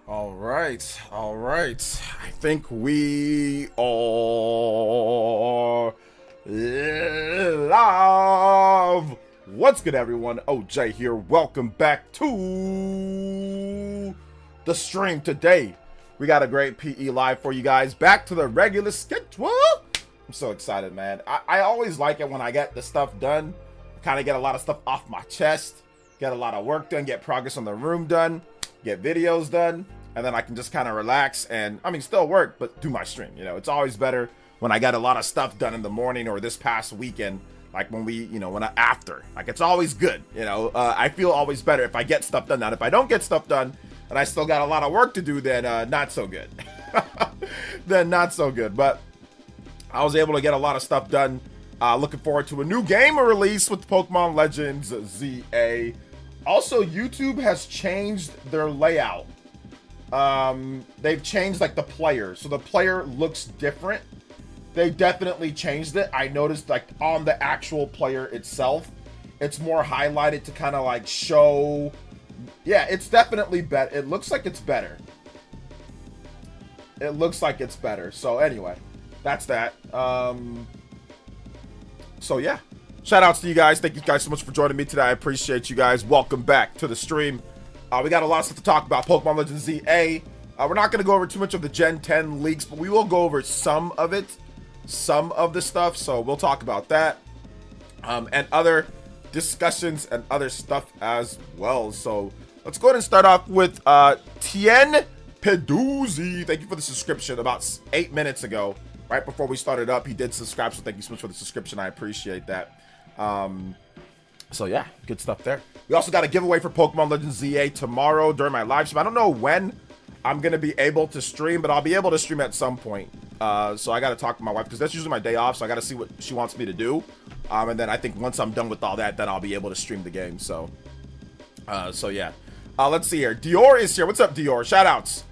All right. I think we are live. What's good, everyone? OJ here. Welcome back to the stream today. We got a great PE live for you guys. Back to the regular schedule. I'm so excited, man. I always like it when I get the stuff done. Kind of get a lot of stuff off my chest. Get a lot of work done. Get progress on the room done. Get videos done, and then I can just kind of relax and still work, but do my stream. It's always better when I got a lot of stuff done in the morning or this past weekend, like after, like it's always good. I feel always better if I get stuff done. Now, if I don't get stuff done and I still got a lot of work to do, then not so good. Then not so good. But I was able to get a lot of stuff done. Looking forward to a new game release with Pokemon Legends ZA. Also, YouTube has changed their layout. They've changed like the player, so the player looks different. They definitely changed it. I noticed like on the actual player itself, it's more highlighted to kind of like show. Yeah, it's definitely better. It looks like it's better. It looks like it's better. So anyway, that's that. So yeah. Shout outs to you guys. Thank you guys so much for joining me today. I appreciate you guys. Welcome back to the stream. We got a lot of stuff to talk about. Pokemon Legends ZA. We're not going to go over too much of the Gen 10 leaks, but we will go over some of it. Some of the stuff. So we'll talk about that. And other discussions and other stuff as well. So let's go ahead and start off with Tien Peduzzi. Thank you for the subscription about 8 minutes ago. Right before we started up, he did subscribe. So thank you so much for the subscription. I appreciate that. So yeah, good stuff there. We also got a giveaway for Pokemon Legends ZA tomorrow during my live stream. I don't know when I'm gonna be able to stream, but I'll be able to stream at some point. So I gotta talk to my wife because that's usually my day off, so I gotta see what she wants me to do. And then I think once I'm done with all that, then I'll be able to stream the game. So yeah. Let's see here. Dior is here. What's up, Dior? Shout outs.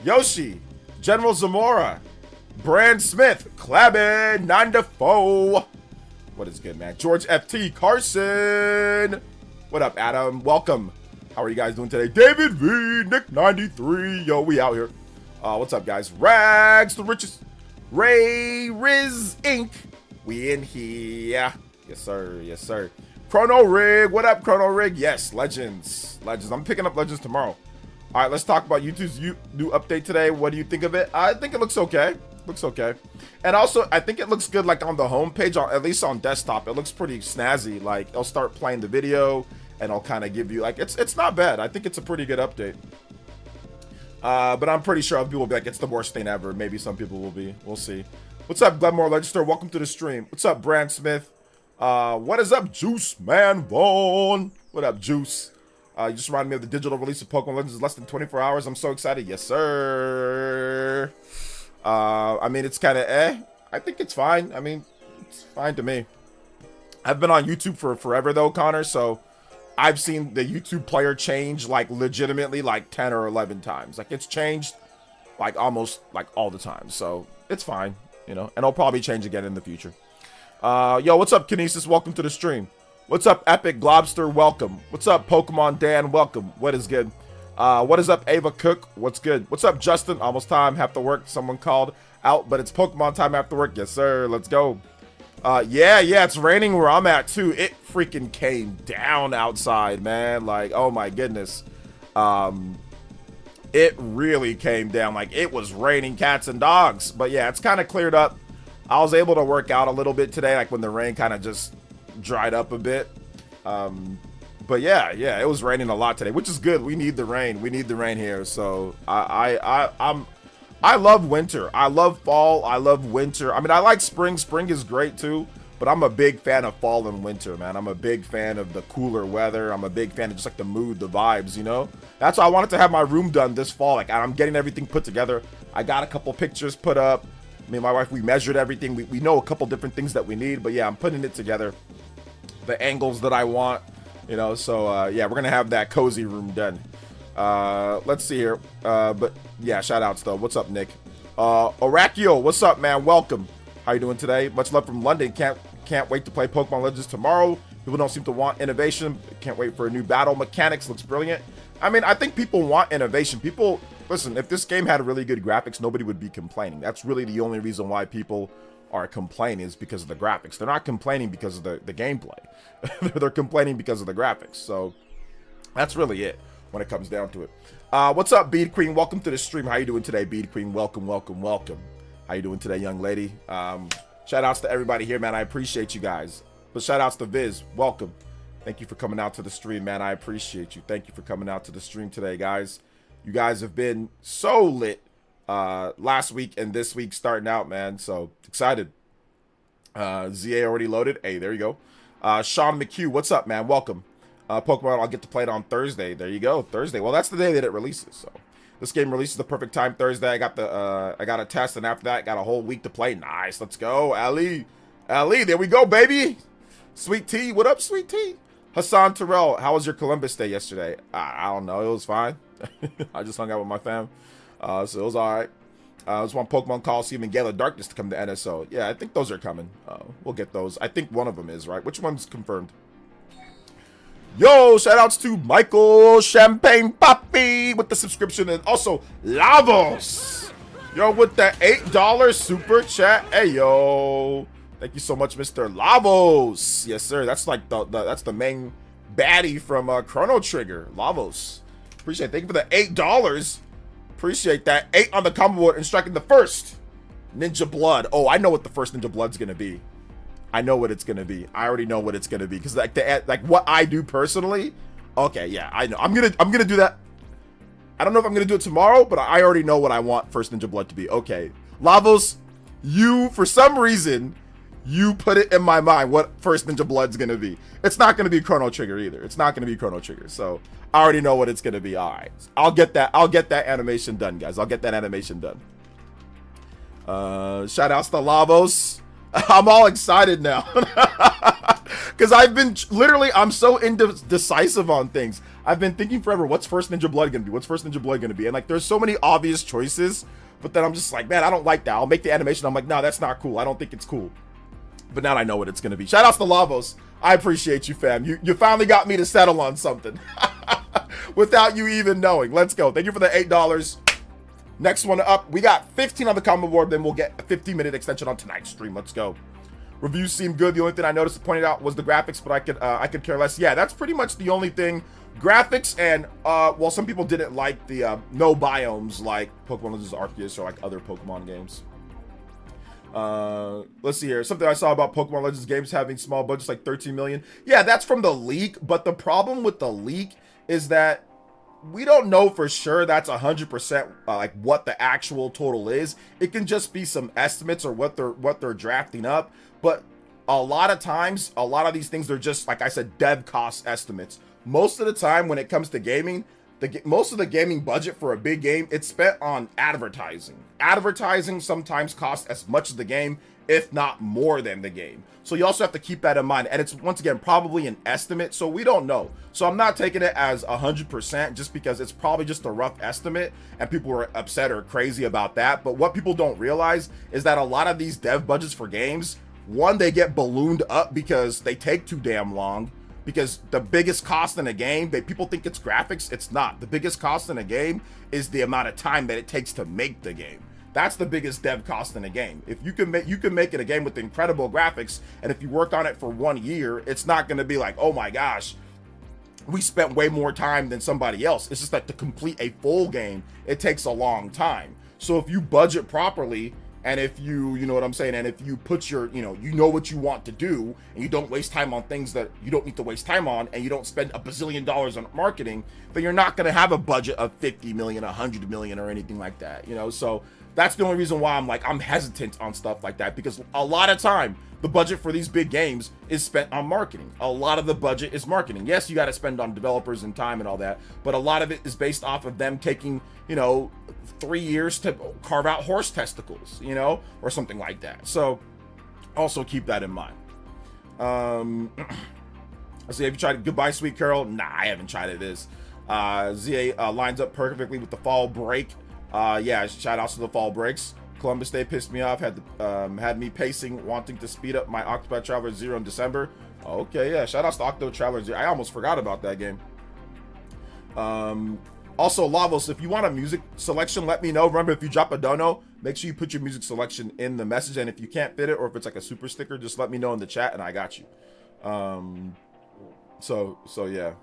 Yoshi, General Zamora, Brand Smith, Clabin, Nandafo. What is good, man? George FT, Carson. What up, Adam? Welcome. How are you guys doing today? David V, Nick 93. Yo, we out here. What's up, guys? Rags, the richest. Ray Riz Inc. We in here. Yes, sir. Yes, sir. Chrono Rig. What up, Chrono Rig? Yes, Legends. Legends. I'm picking up Legends tomorrow. All right, let's talk about YouTube's new update today. What do you think of it? I think it looks okay. Looks okay. And also, I think it looks good like on the home page, or at least on desktop. It looks pretty snazzy. Like, it'll start playing the video, and it'll kind of give you, like, it's not bad. I think it's a pretty good update. But I'm pretty sure people will be like, it's the worst thing ever. Maybe some people will be. We'll see. What's up, Glenmore Register? Welcome to the stream. What's up, Brand Smith? What is up, Juice Man Vaughn? What up, Juice? You just reminded me of the digital release of Pokemon Legends in less than 24 hours. I'm so excited. Yes, sir. It's kind of I think it's fine. It's fine to me. I've been on YouTube for forever, though, Connor, so I've seen the YouTube player change, like, legitimately, like, 10 or 11 times. Like, it's changed, like, almost, like, all the time. So, it's fine, and it'll probably change again in the future. Yo, what's up, Kinesis? Welcome to the stream. What's up, Epic Globster? Welcome. What's up, Pokemon Dan? Welcome. What is good? What is up, Ava Cook? What's good? What's up, Justin? Almost time. Have to work. Someone called out, but it's Pokemon time after work. Yes, sir. Let's go. Yeah, it's raining where I'm at, too. It freaking came down outside, man. Like, oh, my goodness. It really came down. Like, it was raining cats and dogs. But, yeah, it's kind of cleared up. I was able to work out a little bit today, like, when the rain kind of just dried up a bit. But yeah, it was raining a lot today, which is good. We need the rain. We need the rain here. So I love winter. I love fall. I love winter. I like spring. Spring is great too, but I'm a big fan of fall and winter, man. I'm a big fan of the cooler weather. I'm a big fan of just like the mood, the vibes, That's why I wanted to have my room done this fall. Like, I'm getting everything put together. I got a couple pictures put up. Me and my wife, we measured everything. We know a couple different things that we need, but yeah, I'm putting it together. The angles that I want. So yeah, we're gonna have that cozy room done. Let's see here. But yeah, shout outs though. What's up, Nick? Orakio, what's up, man? Welcome. How you doing today? Much love from London. Can't wait to play Pokemon Legends tomorrow. People don't seem to want innovation. Can't wait for a new battle. Mechanics looks brilliant. I think people want innovation. People listen, if this game had really good graphics, nobody would be complaining. That's really the only reason why people are complaining, is because of the graphics. They're not complaining because of the gameplay. They're complaining because of the graphics. So that's really it when it comes down to it. What's up, Bead Queen? Welcome to the stream. How you doing today, Bead Queen? Welcome, welcome, welcome. How you doing today, young lady? Shout outs to everybody here, man. I appreciate you guys. But shout outs to Viz. Welcome. Thank you for coming out to the stream, man. I appreciate you. Thank you for coming out to the stream today, guys. You guys have been so lit last week and this week starting out, man. So excited. ZA already loaded. Hey, there you go. Sean McHugh, what's up, man? Welcome. Pokemon, I'll get to play it on Thursday. There you go, Thursday. Well, that's the day that it releases. So this game releases the perfect time, Thursday. I got a test, and after that, I got a whole week to play. Nice, let's go, Ali. There we go, baby. Sweet Tea, what up, Sweet Tea? Hassan Terrell, how was your Columbus Day yesterday? I don't know, it was fine. I just hung out with my fam, so it was all right. I just want Pokemon Coliseum and Gale of Darkness to come to NSO. Yeah, I think those are coming. We'll get those. I think one of them is, right? Which one's confirmed? Yo, shout outs to Michael Champagne Poppy with the subscription, and also Lavos. Yo, with the $8 super chat. Hey, yo. Thank you so much, Mr. Lavos. Yes, sir. That's like that's the main baddie from Chrono Trigger. Lavos. Appreciate it. Thank you for the $8. Appreciate that. 8 on the combo board and striking the first Ninja Blood. Oh, I know what the first Ninja Blood's gonna be. I know what it's gonna be. I already know what it's gonna be, because like what I do personally. Okay, yeah, I know. I'm gonna do that. I don't know if I'm gonna do it tomorrow, but I already know what I want first Ninja Blood to be. Okay, Lavos, you for some reason you put it in my mind what first Ninja Blood's gonna be. It's not gonna be Chrono Trigger either. It's not gonna be Chrono Trigger. So I already know what it's gonna be. All right, I'll get that animation done, guys. I'll get that animation done. Shout outs to Lavos. I'm all excited now because I've been I'm so indecisive on things. I've been thinking forever, what's first Ninja Blood gonna be? What's first Ninja Blood gonna be? And like, there's so many obvious choices, but then I'm just like, man, I don't like that. I'll make the animation. I'm like, no, that's not cool. I don't think it's cool. But now I know what it's gonna be. Shout outs to Lavos. I appreciate you, fam. You finally got me to settle on something without you even knowing. Let's go. Thank you for the $8. Next one up, we got 15 on the combo board, then we'll get a 15-minute extension on tonight's stream. Let's go. Reviews seem good. The only thing I noticed pointed out was the graphics, but I could care less. Yeah, that's pretty much the only thing. Graphics and well, some people didn't like the no biomes like Pokemon Legends Arceus or like other Pokemon games. Let's see here. Something I saw about Pokemon Legends games having small budgets like 13 million. Yeah, that's from the leak, but the problem with the leak is that we don't know for sure that's 100% like what the actual total is. It can just be some estimates or what they're drafting up. But a lot of times, a lot of these things are just, like I said, dev cost estimates. Most of the time when it comes to gaming, most of the gaming budget for a big game, it's spent on advertising. Advertising sometimes costs as much as the game, if not more than the game. So you also have to keep that in mind. And it's, once again, probably an estimate, so we don't know. So I'm not taking it as 100% just because it's probably just a rough estimate and people were upset or crazy about that. But what people don't realize is that a lot of these dev budgets for games, one, they get ballooned up because they take too damn long. Because the biggest cost in a game, people think it's graphics. It's not. The biggest cost in a game is the amount of time that it takes to make the game. That's the biggest dev cost in a game. If you can make it a game with incredible graphics, and if you work on it for 1 year, it's not going to be like, oh my gosh, we spent way more time than somebody else. It's just that to complete a full game, it takes a long time. So if you budget properly, and if you know what I'm saying, and if you put your, you know what you want to do, and you don't waste time on things that you don't need to waste time on, and you don't spend $1 bazillion on marketing, then you're not going to have a budget of 50 million, 100 million, or anything like that, So that's the only reason why I'm hesitant on stuff like that, because a lot of time the budget for these big games is spent on marketing. A lot of the budget is marketing. Yes, you got to spend on developers and time and all that, but a lot of it is based off of them taking, 3 years to carve out horse testicles, or something like that. So also keep that in mind. Let's see, have you tried Goodbye Sweet Carol? Nah, I haven't tried it. This ZA lines up perfectly with the fall break. Yeah, shout outs to the fall breaks. Columbus Day pissed me off, had me pacing, wanting to speed up my Octopath Traveler 0 in December. Okay, yeah, shout outs to Octo Traveler 0. I almost forgot about that game. Also, Lavos, if you want a music selection, let me know. Remember, if you drop a dono, make sure you put your music selection in the message. And if you can't fit it, or if it's like a super sticker, just let me know in the chat and I got you. So yeah.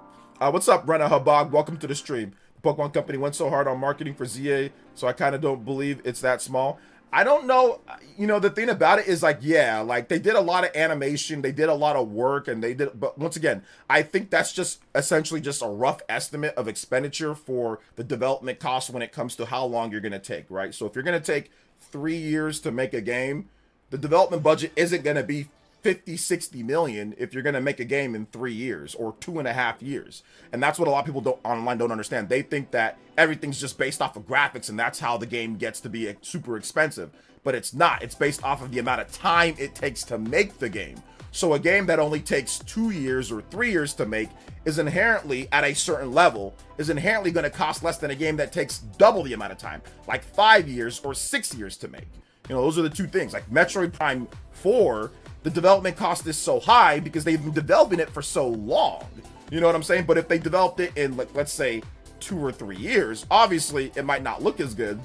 What's up, Brenna Habag? Welcome to the stream. The Pokemon Company went so hard on marketing for ZA, so I kind of don't believe it's that small. I don't know. You know, the thing about it is like, yeah, like they did a lot of animation, they did a lot of work, and they did, but once again, I think that's just essentially just a rough estimate of expenditure for the development cost when it comes to how long you're going to take, right? So if you're going to take 3 years to make a game, the development budget isn't going to be 50, 60 million if you're going to make a game in 3 years or 2.5 years. And that's what a lot of people online don't understand. They think that everything's just based off of graphics and that's how the game gets to be super expensive. But it's not. It's based off of the amount of time it takes to make the game. So a game that only takes 2 years or 3 years to make is inherently, at a certain level, is inherently going to cost less than a game that takes double the amount of time, like 5 years or 6 years to make. You know, those are the two things. Like Metroid Prime 4, the development cost is so high because they've been developing it for so long. You know what I'm saying? But if they developed it in, like, let's say 2 or 3 years, obviously it might not look as good,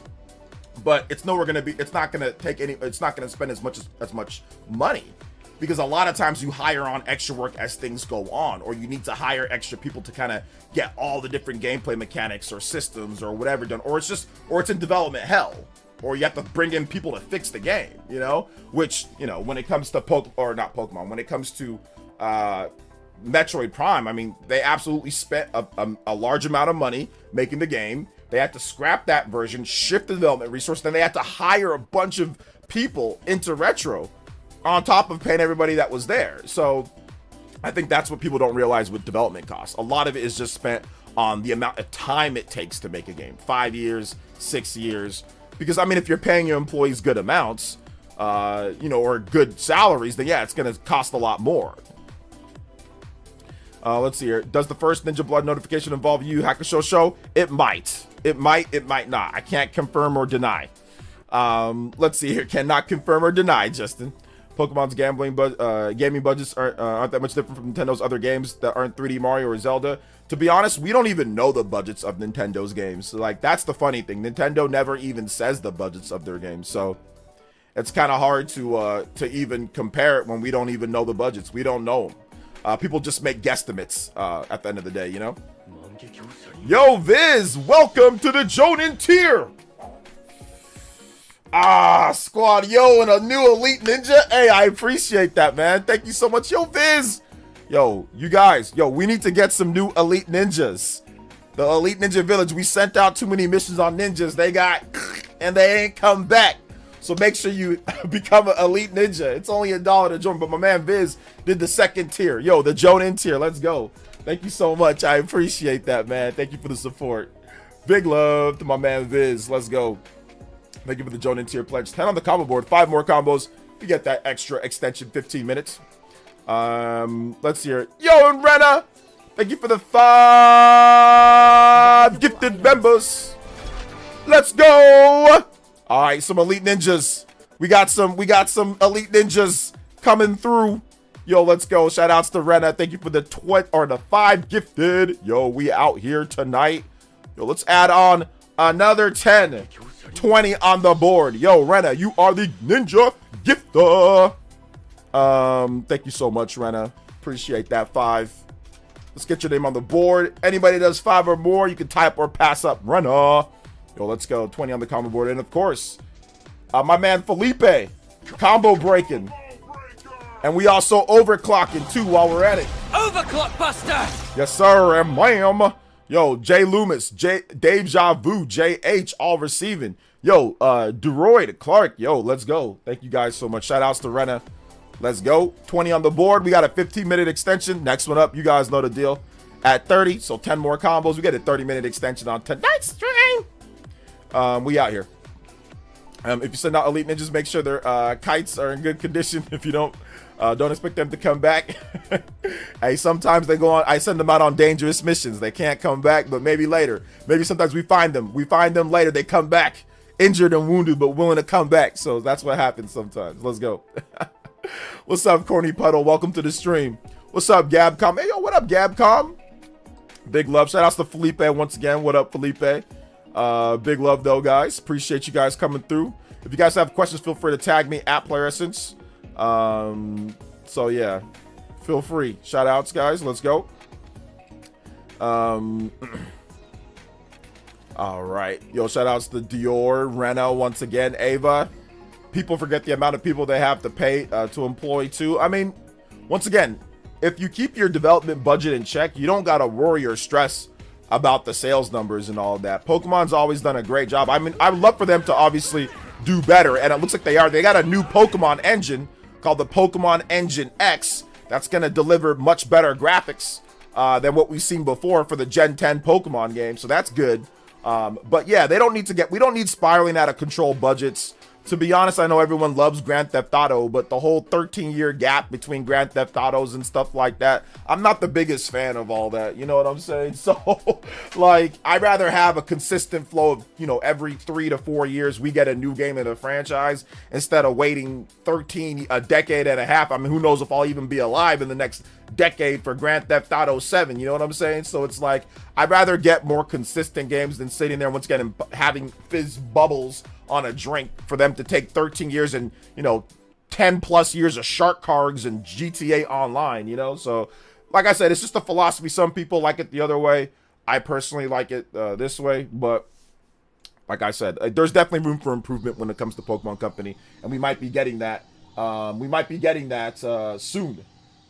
but it's nowhere going to be, it's not going to take any, it's not going to spend as much money, because a lot of times you hire on extra work as things go on, or you need to hire extra people to kind of get all the different gameplay mechanics or systems or whatever done, or it's in development hell, or you have to bring in people to fix the game, you know, which, you know, when it comes to when it comes to Metroid Prime, I mean, they absolutely spent a large amount of money making the game. They had to scrap that version, shift the development resource, then they had to hire a bunch of people into Retro on top of paying everybody that was there. So I think that's what people don't realize with development costs. A lot of it is just spent on the amount of time it takes to make a game. 5 years, 6 years. Because, I mean, if you're paying your employees good amounts, you know, or good salaries, then yeah, it's going to cost a lot more. Let's see here. Does the first Ninja Blood notification involve Yu Hakusho show? It might. It might not. I can't confirm or deny. Let's see here. Cannot confirm or deny, Justin. Pokemon's gaming budgets aren't that much different from Nintendo's other games that aren't 3D Mario or Zelda. To be honest, we don't even know the budgets of Nintendo's games. So, like, that's the funny thing. Nintendo never even says the budgets of their games. So it's kind of hard to even compare it when we don't even know the budgets. We don't know them. People just make guesstimates at the end of the day, you know? Yo, Viz, welcome to the Jonin tier. Squad, yo, and a new Elite Ninja. Hey, I appreciate that, man. Thank you so much. Yo, Viz. Yo, you guys, yo, we need to get some new Elite Ninjas. The Elite Ninja Village, we sent out too many missions on ninjas. They got, and they ain't come back. So make sure you become an Elite Ninja. It's only $1 to join, but my man Viz did the second tier. Yo, the Jonin tier, let's go. Thank you so much. I appreciate that, man. Thank you for the support. Big love to my man Viz. Let's go. Thank you for the Jonin tier pledge. 10 on the combo board. 5 more combos. You get that extra extension, 15 minutes. Let's hear it. Yo, and Renna, thank you for the 5 gifted members. Let's go. All right, some Elite Ninjas. We got some Elite Ninjas coming through. Yo, let's go. Shout outs to Renna. Thank you for the 5 gifted. Yo, we out here tonight. Yo, let's add on another 10. 20 on the board. Yo, Renna, you are the Ninja Gifter. Thank you so much, Renna. Appreciate that 5. Let's get your name on the board. Anybody that does 5 or more, you can type or pass up Renna. Yo, let's go. 20 on the combo board. And of course, my man Felipe, combo breaking. And we also overclocking too while we're at it. Overclock Buster! Yes, sir, and ma'am. Yo, Jay Loomis, Dave Javu, JH, all receiving. Yo, Duroid, Clark, yo, let's go. Thank you guys so much. Shout outs to Renna. Let's go. 20 on the board. We got a 15-minute extension. Next one up, you guys know the deal. At 30, so 10 more combos. We get a 30-minute extension on tonight's stream. We out here. If you send out Elite Ninjas, make sure their kites are in good condition. If you don't expect them to come back. Hey, sometimes they go on. I send them out on dangerous missions. They can't come back, but maybe later. Maybe sometimes we find them. We find them later. They come back injured and wounded, but willing to come back. So that's what happens sometimes. Let's go. What's up, Corny Puddle? Welcome to the stream. What's up, Gabcom? Hey, yo, what up, Gabcom? Big love. Shout outs to Felipe once again. What up, Felipe? Big love though, guys. Appreciate you guys coming through. If you guys have questions, feel free to tag me at Player Essence. So yeah, feel free. Shout outs, guys. Let's go. All right. Yo, shout outs to Dior, Reno once again, Ava. People forget the amount of people they have to pay to employ too. I mean, once again, if you keep your development budget in check, you don't got to worry or stress about the sales numbers and all of that. Pokemon's always done a great job. I mean, I would love for them to obviously do better, and it looks like they are. They got a new Pokemon engine called the Pokemon Engine X that's going to deliver much better graphics than what we've seen before for the Gen 10 Pokemon game, so that's good. But yeah, we don't need spiraling out of control budgets. To be honest, I know everyone loves Grand Theft Auto, but the whole 13-year gap between Grand Theft Autos and stuff like that, I'm not the biggest fan of all that. You know what I'm saying? So, like, I'd rather have a consistent flow of, you know, every 3 to 4 years we get a new game in the franchise instead of waiting a decade and a half. I mean, who knows if I'll even be alive in the next decade for Grand Theft Auto 7, you know what I'm saying? So it's like, I'd rather get more consistent games than sitting there once again and having fizz bubbles on a drink for them to take 13 years and, you know, 10 plus years of Shark Cards and GTA Online, you know? So, like I said, it's just a philosophy. Some people like it the other way. I personally like it this way, but like I said, there's definitely room for improvement when it comes to Pokemon Company, and we might be getting that. Soon.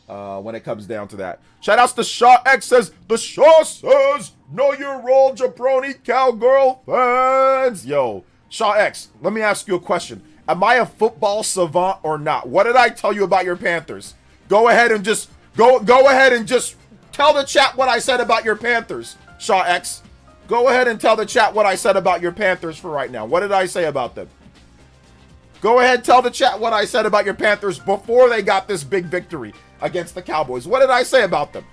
When it comes down to that. Shout outs to Shaw X says, the Shaw says, know your role, jabroni cowgirl fans. Yo, Shaw X, let me ask you a question. Am I a football savant or not? What did I tell you about your Panthers? Go ahead and just go ahead and just tell the chat what I said about your Panthers, Shaw X. Go ahead and tell the chat what I said about your Panthers for right now. What did I say about them? Go ahead, tell the chat what I said about your Panthers before they got this big victory against the Cowboys. What did I say about them?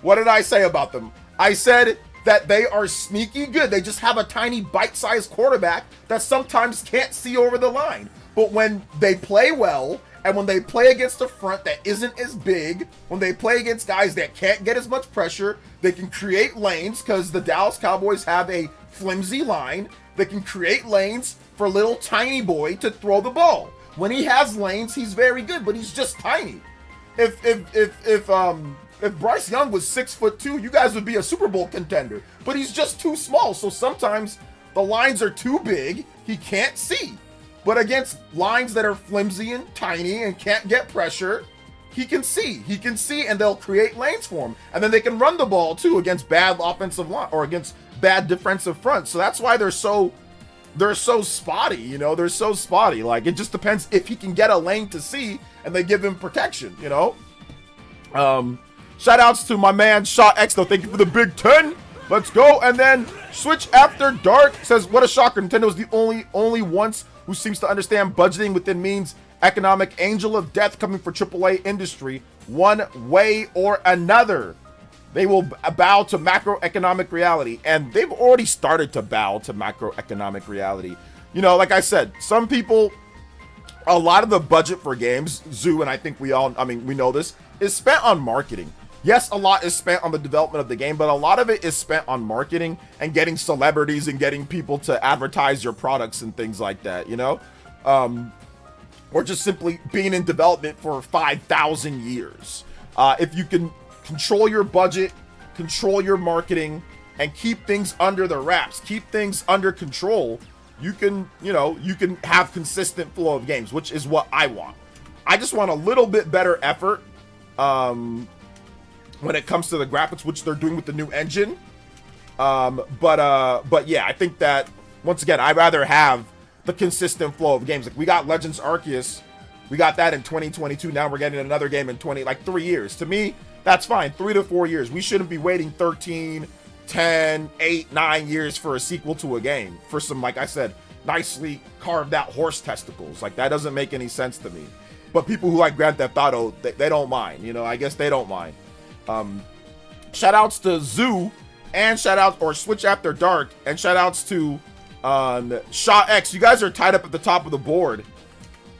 What did I say about them? I said that they are sneaky good. They just have a tiny bite-sized quarterback that sometimes can't see over the line. But when they play well, and when they play against a front that isn't as big, when they play against guys that can't get as much pressure, they can create lanes because the Dallas Cowboys have a flimsy line. They can create lanes for little tiny boy to throw the ball. When he has lanes, he's very good, but he's just tiny. If Bryce Young was 6'2", you guys would be a Super Bowl contender. But he's just too small, so sometimes the lines are too big. He can't see. But against lines that are flimsy and tiny and can't get pressure, he can see. He can see, and they'll create lanes for him. And then they can run the ball too against bad offensive line or against bad defensive fronts. So that's why they're so spotty, you know, they're so spotty. Like, it just depends if he can get a lane to see and they give him protection, you know? Shout outs to my man, Shaw X, though. Thank you for the Big 10. Let's go. And then Switch After Dark says, what a shocker. Nintendo is the only ones who seems to understand budgeting within means. Economic angel of death coming for AAA industry one way or another. They will bow to macroeconomic reality, and they've already started to bow to macroeconomic reality. You know, like I said, some people, a lot of the budget for games, Zoo, and I think we know this, is spent on marketing. Yes, a lot is spent on the development of the game, but a lot of it is spent on marketing and getting celebrities and getting people to advertise your products and things like that, you know? Or just simply being in development for 5,000 years. If you can control your budget, control your marketing, and keep things under the wraps, keep things under control, you can have consistent flow of games, which is what I want. I just want a little bit better effort when it comes to the graphics, which they're doing with the new engine. But yeah, I think that, once again, I'd rather have the consistent flow of games. Like, we got Legends Arceus, we got that in 2022. Now we're getting another game in 3 years. To me, that's fine. 3 to 4 years. We shouldn't be waiting 13, 10, 8, 9 years for a sequel to a game for some, like I said, nicely carved out horse testicles. Like, that doesn't make any sense to me. But people who like Grand Theft Auto, they don't mind. You know, I guess they don't mind. Shout outs to Zoo, and shout out, or Switch After Dark, and shout outs to Shaw X. You guys are tied up at the top of the board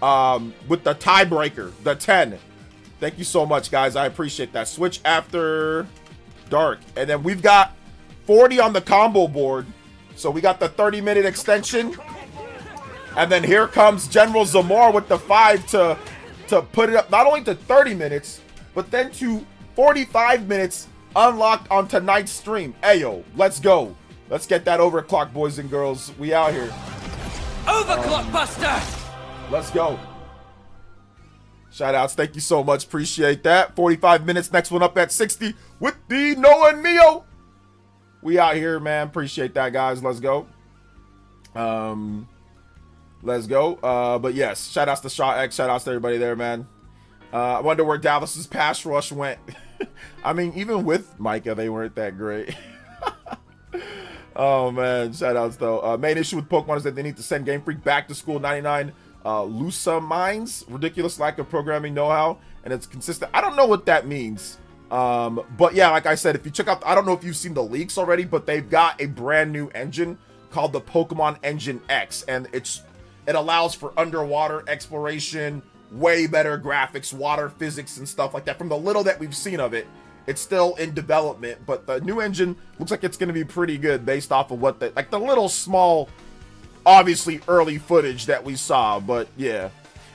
with the tiebreaker, the 10. Thank you so much, guys. I appreciate that. Switch After dark. And then we've got 40 on the combo board. So we got the 30-minute extension. And then here comes General Zamor with the 5 to put it up not only to 30 minutes, but then to 45 minutes unlocked on tonight's stream. Ayo, let's go. Let's get that overclock, boys and girls. We out here. Overclock Buster! Let's go. Shout outs. Thank you so much. Appreciate that. 45 minutes. Next one up at 60 with the Noah and Mio. We out here, man. Appreciate that, guys. Let's go. Let's go. But yes, shout outs to Shaw X. Shout outs to everybody there, man. I wonder where Dallas's pass rush went. I mean, even with Micah, they weren't that great. Oh man, shout outs though. Main issue with Pokemon is that they need to send Game Freak back to school 99. Lusa Mines, ridiculous lack of programming know-how, and it's consistent. I don't know what that means. But yeah, like I said, if you check out, I don't know if you've seen the leaks already, but they've got a brand new engine called the Pokemon Engine X, and it allows for underwater exploration, way better graphics, water physics and stuff like that. From the little that we've seen of it, it's still in development, but the new engine looks like it's going to be pretty good based off of what the little small, obviously early footage that we saw. But yeah,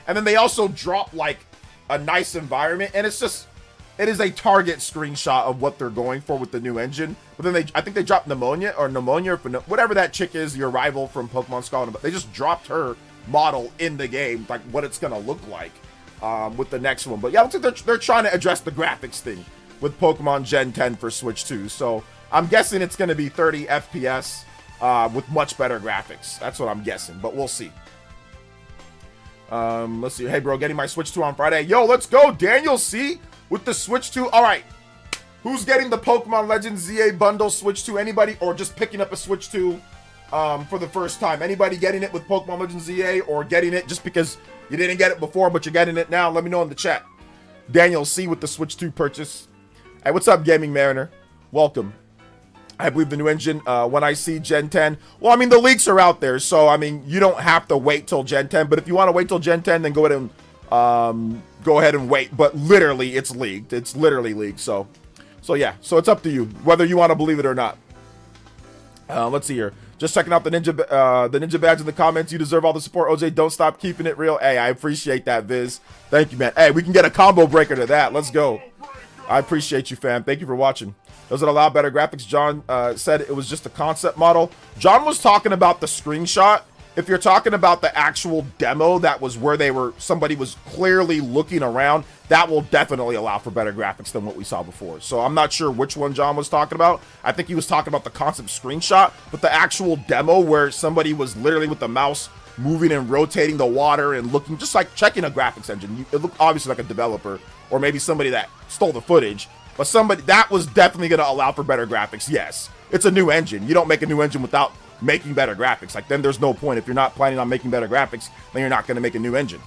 and then they also dropped like a nice environment, and it is a target screenshot of what they're going for with the new engine. But then I think they dropped Pneumonia, or whatever that chick is, your rival from Pokemon Scarlet. But they just dropped her model in the game, like what it's gonna look like with the next one. But yeah, it looks like they're trying to address the graphics thing with Pokemon Gen 10 for Switch 2. So I'm guessing it's gonna be 30 FPS with much better graphics. That's what I'm guessing, but we'll see. Let's see. Hey bro, getting my Switch 2 on Friday. Yo, let's go, Daniel C with the Switch 2. All right, who's getting the Pokemon Legends ZA bundle Switch 2? Anybody, or just picking up a Switch 2 for the first time? Anybody getting it with Pokemon Legends ZA, or getting it just because you didn't get it before but you're getting it now? Let me know in the chat. Daniel C with the Switch 2 purchase. Hey, what's up, Gaming Mariner? Welcome. I believe the new engine, when I see Gen 10, well, I mean, the leaks are out there, so, I mean, you don't have to wait till Gen 10, but if you want to wait till Gen 10, then go ahead and wait, but literally, it's leaked. It's literally leaked, so yeah, so it's up to you, whether you want to believe it or not. Let's see here. Just checking out the ninja badge in the comments. You deserve all the support, OJ. Don't stop keeping it real. Hey, I appreciate that, Viz. Thank you, man. Hey, we can get a combo breaker to that. Let's go. I appreciate you, fam. Thank you for watching. Does it allow better graphics? John said it was just a concept model. John was talking about the screenshot. If you're talking about the actual demo, that was where somebody was clearly looking around, that will definitely allow for better graphics than what we saw before. So I'm not sure which one John was talking about. I think he was talking about the concept screenshot, but the actual demo where somebody was literally with the mouse moving and rotating the water and looking, just like checking a graphics engine. It looked obviously like a developer, or maybe somebody that stole the footage, but somebody that was definitely going to allow for better graphics. Yes, it's a new engine. You don't make a new engine without making better graphics. Like, then there's no point. If you're not planning on making better graphics, then you're not going to make a new engine.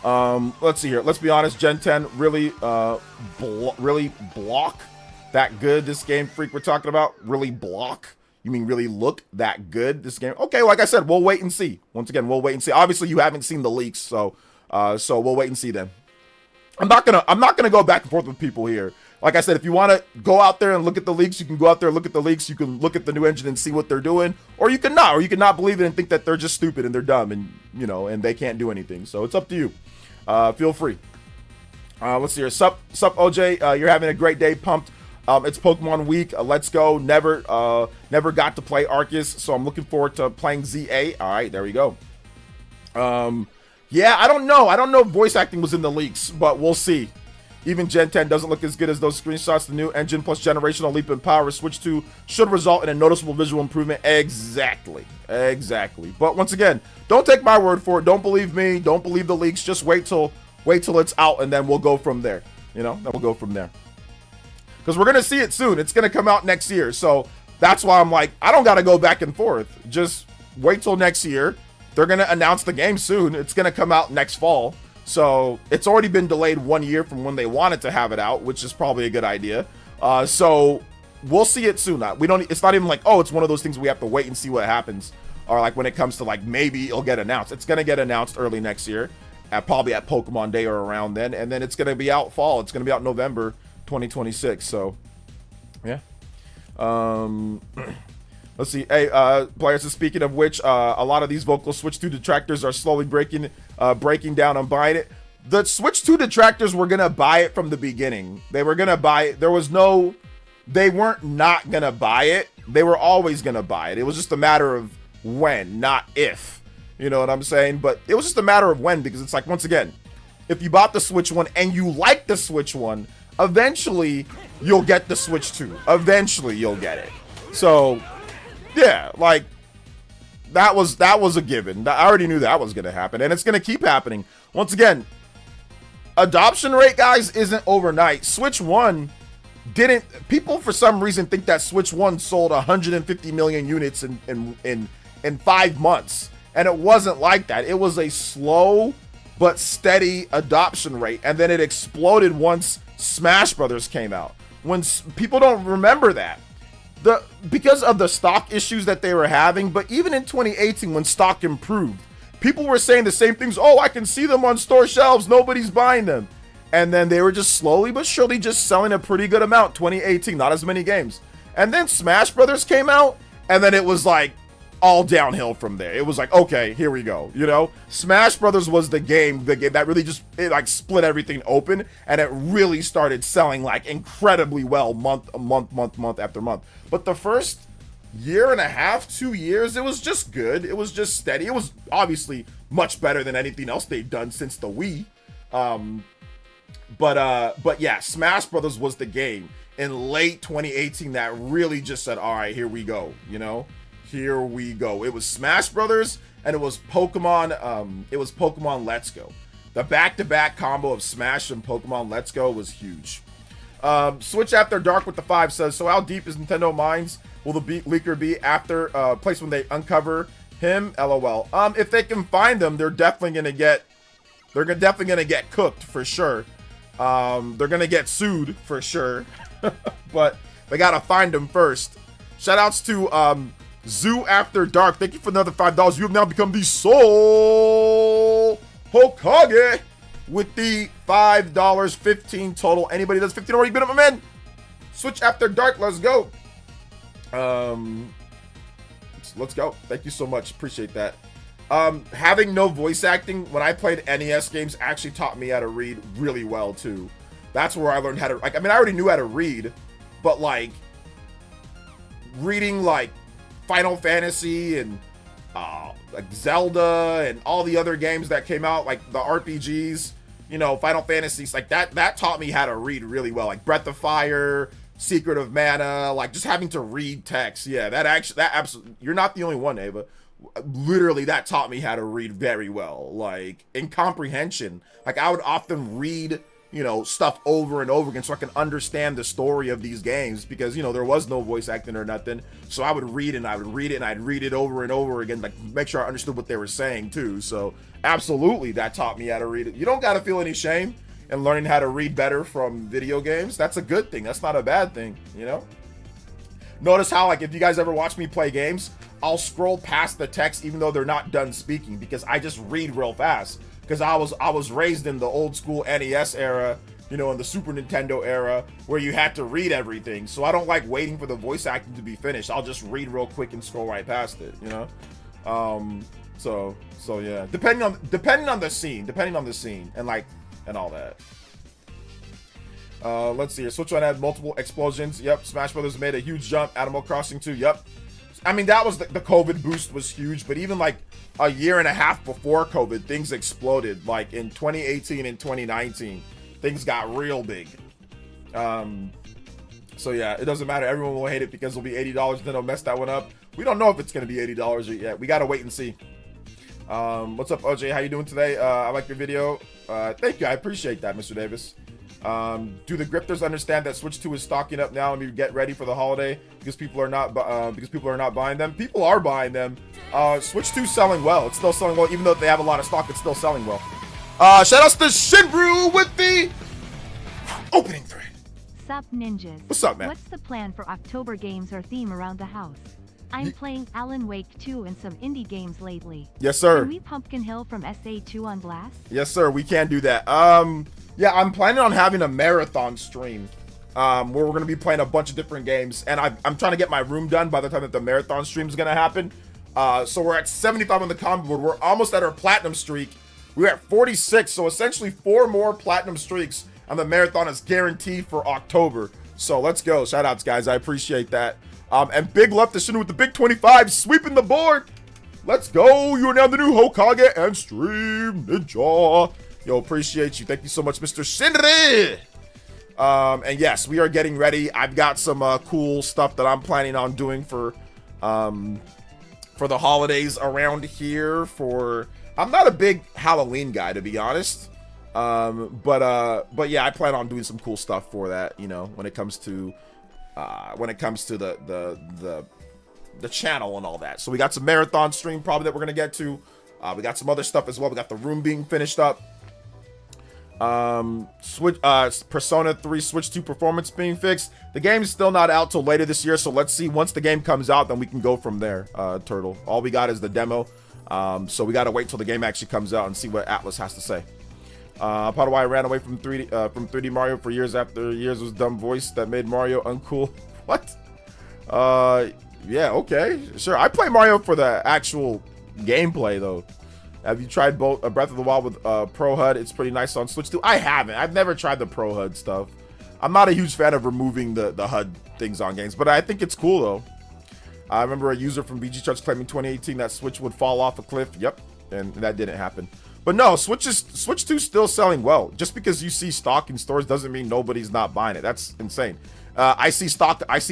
Let's see here. Let's be honest. Gen 10 really block that good. This Game Freak we're talking about really block. You mean really look that good, this game? Okay, like I said, we'll wait and see. Once again, we'll wait and see. Obviously, you haven't seen the leaks, so we'll wait and see then. I'm not gonna go back and forth with people here. Like I said, if you want to go out there and look at the leaks, you can go out there and look at the leaks. You can look at the new engine and see what they're doing, or you can not believe it and think that they're just stupid and they're dumb and and they can't do anything. So it's up to you. Feel free. Let's see here. Sup OJ, you're having a great day. Pumped. It's Pokemon Week. Let's go. Never got to play Arceus, so I'm looking forward to playing ZA. All right, there we go. Yeah, I don't know. I don't know if voice acting was in the leaks, but we'll see. Even Gen 10 doesn't look as good as those screenshots. The new engine plus generational leap in power Switch 2 should result in a noticeable visual improvement. Exactly. But once again, don't take my word for it. Don't believe me. Don't believe the leaks. Just wait till it's out, and then we'll go from there. Then we'll go from there. Because we're going to see it soon. It's going to come out next year. So that's why I'm like, I don't got to go back and forth. Just wait till next year. They're going to announce the game soon. It's going to come out next fall. So it's already been delayed 1 year from when they wanted to have it out, which is probably a good idea. So we'll see it soon. It's not even like, oh, it's one of those things we have to wait and see what happens. Or like when it comes to like, maybe it'll get announced. It's going to get announced early next year, probably at Pokemon Day or around then. And then it's going to be out fall. It's going to be out November 2026. So Yeah. Let's see. Hey, players. So speaking of which, a lot of these vocal Switch 2 detractors are slowly breaking down and buying it. The Switch 2 detractors were gonna buy it from the beginning. They were gonna buy it. They weren't not gonna buy it. They were always gonna buy it. It was just a matter of when, not if. You know what I'm saying? But it was just a matter of when, because it's like, once again, if you bought the Switch 1 and you like the Switch 1, eventually you'll get the Switch 2. Eventually you'll get it. So yeah, like that was a given. I already knew that was gonna happen, and it's gonna keep happening. Once again, adoption rate, guys, isn't overnight. Switch 1 didn't. People for some reason think that Switch 1 sold 150 million units in 5 months, and it wasn't like that. It was a slow but steady adoption rate, and then it exploded once Smash Brothers came out. When people don't remember that. Because of the stock issues that they were having, but even in 2018 when stock improved, people were saying the same things. Oh, I can see them on store shelves, nobody's buying them. And then they were just slowly but surely just selling a pretty good amount. 2018, not as many games. And then Smash Brothers came out, and then it was like all downhill from there. It was like, okay, here we go. You know, Smash Brothers was the game that really just, it like split everything open, and it really started selling like incredibly well month after month. But the first year and a half, 2 years, it was just good. It was just steady. It was obviously much better than anything else they've done since the Wii. But yeah, Smash Brothers was the game in late 2018 that really just said, all right, here we go, you know? Here we go. It was Smash Brothers, and it was Pokemon Let's Go. The back-to-back combo of Smash and Pokemon Let's Go was huge. Switch After Dark with the 5 says, so how deep is Nintendo Minds will the leaker be after place when they uncover him? LOL. If they can find them, they're definitely gonna get cooked for sure. They're gonna get sued for sure. But they gotta find them first. Shoutouts to Zoo After Dark. Thank you for another $5. You have now become the sole Hokage with the $5, 15 total. Anybody that's 15 already been up, my man? Switch After Dark, let's go. Let's go. Thank you so much. Appreciate that. Having no voice acting when I played NES games actually taught me how to read really well too. That's where I learned how to, like, I mean, I already knew how to read, but like reading like Final Fantasy and like Zelda and all the other games that came out, like the RPGs, you know, Final Fantasies, like that taught me how to read really well, like Breath of Fire, Secret of Mana, like just having to read text. Yeah, that absolutely, you're not the only one, Ava. Literally, that taught me how to read very well, like in comprehension. Like I would often read, you know, stuff over and over again so I can understand the story of these games, because, you know, there was no voice acting or nothing. So I would read and I would read it and I'd read it over and over again, like make sure I understood what they were saying too. So absolutely, that taught me how to read it. You don't got to feel any shame in learning how to read better from video games. That's a good thing. That's not a bad thing, you know? Notice how, like, if you guys ever watch me play games, I'll scroll past the text even though they're not done speaking, because I just read real fast. Because I was raised in the old school NES era, you know, in the Super Nintendo era, where you had to read everything. So I don't like waiting for the voice acting to be finished. I'll just read real quick and scroll right past it, you know? So yeah, depending on the scene, and all that. Let's see here. Switch on had multiple explosions. Yep. Smash Brothers made a huge jump. Animal Crossing 2. Yep. I mean, that was the COVID boost was huge, but even like a year and a half before COVID, things exploded. Like in 2018 and 2019, things got real big. So yeah, it doesn't matter. Everyone will hate it because it'll be $80. Then they'll mess that one up. We don't know if it's going to be $80 yet. We got to wait and see. What's up, OJ? How you doing today? I like your video. Thank you. I appreciate that, Mr. Davis. Do the grifters understand that Switch 2 is stocking up now and we get ready for the holiday because people are not buying them? People are buying them. Switch 2 is selling well. It's still selling well, even though they have a lot of stock. It's still selling well. Shout outs to Shinbrew with the opening thread. Sup ninjas. What's up, man? What's the plan for October games or theme around the house? I'm playing Alan Wake 2 and some indie games lately. Yes, sir. Can we Pumpkin Hill from SA2 on blast? Yes, sir. We can do that. Yeah, I'm planning on having a marathon stream where we're going to be playing a bunch of different games. And I'm trying to get my room done by the time that the marathon stream is going to happen. So we're at 75 on the combo board. We're almost at our platinum streak. We're at 46. So essentially 4 more platinum streaks on the marathon is guaranteed for October. So let's go. Shout outs, guys. I appreciate that. And big love to Shinu with the big 25, sweeping the board. Let's go. You are now the new Hokage and Stream Ninja. Yo, appreciate you. Thank you so much, Mr. Shinri. And yes, we are getting ready. I've got some cool stuff that I'm planning on doing for the holidays around here. I'm not a big Halloween guy, to be honest. But yeah, I plan on doing some cool stuff for that. You know, when it comes to the channel and all that. So we got some marathon stream probably that we're gonna get to. We got some other stuff as well. We got the room being finished up. Persona 3 Switch 2 performance being fixed. The game is still not out till later this year, so let's see. Once the game comes out, then we can go from there. Turtle, all we got is the demo, so we gotta wait till the game actually comes out and see what Atlas has to say. Part of why I ran away from 3D Mario for years after years was dumb voice that made Mario uncool. What? Yeah, okay, sure. I play Mario for the actual gameplay though. Have you tried both Breath of the Wild with Pro HUD? It's pretty nice on Switch 2. I haven't. I've never tried the Pro HUD stuff. I'm not a huge fan of removing the HUD things on games, but I think it's cool though. I remember a user from BG Church claiming 2018 that Switch would fall off a cliff. Yep, and that didn't happen. But no, Switch 2 is still selling well. Just because you see stock in stores doesn't mean nobody's not buying it. That's insane. I see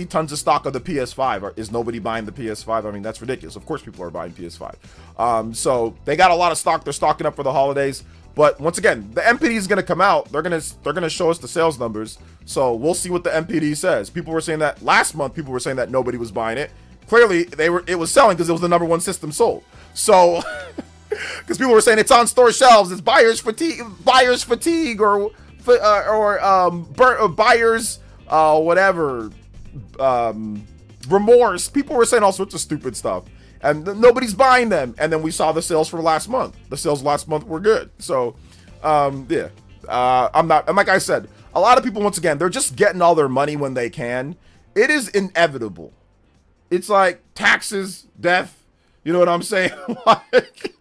tons of stock of the PS5. Is nobody buying the PS5? I mean, that's ridiculous. Of course people are buying PS5. So they got a lot of stock. They're stocking up for the holidays. But once again, the MPD is going to come out. They're going to show us the sales numbers. So we'll see what the MPD says. People were saying that last month. People were saying that nobody was buying it. Clearly, it was selling because it was the number 1 system sold. So because people were saying it's on store shelves, it's buyers fatigue, or buyers whatever, remorse. People were saying all sorts of stupid stuff, and nobody's buying them. And then we saw the sales for last month. The sales last month were good. So yeah, I'm not, and like I said, a lot of people, once again, they're just getting all their money when they can. It is inevitable. It's like taxes, death. You know what I'm saying? Like,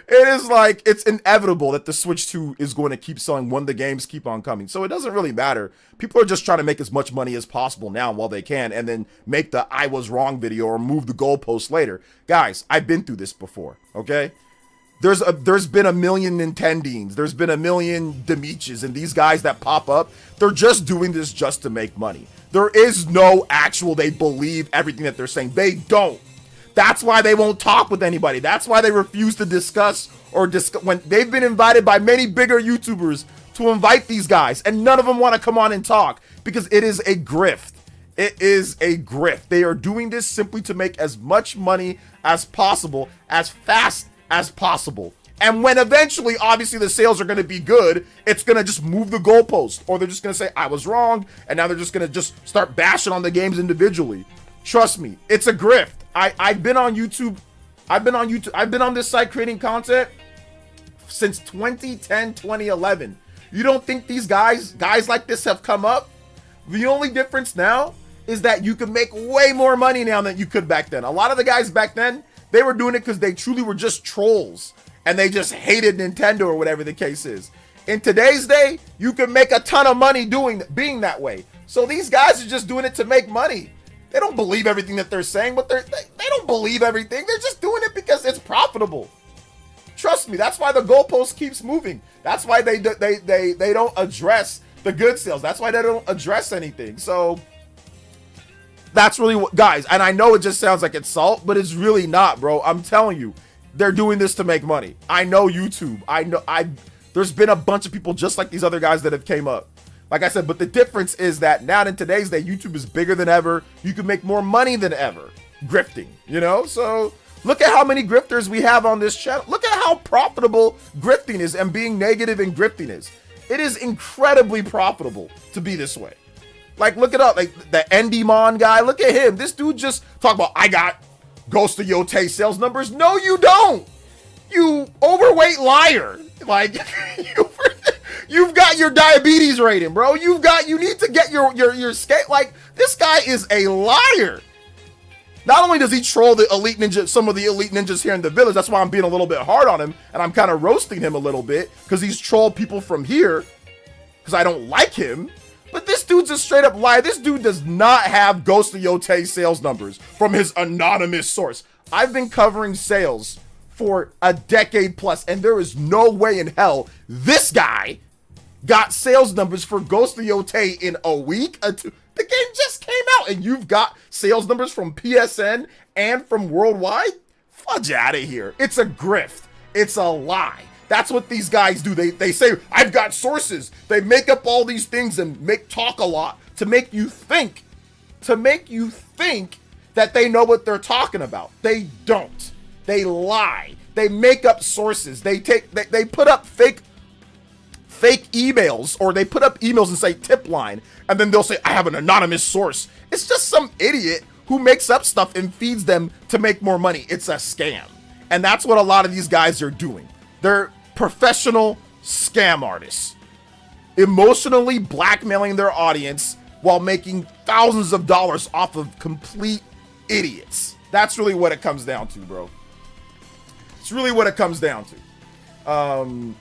it is like, it's inevitable that the Switch 2 is going to keep selling when the games keep on coming. So it doesn't really matter. People are just trying to make as much money as possible now while they can, and then make the I was wrong video or move the goalpost later. Guys, I've been through this before, okay? There's been a million Nintendines. There's been a million Demiches, and these guys that pop up, they're just doing this just to make money. There is no actual, they believe everything that they're saying. They don't. That's why they won't talk with anybody. That's why they refuse to discuss when they've been invited by many bigger YouTubers to invite these guys, and none of them want to come on and talk because it is a grift. It is a grift. They are doing this simply to make as much money as possible, as fast as possible. And when eventually, obviously, the sales are going to be good, it's going to just move the goalpost, or they're just going to say, I was wrong, and now they're just going to just start bashing on the games individually. Trust me, it's a grift. I've been on YouTube. I've been on this site creating content since 2010, 2011. You don't think these guys like this have come up? The only difference now is that you can make way more money now than you could back then. A lot of the guys back then, they were doing it because they truly were just trolls and they just hated Nintendo or whatever the case is. In today's day, you can make a ton of money being that way. So these guys are just doing it to make money. They don't believe everything that they're saying, but they don't believe everything. They're just doing it because it's profitable. Trust me, that's why the goalpost keeps moving. That's why they don't address the good sales. That's why they don't address anything. So that's really what, guys, and I know it just sounds like it's salt, but it's really not, bro. I'm telling you, they're doing this to make money. I know YouTube. There's been a bunch of people just like these other guys that have came up. Like I said, but the difference is that now in today's day, YouTube is bigger than ever. You can make more money than ever grifting, you know? So look at how many grifters we have on this channel. Look at how profitable grifting is and being negative in grifting is. It is incredibly profitable to be this way. Like, look it up. Like the Endymon guy, look at him. This dude just talk about, I got Ghost of Yotei sales numbers. No, you don't. You overweight liar. Like, You've got your diabetes rating, bro. You need to get your skate. Like, this guy is a liar. Not only does he troll the elite ninja, some of the elite ninjas here in the village, that's why I'm being a little bit hard on him, and I'm kind of roasting him a little bit, because he's trolled people from here, because I don't like him. But this dude's a straight up liar. This dude does not have Ghost of Yotei sales numbers from his anonymous source. I've been covering sales for a decade plus, and there is no way in hell this guy got sales numbers for Ghost of Yotei in a week or two. The game just came out, and you've got sales numbers from PSN and from Worldwide? Fudge out of here. It's a grift. It's a lie. That's what these guys do. They say, I've got sources. They make up all these things and talk a lot to make you think that they know what they're talking about. They don't. They lie. They make up sources. They put up fake emails, or they put up emails and say tip line, and then they'll say, I have an anonymous source. It's just some idiot who makes up stuff and feeds them to make more money. It's a scam. And that's what a lot of these guys are doing. They're professional scam artists, emotionally blackmailing their audience while making thousands of dollars off of complete idiots. That's really what it comes down to, bro. It's really what it comes down to.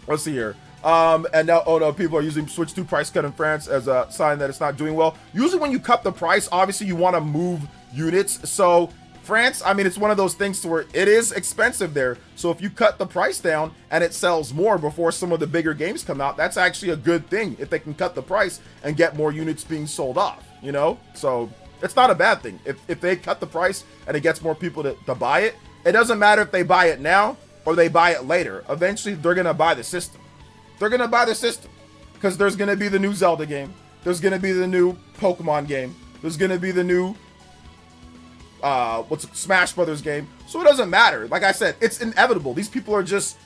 Let's see here. And now, oh no, people are using Switch 2 price cut in France as a sign that it's not doing well. Usually when you cut the price, obviously you want to move units. So France, I mean, it's one of those things to where it is expensive there. So if you cut the price down and it sells more before some of the bigger games come out, that's actually a good thing if they can cut the price and get more units being sold off, you know? So it's not a bad thing. If they cut the price and it gets more people to buy it, it doesn't matter if they buy it now or they buy it later. Eventually, they're going to buy the system. They're going to buy the system because there's going to be the new Zelda game. There's going to be the new Pokemon game. There's going to be the new Smash Brothers game. So it doesn't matter. Like I said, it's inevitable. These people are just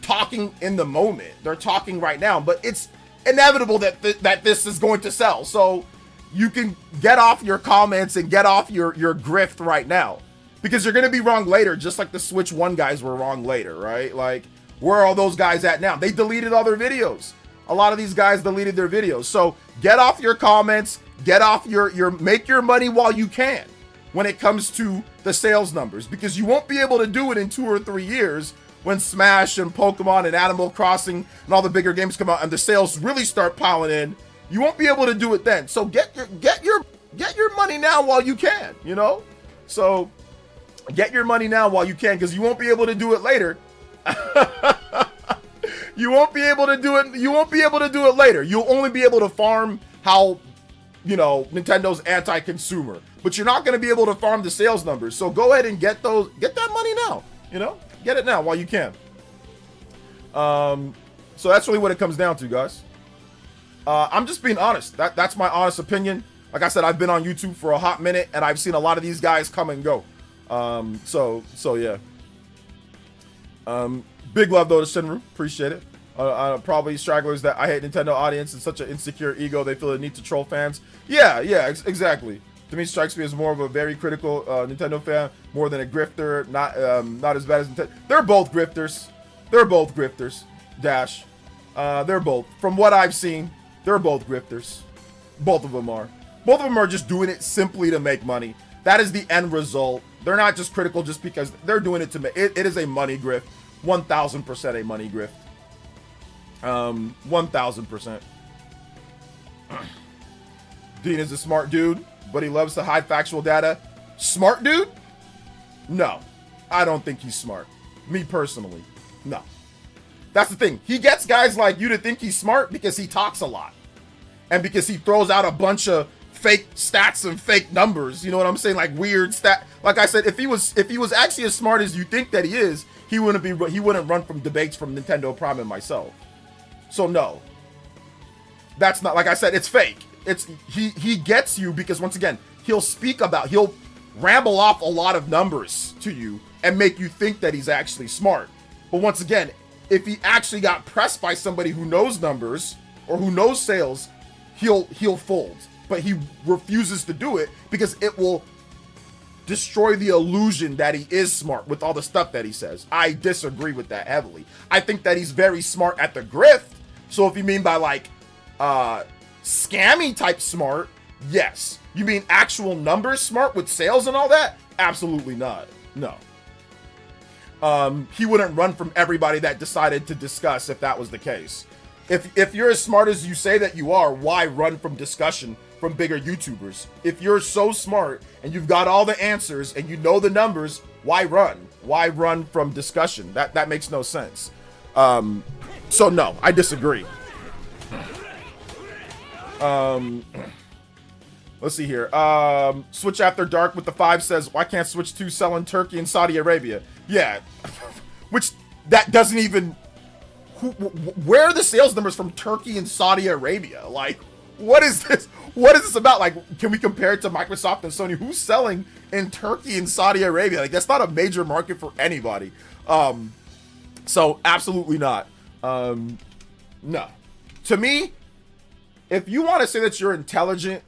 talking in the moment. They're talking right now, but it's inevitable that this is going to sell. So you can get off your comments and get off your grift right now, because you're going to be wrong later, just like the Switch 1 guys were wrong later, right? Like, where are all those guys at now? They deleted all their videos. A lot of these guys deleted their videos. So get off your comments, get off make your money while you can when it comes to the sales numbers, because you won't be able to do it in 2 or 3 years when Smash and Pokemon and Animal Crossing and all the bigger games come out and the sales really start piling in. You won't be able to do it then. So get your money now while you can, you know? So get your money now while you can, because you won't be able to do it later. You won't be able to do it. You won't be able to do it later. You'll only be able to farm how, you know, Nintendo's anti-consumer, but you're not going to be able to farm the sales numbers. So go ahead and get that money now, you know, get it now while you can. So that's really what it comes down to, guys. I'm just being honest. That's my honest opinion. Like I said, I've been on YouTube for a hot minute and I've seen a lot of these guys come and go. So yeah. Big love though to Shinru, appreciate it. Probably stragglers that I hate Nintendo audience and such an insecure ego they feel the need to troll fans. Yeah, exactly. To me, strikes me as more of a very critical Nintendo fan, more than a grifter. Not as bad as Nintendo. They're both grifters. Dash. They're both. From what I've seen, they're both grifters. Both of them are. Both of them are just doing it simply to make money. That is the end result. They're not just critical just because they're doing it to make it. It is a money grift. 1000% a money grift. 1000%. Dean is a smart dude, but he loves to hide factual data. Smart dude? No, I don't think he's smart. Me personally, no. That's the thing. He gets guys like you to think he's smart because he talks a lot, and because he throws out a bunch of fake stats and fake numbers. You know what I'm saying? Like weird stat. Like I said, if he was actually as smart as you think that he is, he wouldn't run from debates from Nintendo Prime and myself. So no, that's not, like I said, it's fake. It's he gets you because once again, he'll ramble off a lot of numbers to you and make you think that he's actually smart. But once again, if he actually got pressed by somebody who knows numbers or who knows sales, he'll fold. But he refuses to do it because it will destroy the illusion that he is smart with all the stuff that he says. I disagree with that heavily. I think that he's very smart at the grift. So if you mean by like scammy type smart, yes. You mean actual numbers smart with sales and all that? Absolutely not. No. He wouldn't run from everybody that decided to discuss if that was the case. If you're as smart as you say that you are, why run from discussion from bigger YouTubers? If you're so smart and you've got all the answers and you know the numbers, why run? Why run from discussion? That makes no sense. So no, I disagree. Let's see here. Switch After Dark with the 5 says, why can't Switch 2 sell in Turkey and Saudi Arabia? Yeah, which that doesn't even... where are the sales numbers from Turkey and Saudi Arabia? Like, what is this? What is this about? Like, can we compare it to Microsoft and Sony? Who's selling in Turkey and Saudi Arabia? Like, that's not a major market for anybody. So absolutely not. No. To me, if you want to say that you're intelligent,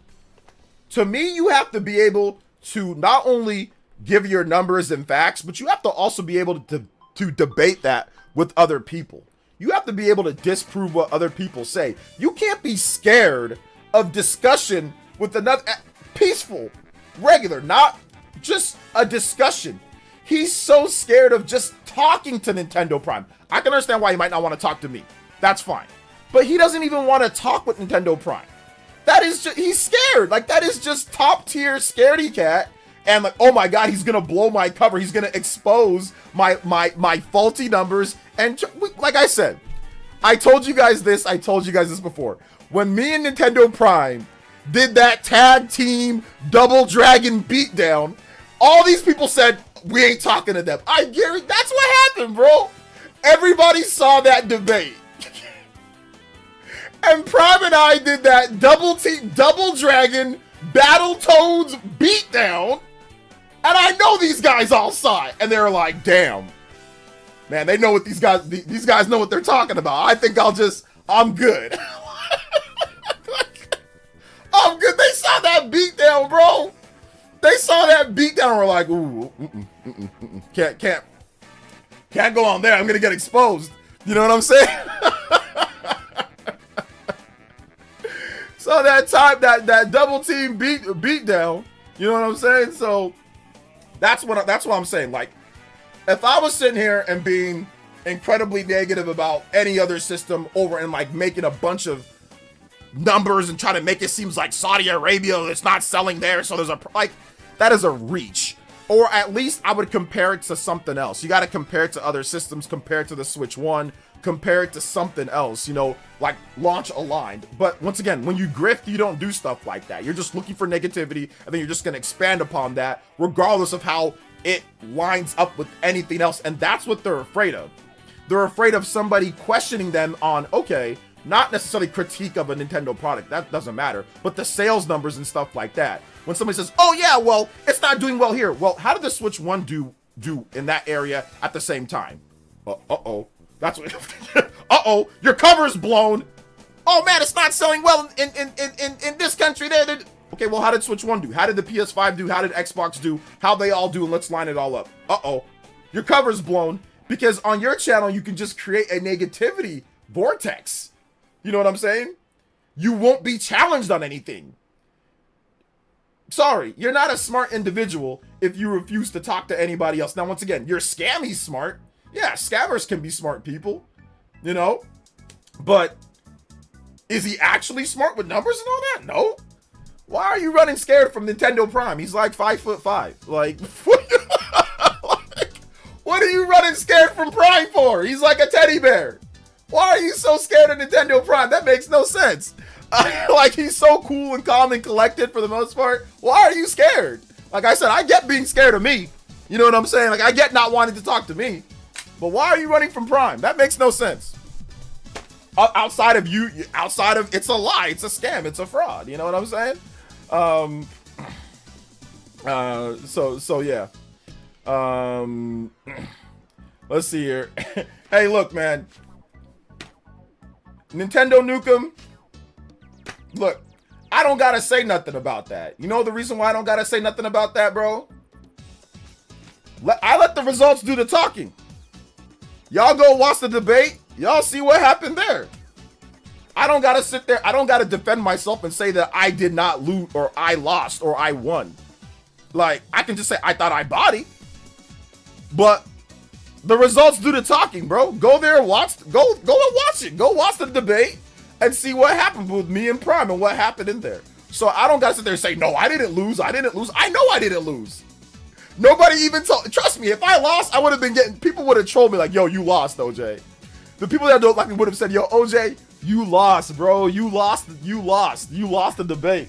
to me, you have to be able to not only give your numbers and facts, but you have to also be able to debate that with other people. You have to be able to disprove what other people say. You can't be scared of discussion with another peaceful, regular, not just a discussion. He's so scared of just talking to Nintendo Prime. I can understand why he might not want to talk to me. That's fine. But he doesn't even want to talk with Nintendo Prime. That is just, he's scared. Like, that is just top tier scaredy cat. And like, oh my God, he's gonna blow my cover. He's gonna expose my faulty numbers. And like I said, I told you guys this before. When me and Nintendo Prime did that tag team Double Dragon beatdown, all these people said, we ain't talking to them. I guarantee that's what happened, bro. Everybody saw that debate. And Prime and I did that Double Dragon Battletoads beatdown. And I know these guys all saw it. And they were like, damn. Man, they know what these guys know what they're talking about. I think I'm good. I'm good. They saw that beatdown, bro. They saw that beatdown and were like, ooh, can't go on there. I'm gonna get exposed. You know what I'm saying? So that time, that double team beatdown. You know what I'm saying? So that's what I'm saying. Like, if I was sitting here and being incredibly negative about any other system over and like making a bunch of numbers and trying to make it seem like Saudi Arabia it's not selling there, so there's that is a reach. Or at least I would compare it to something else. You got to compare it to other systems, compare it to the Switch 1, compare it to something else, you know, like launch aligned. But once again, when you grift, you don't do stuff like that. You're just looking for negativity, and then you're just going to expand upon that regardless of how it lines up with anything else. And that's what they're afraid of. They're afraid of somebody questioning them on, okay, not necessarily critique of a Nintendo product, that doesn't matter, but the sales numbers and stuff like that. When somebody says, oh yeah, well, it's not doing well here. Well, how did the Switch 1 do in that area at the same time? Uh-oh. That's what, uh-oh, your cover's blown. Oh man, it's not selling well in this country. Okay, well, how did Switch 1 do? How did the PS5 do? How did Xbox do? How they all do? And let's line it all up. Uh-oh, your cover's blown because on your channel, you can just create a negativity vortex. You know what I'm saying? You won't be challenged on anything. Sorry, you're not a smart individual if you refuse to talk to anybody else. Now, once again, you're scammy smart. Yeah, scammers can be smart people, you know? But is he actually smart with numbers and all that? No. Why are you running scared from Nintendo Prime? He's like 5'5". Like, what are you running scared from Prime for? He's like a teddy bear. Why are you so scared of Nintendo Prime? That makes no sense. Like, he's so cool and calm and collected for the most part. Why are you scared? Like I said, I get being scared of me. You know what I'm saying? Like, I get not wanting to talk to me. But why are you running from Prime? That makes no sense. Outside of it's a lie, it's a scam, it's a fraud. You know what I'm saying? So yeah. Let's see here. Hey, look, man. Nintendo Nukem. Look, I don't gotta say nothing about that. You know the reason why I don't gotta say nothing about that, bro? I let the results do the talking. Y'all go watch the debate. Y'all see what happened there. I don't gotta sit there. I don't gotta defend myself and say that I did not lose or I lost or I won. Like, I can just say I thought I bodied. But the results do the talking, bro. Go there and watch. Go and watch it. Go watch the debate and see what happened with me and Prime and what happened in there. So I don't gotta sit there and say, no, I didn't lose. I didn't lose. I know I didn't lose. Nobody even told. Trust me, if I lost, I would have been getting. People would have trolled me like, yo, you lost, OJ. The people that don't like me would have said, yo, OJ, you lost, bro. You lost the debate.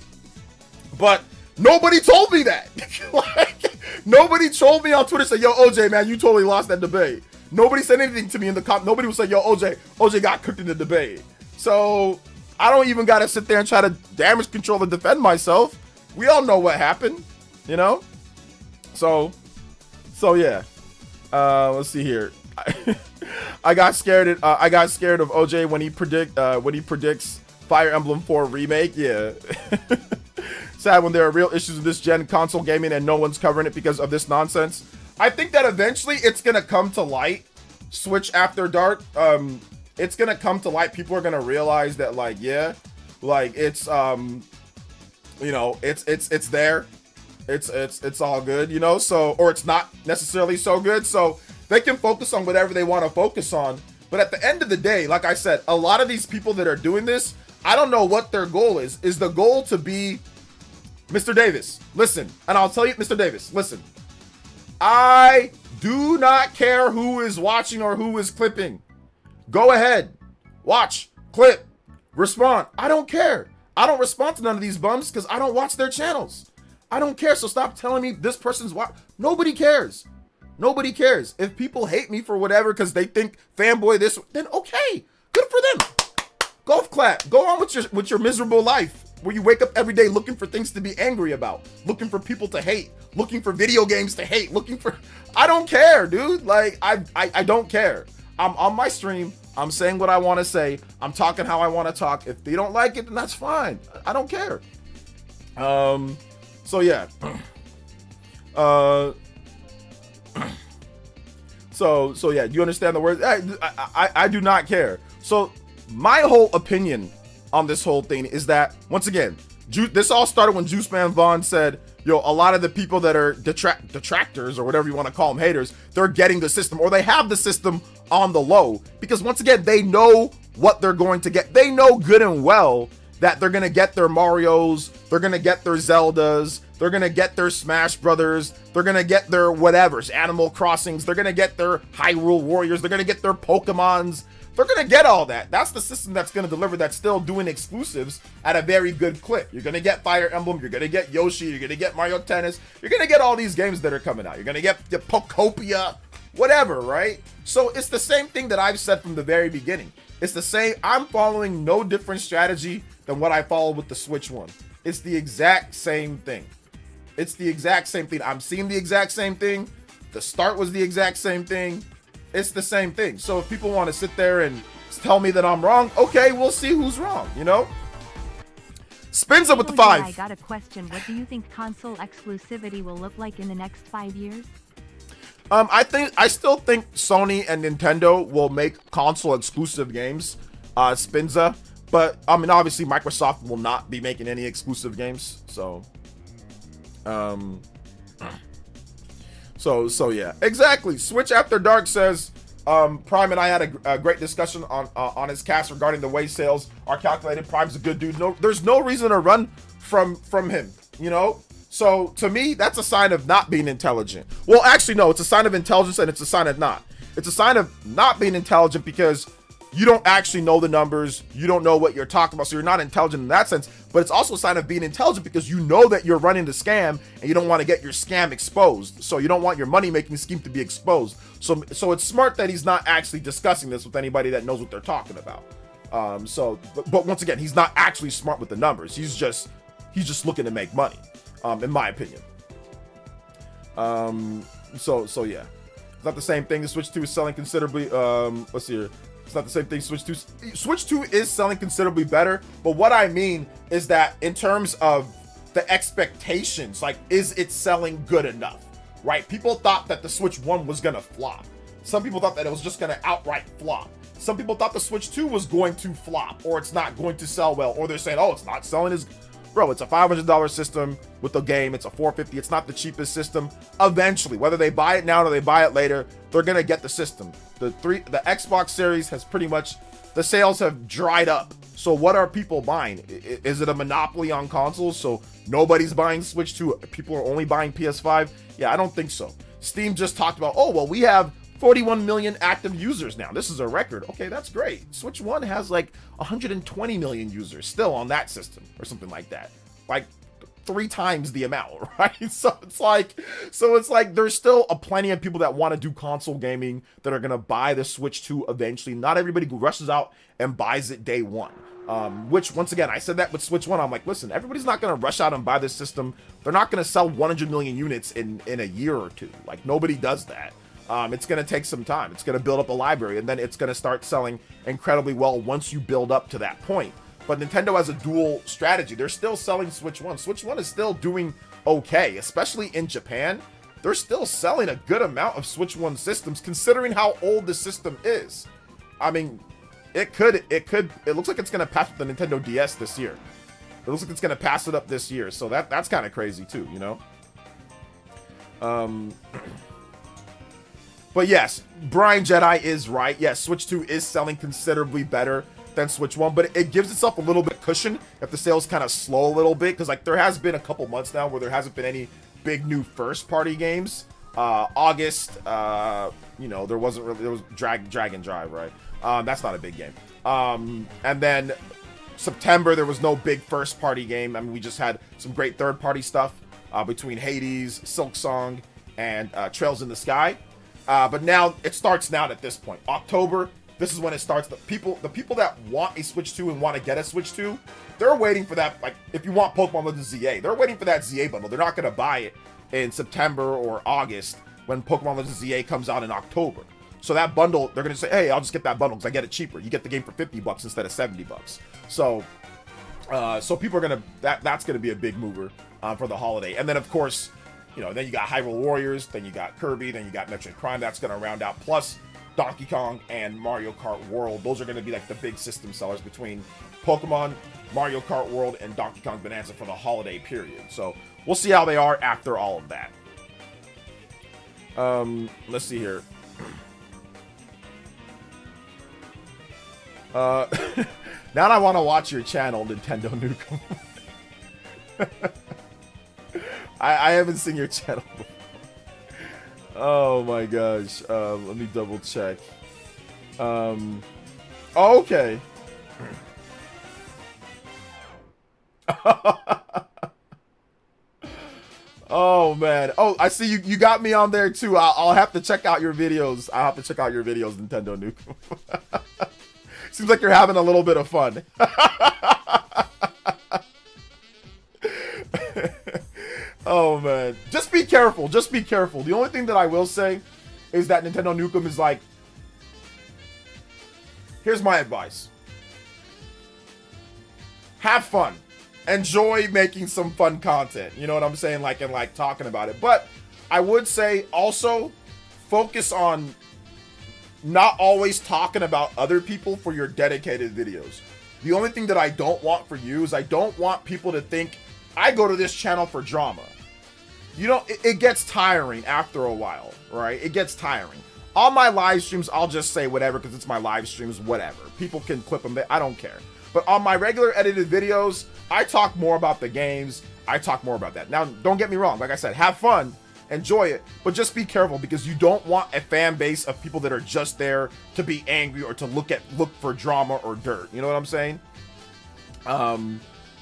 But nobody told me that. Like, nobody trolled me on Twitter, said, yo, OJ, man, you totally lost that debate. Nobody said anything to me in the comment. Nobody would say, yo, OJ got cooked in the debate. So I don't even got to sit there and try to damage control and defend myself. We all know what happened, you know? So yeah. Let's see here. I got scared of OJ when he predicts Fire Emblem 4 remake. Yeah. Sad when there are real issues with this gen console gaming and no one's covering it because of this nonsense. I think that eventually it's gonna come to light. Switch After Dark. It's gonna come to light. People are gonna realize that, like, yeah, like it's you know, it's there. It's all good, you know. So, or it's not necessarily so good. So they can focus on whatever they want to focus on. But at the end of the day, like I said, a lot of these people that are doing this, I don't know what their goal is. Is the goal to be Mr. Davis? Listen, and I'll tell you, Mr. Davis, listen. I do not care who is watching or who is clipping. Go ahead, watch, clip, respond. I don't care. I don't respond to none of these bums because I don't watch their channels. I don't care. So stop telling me this person's watch. Nobody cares. Nobody cares. If people hate me for whatever because they think fanboy this, then okay, good for them. Golf clap. Go on with your miserable life where you wake up every day looking for things to be angry about, looking for people to hate, looking for video games to hate, looking for. I don't care, dude. Like I don't care. I'm on my stream. I'm saying what I want to say. I'm talking how I want to talk. If they don't like it, then that's fine. I don't care. So yeah. So yeah, you understand the words? I do not care. So my whole opinion on this whole thing is that, once again, this all started when Juice Man Vaughn said, yo, a lot of the people that are detractors or whatever you want to call them, haters, they're getting the system, or they have the system on the low, because once again, they know what they're going to get. They know good and well that they're going to get their Marios, they're going to get their Zeldas, they're going to get their Smash Brothers, they're going to get their whatevers, Animal Crossings, they're going to get their Hyrule Warriors, they're going to get their Pokemons, they're going to get all that. That's the system that's going to deliver, that's still doing exclusives at a very good clip. You're going to get Fire Emblem, you're going to get Yoshi, you're going to get Mario Tennis, you're going to get all these games that are coming out. You're going to get the Pokopia, whatever, right? So it's the same thing that I've said from the very beginning. It's the same. I'm following no different strategy than what I followed with the Switch one. It's the exact same thing. It's the exact same thing. I'm seeing the exact same thing. The start was the exact same thing. It's the same thing. So if people want to sit there and tell me that I'm wrong, okay, we'll see who's wrong, you know? Spinza with the 5. I got a question. What do you think console exclusivity will look like in the next 5 years? I still think Sony and Nintendo will make console exclusive games, Spinza. But I mean, obviously Microsoft will not be making any exclusive games. So yeah, exactly. Switch After Dark says, Prime and I had a great discussion on his cast regarding the way sales are calculated. Prime's a good dude. No, there's no reason to run from him, you know? So to me, that's a sign of not being intelligent. Well, actually, no, it's a sign of intelligence and it's a sign of not. It's a sign of not being intelligent because you don't actually know the numbers. You don't know what you're talking about. So you're not intelligent in that sense, but it's also a sign of being intelligent because you know that you're running the scam and you don't want to get your scam exposed. So you don't want your money-making scheme to be exposed. So it's smart that he's not actually discussing this with anybody that knows what they're talking about. But once again, he's not actually smart with the numbers. He's just looking to make money. In my opinion. So yeah, it's not the same thing. The Switch 2 is selling considerably. Let's see here. It's not the same thing. Switch 2 is selling considerably better. But what I mean is that in terms of the expectations, like, is it selling good enough? right? People thought that the Switch 1 was gonna flop. Some people thought that it was just gonna outright flop. Some people thought the Switch 2 was going to flop, or it's not going to sell well, or they're saying, oh, it's not selling as... Bro, it's a $500 system with the game. It's a $450. It's not the cheapest system. Eventually, whether they buy it now or they buy it later, they're gonna get the system. The Xbox Series has pretty much... The sales have dried up. So what are people buying? Is it a monopoly on consoles? So nobody's buying Switch 2. People are only buying PS5? Yeah, I don't think so. Steam just talked about, oh, well, we have 41 million active users now. This is a record. Okay, that's great. Switch 1 has like 120 million users still on that system or something like that. Like 3 times the amount, right? So it's like there's still plenty of people that want to do console gaming that are going to buy the Switch 2 eventually. Not everybody rushes out and buys it day one. Which, once again, I said that with Switch 1. I'm like, listen, everybody's not going to rush out and buy this system. They're not going to sell 100 million units in a year or two. Like, nobody does that. It's going to take some time. It's going to build up a library, and then it's going to start selling incredibly well once you build up to that point. But Nintendo has a dual strategy. They're still selling Switch 1. Switch 1 is still doing okay, especially in Japan. They're still selling a good amount of Switch 1 systems, considering how old the system is. I mean, it looks like it's going to pass the Nintendo DS this year. It looks like it's going to pass it up this year. So that's kind of crazy too, you know? But yes, Brian Jedi is right. Yes, Switch 2 is selling considerably better than Switch 1, but it gives itself a little bit cushion if the sales kind of slow a little bit, because like there has been a couple months now where there hasn't been any big new first party games. August, you know, there was Dragon Drive, right? That's not a big game. And then September, there was no big first party game. I mean, we just had some great third party stuff between Hades, Silksong, and Trails in the Sky. But now it starts now at this point. October, this is when it starts. The people that want a Switch 2 and want to get a Switch 2, they're waiting for that. Like, if you want Pokemon Legends ZA, they're waiting for that ZA bundle. They're not going to buy it in September or August when Pokemon Legends ZA comes out in October. So that bundle, they're going to say, hey, I'll just get that bundle because I get it cheaper. You get the game for $50 instead of $70. So people are going to, that's going to be a big mover for the holiday. And then, of course, you know, then you got Hyrule Warriors, then you got Kirby, then you got Metroid Prime. That's going to round out. Plus Donkey Kong and Mario Kart World. Those are going to be like the big system sellers between Pokemon, Mario Kart World, and Donkey Kong Bonanza for the holiday period. So we'll see how they are after all of that. Let's see here. Now I want to watch your channel, Nintendo Nukem. I haven't seen your channel before. Oh my gosh. Let me double check. Oh, okay. Oh man. Oh, I see you got me on there too. I'll have to check out your videos. I'll have to check out your videos, Nintendo Nukem. Seems like you're having a little bit of fun. Oh man, just be careful. Just be careful. The only thing that I will say is that Nintendo Nukem is like, here's my advice. Have fun. Enjoy making some fun content. You know what I'm saying? Like, and like talking about it. But I would say also focus on not always talking about other people for your dedicated videos. The only thing that I don't want for you is I don't want people to think I go to this channel for drama. You know, it gets tiring after a while, right? It gets tiring. On my live streams, I'll just say whatever because it's my live streams, whatever. People can clip them, I don't care. But on my regular edited videos, I talk more about the games. I talk more about that. Now, don't get me wrong. Like I said, have fun, enjoy it, but just be careful because you don't want a fan base of people that are just there to be angry or to look for drama or dirt. You know what I'm saying?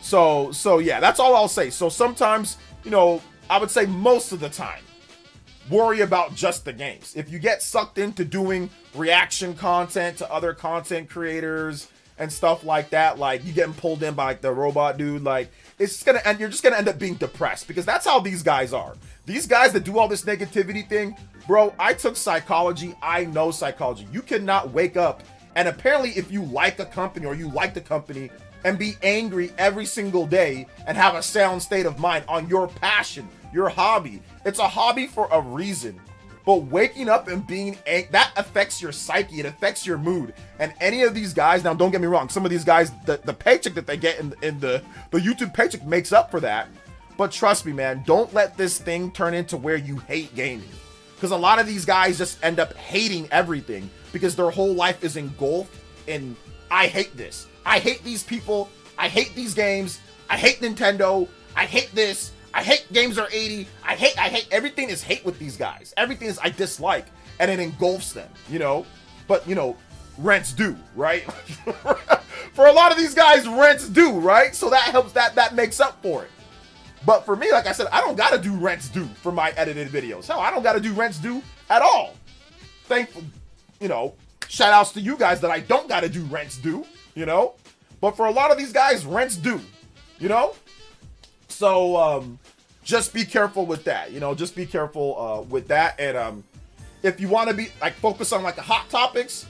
So yeah, that's all I'll say. So sometimes, you know, I would say most of the time, worry about just the games. If you get sucked into doing reaction content to other content creators and stuff like that, like you getting pulled in by like the robot dude, like it's gonna end, you're just gonna end up being depressed because that's how these guys are. These guys that do all this negativity thing, bro, I took psychology. I know psychology. You cannot wake up and apparently if you like a company or you like the company and be angry every single day and have a sound state of mind on your passion, your hobby. It's a hobby for a reason. But waking up and being that affects your psyche. It affects your mood. And any of these guys, now don't get me wrong, some of these guys, the paycheck that they get in the YouTube paycheck makes up for that. But trust me, man, don't let this thing turn into where you hate gaming. Because a lot of these guys just end up hating everything because their whole life is engulfed in, I hate this. I hate these people. I hate these games. I hate Nintendo. I hate this. I hate games are 80. I hate everything is hate with these guys. Everything is I dislike, and it engulfs them, you know. But you know, rents do, right? For a lot of these guys, rents do, right? So that helps, that makes up for it. But for me, like I said, I don't gotta do rents due for my edited videos. Hell, I don't gotta do rents due at all. Thankful, you know, shout outs to you guys that I don't gotta do rents due, you know. But for a lot of these guys, rents due, you know. So just be careful with that, you know. Just be careful with that. And if you want to be like focus on like the hot topics,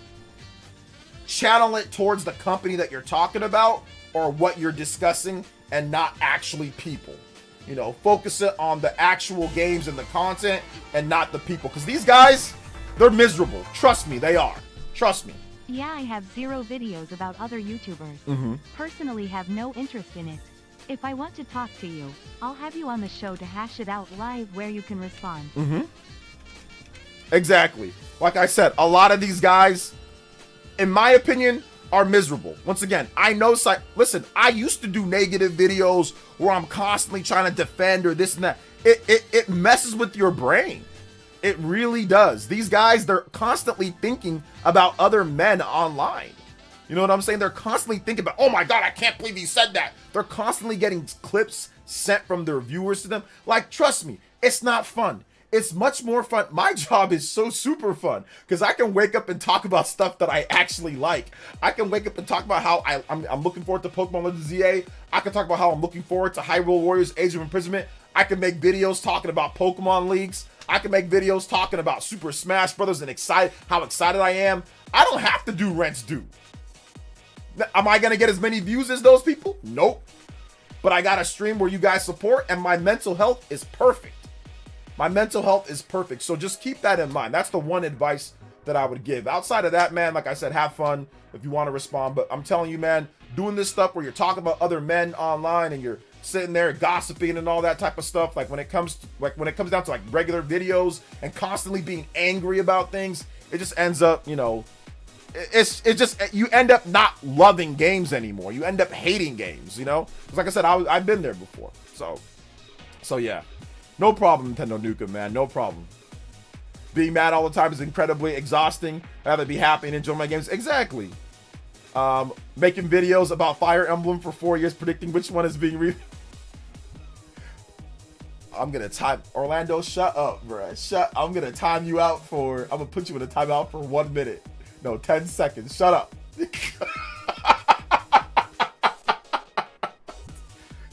channel it towards the company that you're talking about or what you're discussing, and not actually people. You know, focus it on the actual games and the content and not the people. Because these guys, they're miserable. Trust me, they are. Trust me. Yeah, I have 0 videos about other YouTubers. Personally have no interest in it. If I want to talk to you, I'll have you on the show to hash it out live where you can respond. Exactly. Like I said, a lot of these guys, in my opinion, are miserable. Once again, I know, listen, I used to do negative videos where I'm constantly trying to defend or this and that. It messes with your brain. It really does. These guys, they're constantly thinking about other men online. You know what I'm saying? They're constantly thinking about, oh my God, I can't believe he said that. They're constantly getting clips sent from their viewers to them. Like, trust me, it's not fun. It's much more fun. My job is so super fun because I can wake up and talk about stuff that I actually like. I can wake up and talk about how I'm looking forward to Pokemon Legends ZA. I can talk about how I'm looking forward to Hyrule Warriors Age of Imprisonment. I can make videos talking about Pokemon leagues. I can make videos talking about Super Smash Brothers and how excited I am. I don't have to do rents due. Am I going to get as many views as those people? Nope. But I got a stream where you guys support and my mental health is perfect. My mental health is perfect. So just keep that in mind. That's the one advice that I would give. Outside of that, man, like I said, have fun if you want to respond. But I'm telling you, man, doing this stuff where you're talking about other men online and you're sitting there gossiping and all that type of stuff, like when it comes down to like regular videos and constantly being angry about things, it just ends up, you know, it's just, you end up not loving games anymore. You end up hating games, you know? Because like I said, I've been there before. So yeah. No problem, Nintendo Nukem, man. No problem. Being mad all the time is incredibly exhausting. I'd rather be happy and enjoy my games. Exactly. Making videos about Fire Emblem for 4 years, predicting which one is being I'm gonna time Orlando. Shut up, bruh. I'm gonna time you out for. I'm gonna put you in a timeout for 1 minute. No, 10 seconds. Shut up.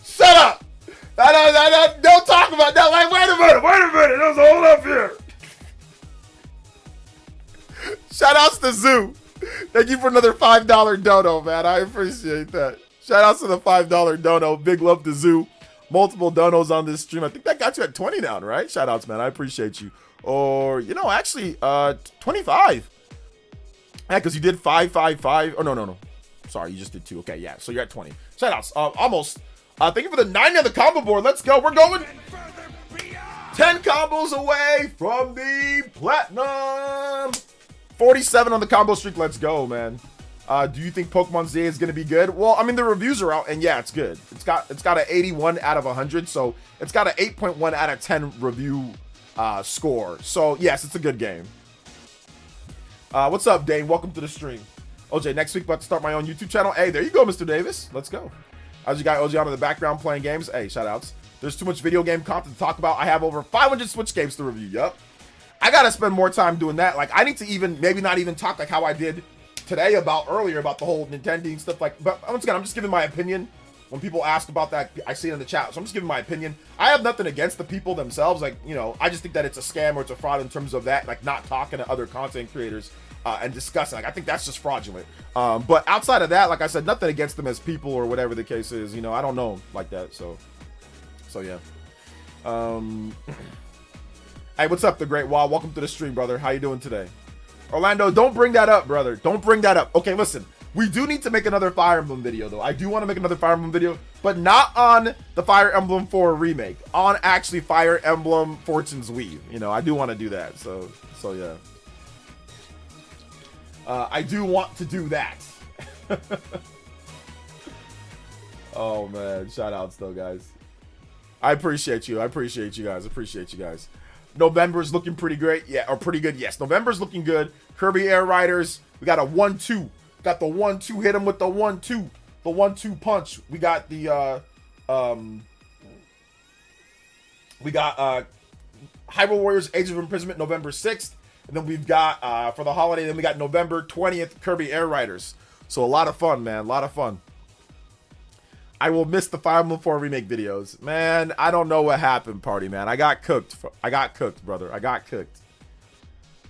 Shut up. Don't talk about that. Like, wait a minute. Let's hold up here. Shout outs to Zoo. Thank you for another $5 dono, man. I appreciate that. Shout outs to the $5 dono. Big love to Zoo. Multiple donos on this stream. I think that got you at 20 down, right? Shout outs, man. I appreciate you. Or, you know, actually, 25. Yeah, because you did 555. Oh, no. Sorry, you just did 2. Okay, yeah. So you're at 20. Shout outs. Almost. Thank you for the 90 on the combo board. Let's go. We're going 10 combos away from the platinum. 47 on the combo streak. Let's go, man. Do you think Pokemon Z is going to be good? Well, I mean, the reviews are out, and yeah, it's good. It's got an 81 out of 100, so it's got an 8.1 out of 10 review score. So yes, it's a good game. What's up, Dane? Welcome to the stream. OJ, next week about to start my own YouTube channel. Hey, there you go, Mr. Davis. Let's go. How's your guy OJ on in the background playing games? Hey, shout outs. There's too much video game content to talk about. I have over 500 Switch games to review. Yup. I gotta spend more time doing that. Like, I need to maybe not even talk like how I did today earlier about the whole Nintendo and stuff like. But once again, I'm just giving my opinion. When people ask about that, I see it in the chat, so I'm just giving my opinion. I have nothing against the people themselves. Like, you know, I just think that it's a scam or it's a fraud in terms of that, like not talking to other content creators and discussing. Like, I think that's just fraudulent. But outside of that, like I said, nothing against them as people or whatever the case is. You know, I don't know like that. So yeah. Hey, what's up, the Great Wall? Welcome to the stream, brother. How you doing today? Orlando, don't bring that up, brother. Don't bring that up. Okay, listen. We do need to make another Fire Emblem video, though. I do want to make another Fire Emblem video, but not on the Fire Emblem 4 remake. On actually Fire Emblem Fortune's Weave. You know, I do want to do that. So yeah. I do want to do that. Oh, man. Shout outs, though, guys. I appreciate you. I appreciate you guys. I appreciate you guys. November's looking pretty great. Yeah, or pretty good. Yes, November's looking good. Kirby Air Riders. We got a 1-2. Got the 1-2. Hit him with the 1-2. The 1-2 punch. We got the Hyrule Warriors Age of Imprisonment November 6th. And then we've got for the holiday, then we got November 20th Kirby Air Riders. So a lot of fun, man. A lot of fun. I will miss the Fire Emblem 4 remake videos. Man, I don't know what happened, party, man. I got cooked. I got cooked, brother. I got cooked.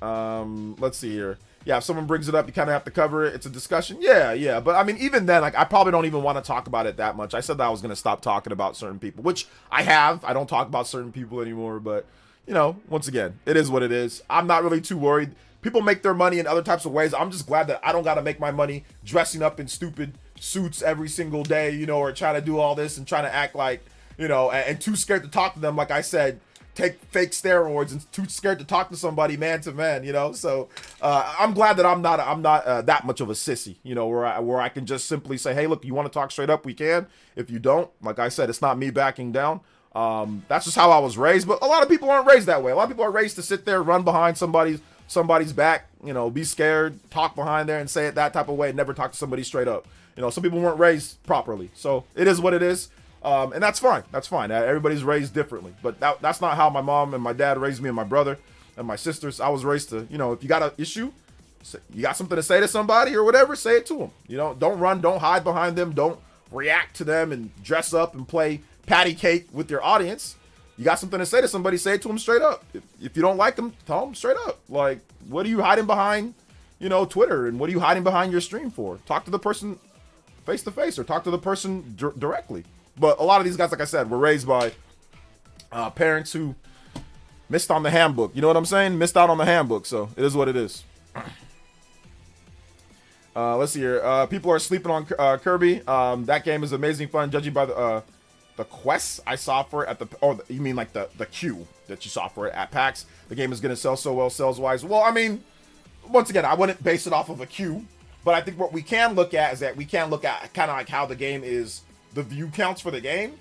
Let's see here. Yeah, if someone brings it up, you kind of have to cover it. It's a discussion. Yeah. But, I mean, even then, like, I probably don't even want to talk about it that much. I said that I was going to stop talking about certain people, which I have. I don't talk about certain people anymore. But, you know, once again, it is what it is. I'm not really too worried. People make their money in other types of ways. I'm just glad that I don't got to make my money dressing up in stupid suits every single day, you know, or trying to do all this and trying to act like, you know, and too scared to talk to them. Like I said, take fake steroids and too scared to talk to somebody man to man, you know. So I'm glad that I'm not that much of a sissy, you know, where I can just simply say, hey, look, you want to talk straight up, we can. If you don't, like I said, it's not me backing down. That's just how I was raised. But a lot of people aren't raised that way. A lot of people are raised to sit there, run behind somebody's back, you know, be scared, talk behind there and say it that type of way, and never talk to somebody straight up. You know, some people weren't raised properly. So it is what it is. And that's fine. That's fine. Everybody's raised differently. But that's not how my mom and my dad raised me and my brother and my sisters. I was raised to, you know, if you got an issue, you got something to say to somebody or whatever, say it to them. You know, don't run, don't hide behind them. Don't react to them and dress up and play patty cake with your audience. You got something to say to somebody, say it to them straight up. If you don't like them, tell them straight up. Like, what are you hiding behind, you know, Twitter? And what are you hiding behind your stream for? Talk to the person face to face or talk to the person directly. But a lot of these guys, like I said, were raised by parents who missed on the handbook. You know what I'm saying? Missed out on the handbook. So it is what it is. Let's see here. People are sleeping on Kirby. That game is amazing fun, judging by the quests I saw for it at the, or you mean like the queue that you saw for it at PAX. The game is going to sell so well sales wise. Well, I mean, once again, I wouldn't base it off of a queue, but I think what we can look at is that we can look at kind of like how the game is, the view counts for the game.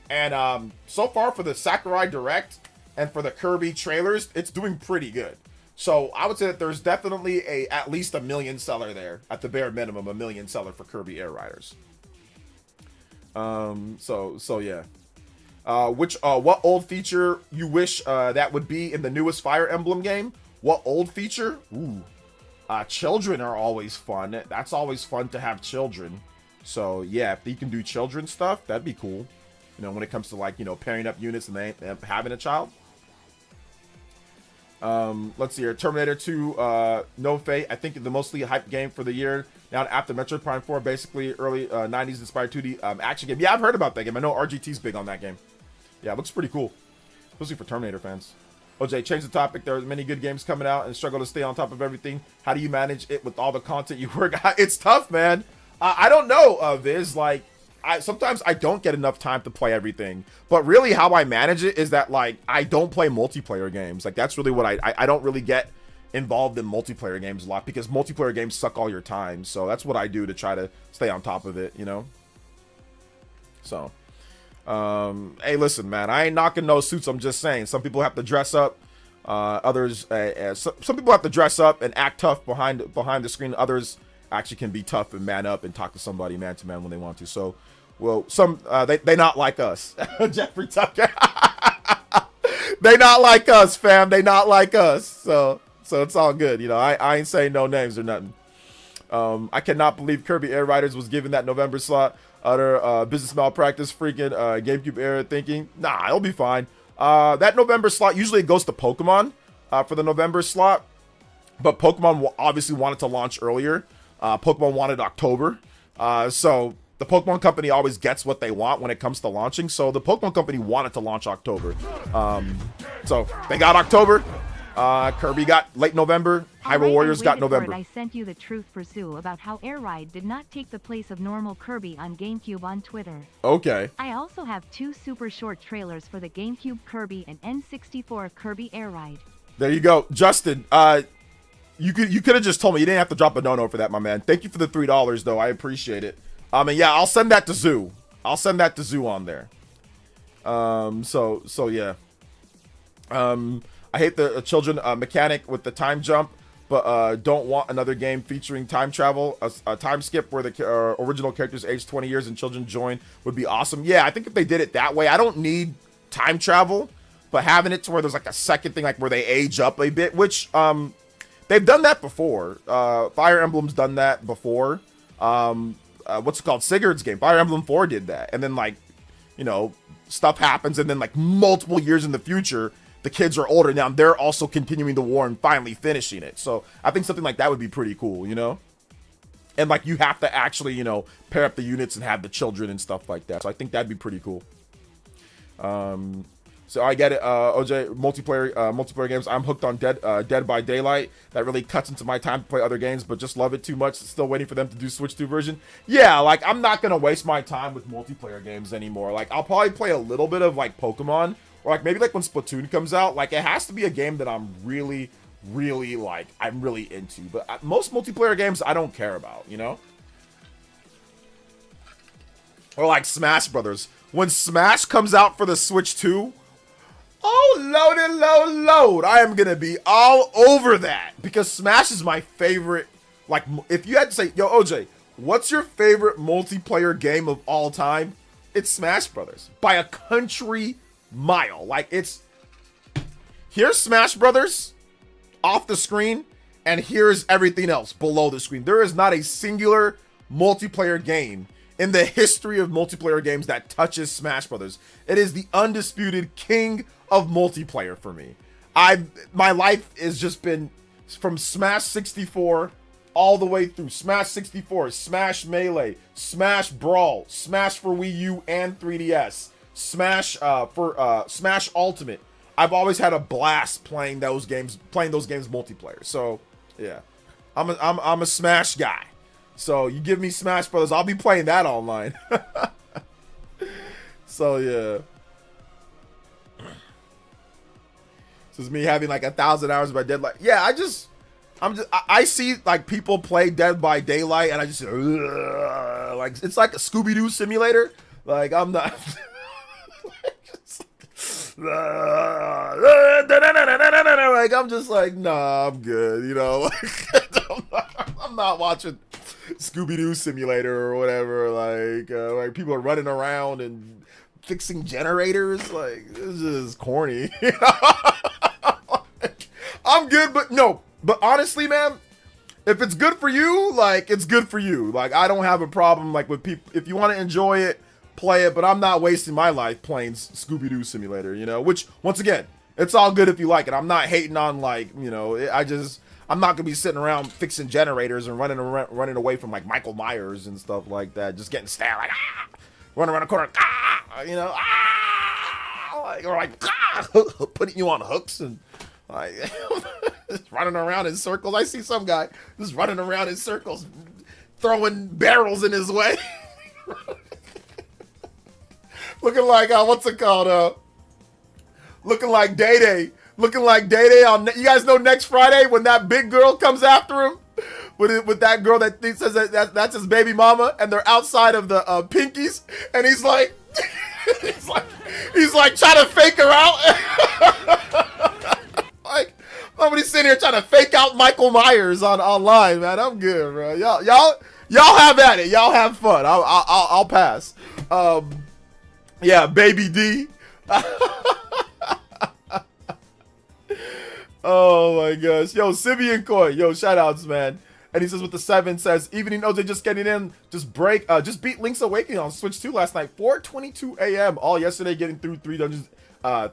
And so far for the Sakurai Direct and for the Kirby trailers, it's doing pretty good. So I would say that there's definitely at least a million seller there, at the bare minimum, a million seller for Kirby Air Riders. So yeah. What old feature you wish that would be in the newest Fire Emblem game? What old feature? Ooh, children are always fun. That's always fun to have children. So yeah, if you can do children stuff, that'd be cool. You know, when it comes to like, you know, pairing up units and having a child. Let's see here. Terminator 2, No Fate. I think the mostly hyped game for the year. Now after Metroid Prime 4, basically early 90s inspired 2D action game. Yeah, I've heard about that game. I know RGT's big on that game. Yeah, it looks pretty cool, especially for Terminator fans. OJ, change the topic. There are many good games coming out and struggle to stay on top of everything. How do you manage it with all the content you work on? It's tough, man. I don't know, Viz. Like, sometimes I don't get enough time to play everything. But really how I manage it is that, like, I don't play multiplayer games. Like, that's really what I don't really get involved in multiplayer games a lot, because multiplayer games suck all your time. So that's what I do to try to stay on top of it, you know? So, hey, listen, man, I ain't knocking no suits. I'm just saying some people have to dress up. Others, some people have to dress up and act tough behind the screen. Others actually can be tough and man up and talk to somebody man to man when they want to. So, well, some they not like us. Jeffrey Tucker. They not like us, fam. They not like us. So it's all good. You know, I ain't saying no names or nothing. I cannot believe Kirby Air Riders was given that November slot. Utter business malpractice, freaking GameCube era thinking. Nah, it'll be fine. That November slot, usually it goes to Pokemon for the November slot. But Pokemon obviously wanted to launch earlier. Pokemon wanted October. So the Pokemon Company always gets what they want when it comes to launching. So the Pokemon Company wanted to launch October. So they got October. Kirby got late November. Hyrule Warriors got November. I sent you the truth pursue about how Air Ride did not take the place of normal Kirby on GameCube on Twitter. Okay. I also have 2 super short trailers for the GameCube Kirby and N64 Kirby Air Ride. There you go. Justin, you could have just told me. You didn't have to drop a no-no for that, my man. Thank you for the $3, though. I appreciate it. And yeah, I'll send that to Zoo. I'll send that to Zoo on there. So yeah. I hate the children mechanic with the time jump, but don't want another game featuring time travel. A time skip where the original characters age 20 years and children join would be awesome. Yeah, I think if they did it that way, I don't need time travel, but having it to where there's like a second thing, like where they age up a bit, which they've done that before. Fire Emblem's done that before. What's it called? Sigurd's game, Fire Emblem 4 did that, and then like, you know, stuff happens, and then like multiple years in the future, the kids are older now. They're also continuing the war and finally finishing it. So I think something like that would be pretty cool, you know? And like you have to actually, you know, pair up the units and have the children and stuff like that. So I think that'd be pretty cool. So I get it, OJ, multiplayer games. I'm hooked on Dead by Daylight. That really cuts into my time to play other games, but just love it too much. Still waiting for them to do Switch 2 version. Yeah, like I'm not gonna waste my time with multiplayer games anymore. Like I'll probably play a little bit of like Pokemon, or like maybe like when Splatoon comes out. Like it has to be a game that I'm really like I'm really into. But most multiplayer games I don't care about, you know? Or like Smash Brothers. When Smash comes out for the Switch 2, oh, load. I am going to be all over that. Because Smash is my favorite. Like, if you had to say, yo, OJ, what's your favorite multiplayer game of all time? It's Smash Brothers. By a country mile. Like, it's... Here's Smash Brothers off the screen, and here's everything else below the screen. There is not a singular multiplayer game in the history of multiplayer games that touches Smash Brothers. It is the undisputed king of multiplayer for me. My life has just been from Smash 64 all the way through Smash 64, Smash Melee, Smash Brawl, Smash for Wii U and 3DS, Smash Smash Ultimate. I've always had a blast playing those games multiplayer. So yeah, I'm a Smash guy. So you give me Smash Brothers, I'll be playing that online. So yeah. This is me having like 1,000 hours by Dead by Daylight. Yeah, I see like people play Dead by Daylight, and I just like it's like a Scooby-Doo simulator. Like I'm not. Like I'm just like, nah, I'm good, you know. I'm not watching Scooby-Doo simulator or whatever. Like people are running around and fixing generators. Like this is corny. You know? I'm good, but honestly, man, if it's good for you, like it's good for you. Like I don't have a problem like with people. If you want to enjoy it, play it, but I'm not wasting my life playing Scooby-Doo simulator, you know, which once again, it's all good if you like it. I'm not hating on like, you know, I'm not gonna be sitting around fixing generators and running away from like Michael Myers and stuff like that, just getting stabbed, like running around the corner, you know, like, or like putting you on hooks and like just running around in circles. I see some guy just running around in circles, throwing barrels in his way. Looking like what's it called? Looking like Day Day. Looking like Day Day on. You guys know next Friday when that big girl comes after him with that girl that says that's his baby mama, and they're outside of the Pinkies, and he's like, he's like trying to fake her out. Like nobody's sitting here trying to fake out Michael Myers online, man. I'm good, bro. Y'all have at it. Y'all have fun. I'll pass. Yeah, Baby D. Oh my gosh. Yo, Sibian Coin. Yo, shout outs, man. And he says with the 7 says, evening OJ just getting in. Just beat Link's Awakening on Switch 2 last night. 4:22 a.m. All yesterday getting through 3 dungeons.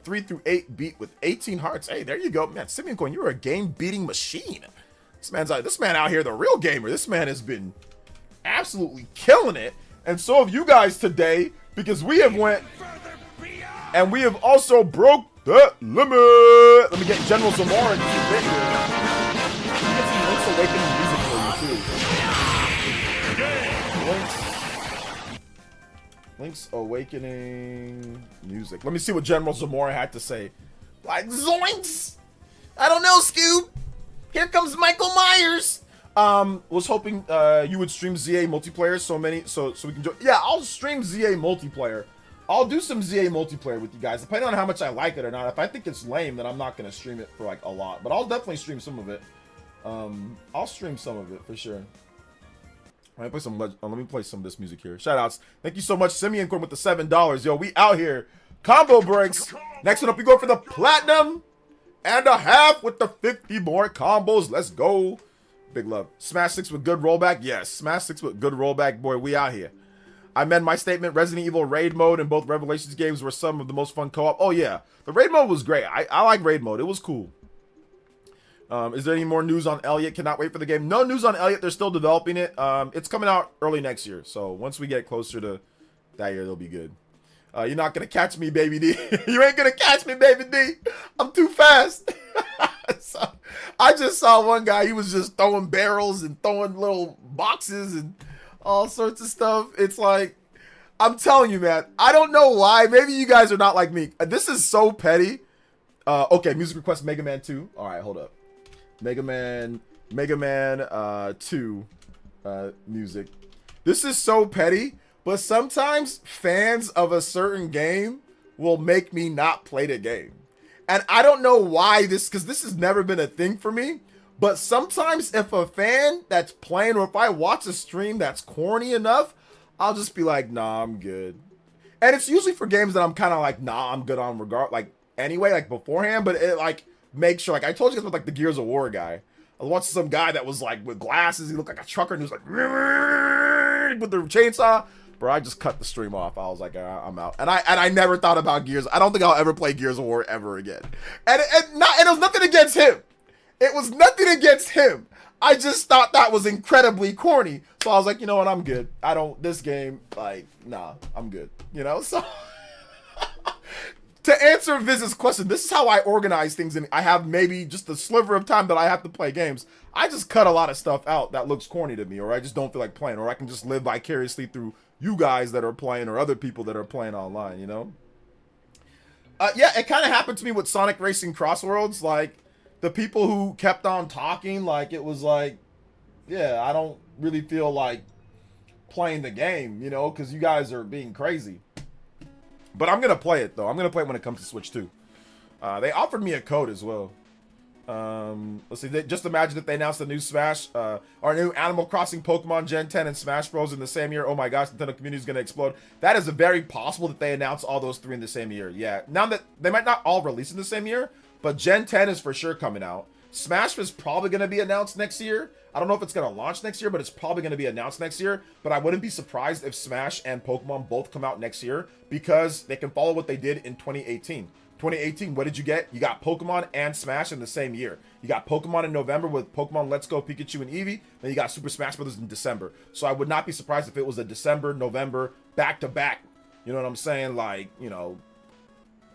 3 through 8 beat with 18 hearts. Hey, there you go. Man, Sibian Coin, you're a game beating machine. This man out here, the real gamer. This man has been absolutely killing it. and so have you guys today, because we have went and we have also broke the limit. Let me get General Zamora in just a bit here. Get some Link's Awakening music for you too. Link's Awakening music. Let me see what General Zamora had to say. Like, zoinks! I don't know, Scoob. Here comes Michael Myers. Was hoping you would stream ZA multiplayer so we can do. Yeah, I'll stream ZA multiplayer. I'll do some ZA multiplayer with you guys, depending on how much I like it or not. If I think it's lame, then I'm not gonna stream it for like a lot. But I'll definitely stream some of it. I'll stream some of it for sure. Let me play some of this music here. Shoutouts. Thank you so much, Simeon Corn with the $7. Yo, we out here. Combo breaks. Next one up, we go for the platinum and a half with the 50 more combos. Let's go. Big love. Smash 6 with good rollback. Yes, Smash 6 with good rollback. Boy, we out here. I amend my statement. Resident Evil raid mode and both Revelations games were some of the most fun co-op. Oh yeah, the raid mode was great. I like raid mode. It was cool. Is there any more news on Elliot? Cannot wait for the game. No news on Elliot. They're still developing it. It's coming out early next year. So once we get closer to that year, they'll be good. You're not going to catch me, baby D. You ain't going to catch me, baby D. I'm too fast. So, I just saw one guy. He was just throwing barrels and throwing little boxes and all sorts of stuff. It's like, I'm telling you, man. I don't know why. Maybe you guys are not like me. This is so petty. Okay, music request Mega Man 2. All right, hold up. Mega Man 2 music. This is so petty, but sometimes fans of a certain game will make me not play the game. And I don't know why this, because this has never been a thing for me, but sometimes if a fan that's playing, or if I watch a stream that's corny enough, I'll just be like, nah, I'm good. And it's usually for games that I'm kind of like, nah, I'm good on regard, like anyway, like beforehand, but it like, make sure, like I told you guys about like the Gears of War guy. I was watching some guy that was like with glasses. He looked like a trucker and he was like with the chainsaw. Bro, I just cut the stream off. I was like, I'm out. And I never thought about Gears. I don't think I'll ever play Gears of War ever again. And it was nothing against him. It was nothing against him. I just thought that was incredibly corny. So I was like, you know what? I'm good. This game, like, nah, I'm good. You know, so. To answer Viz's question, this is how I organize things, and I have maybe just a sliver of time that I have to play games. I just cut a lot of stuff out that looks corny to me, or I just don't feel like playing, or I can just live vicariously through you guys that are playing, or other people that are playing online, you know? Yeah, it kind of happened to me with Sonic Racing Crossworlds. Like, the people who kept on talking, like, it was like, yeah, I don't really feel like playing the game, you know, because you guys are being crazy. But I'm going to play it, though. I'm going to play it when it comes to Switch 2. They offered me a code as well. Let's see. Just imagine if they announced a new Smash, or a new Animal Crossing, Pokemon Gen 10, and Smash Bros. In the same year. Oh my gosh, Nintendo community is going to explode. That is a very possible that they announce all those three in the same year. Yeah. Now that they might not all release in the same year, but Gen 10 is for sure coming out. Smash is probably going to be announced next year. I don't know if it's going to launch next year, but it's probably going to be announced next year. But I wouldn't be surprised if Smash and Pokemon both come out next year, because they can follow what they did in 2018. 2018, what did you get? You got Pokemon and Smash in the same year. You got Pokemon in November with Pokemon Let's Go, Pikachu, and Eevee. Then you got Super Smash Bros. In December. So I would not be surprised if it was a December, November, back-to-back. You know what I'm saying? Like, you know,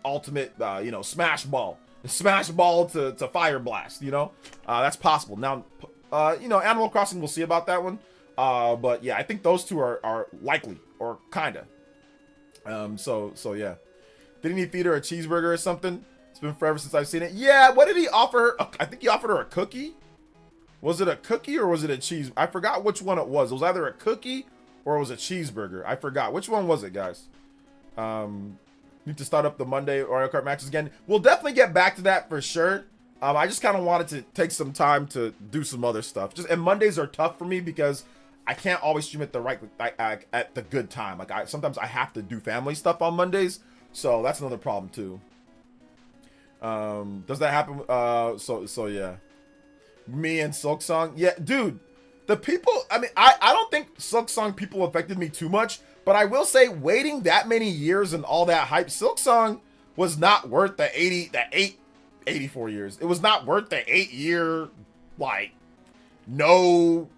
ultimate, you know, Smash Ball. Smash Ball to Fire Blast, you know? That's possible. Now, you know, Animal Crossing, we'll see about that one. But yeah, I think those two are likely, or kinda. So yeah. Didn't he feed her a cheeseburger or something? It's been forever since I've seen it. Yeah, what did he offer her? I think he offered her a cookie. Was it a cookie or was it a cheese? I forgot which one it was. It was either a cookie or it was a cheeseburger. I forgot. Which one was it, guys? Need to start up the Monday Mario Kart matches again. We'll definitely get back to that for sure. I just kind of wanted to take some time to do some other stuff. And Mondays are tough for me because I can't always stream at the at the good time. Like sometimes I have to do family stuff on Mondays, so that's another problem too. Does that happen? So yeah. Me and Silksong, yeah, dude. The people, I mean, I don't think Silksong people affected me too much, but I will say waiting that many years and all that hype, Silksong was not worth the 84 years. It was not worth the 8-year, like, no.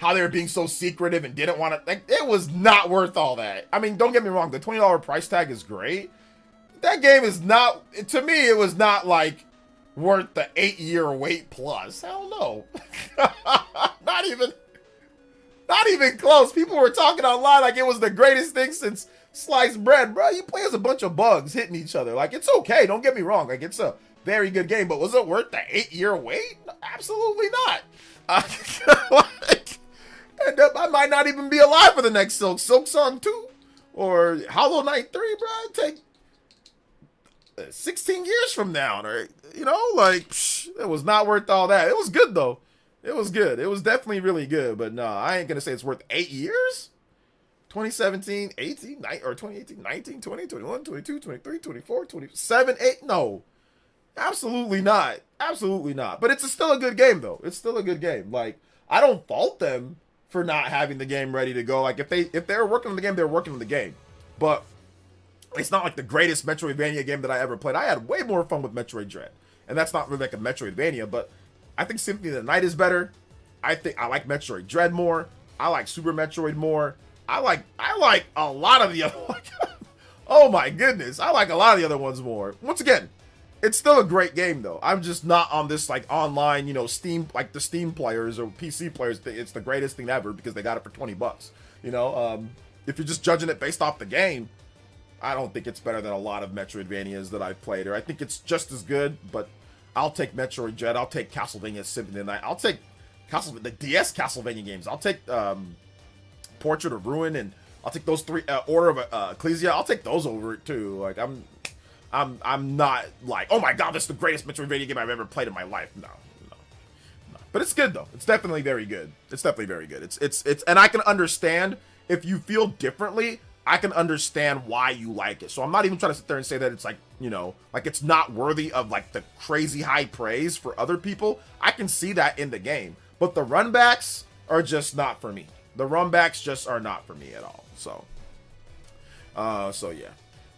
how they were being so secretive and didn't want to, like, it was not worth all that. I mean, don't get me wrong, the $20 price tag is great. That game is not, to me, it was not like worth the 8-year wait plus. Hell no. Not even close. People were talking online like it was the greatest thing since sliced bread. Bro, you play as a bunch of bugs hitting each other. Like, it's okay, don't get me wrong. Like, it's a very good game, but was it worth the 8-year wait? Absolutely not. Like, and I might not even be alive for the next Silksong 2 or Hollow Knight 3, bro. It'd take 16 years from now, or, you know, like, it was not worth all that. It was good, though. It was good. It was definitely really good, but no, I ain't gonna say it's worth 8 years. 2017, 18, 19, or 2018, 19, 20, 21, 22, 23, 24, 27, 8. No, absolutely not. Absolutely not. But it's still a good game, though. It's still a good game. Like, I don't fault them for not having the game ready to go. Like, if they were working on the game, they're working on the game. But it's not like the greatest Metroidvania game that I ever played. I had way more fun with Metroid Dread. And that's not really like a Metroidvania, but I think Symphony of the Night is better. I like Metroid Dread more. I like Super Metroid more. I like a lot of the other ones. Oh my goodness. I like a lot of the other ones more. Once again, it's still a great game though. I'm just not on this like online, you know, Steam, like the Steam players or PC players. It's the greatest thing ever because they got it for $20. You know, if you're just judging it based off the game, I don't think it's better than a lot of Metroidvanias that I've played. Or I think it's just as good, but I'll take Metroid Dread. I'll take Castlevania Symphony of the Night. I'll take the DS Castlevania games. I'll take Portrait of Ruin, and I'll take those three. Order of Ecclesia. I'll take those over it too. Like I'm not like, oh my god, this is the greatest Metroidvania game I've ever played in my life. No. But it's good though. It's definitely very good. It's definitely very good. It's and I can understand if you feel differently. I can understand why you like it. So I'm not even trying to sit there and say that it's like, you know, like it's not worthy of like the crazy high praise for other people. I can see that in the game, but the runbacks are just not for me. The runbacks just are not for me at all. So yeah.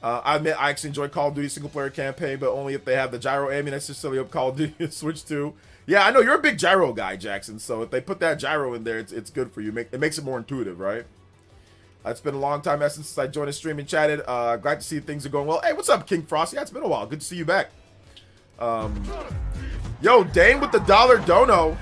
I admit I actually enjoy Call of Duty single player campaign, but only if they have the gyro aiming necessarily of Call of Duty Switch 2. Yeah, I know you're a big gyro guy, Jackson. So if they put that gyro in there, it's good for you. It makes it more intuitive, right? It's been a long time since I joined the stream and chatted. Glad to see things are going well. Hey, what's up, King Frost? Yeah, it's been a while. Good to see you back. Yo, Dane with the $1 dono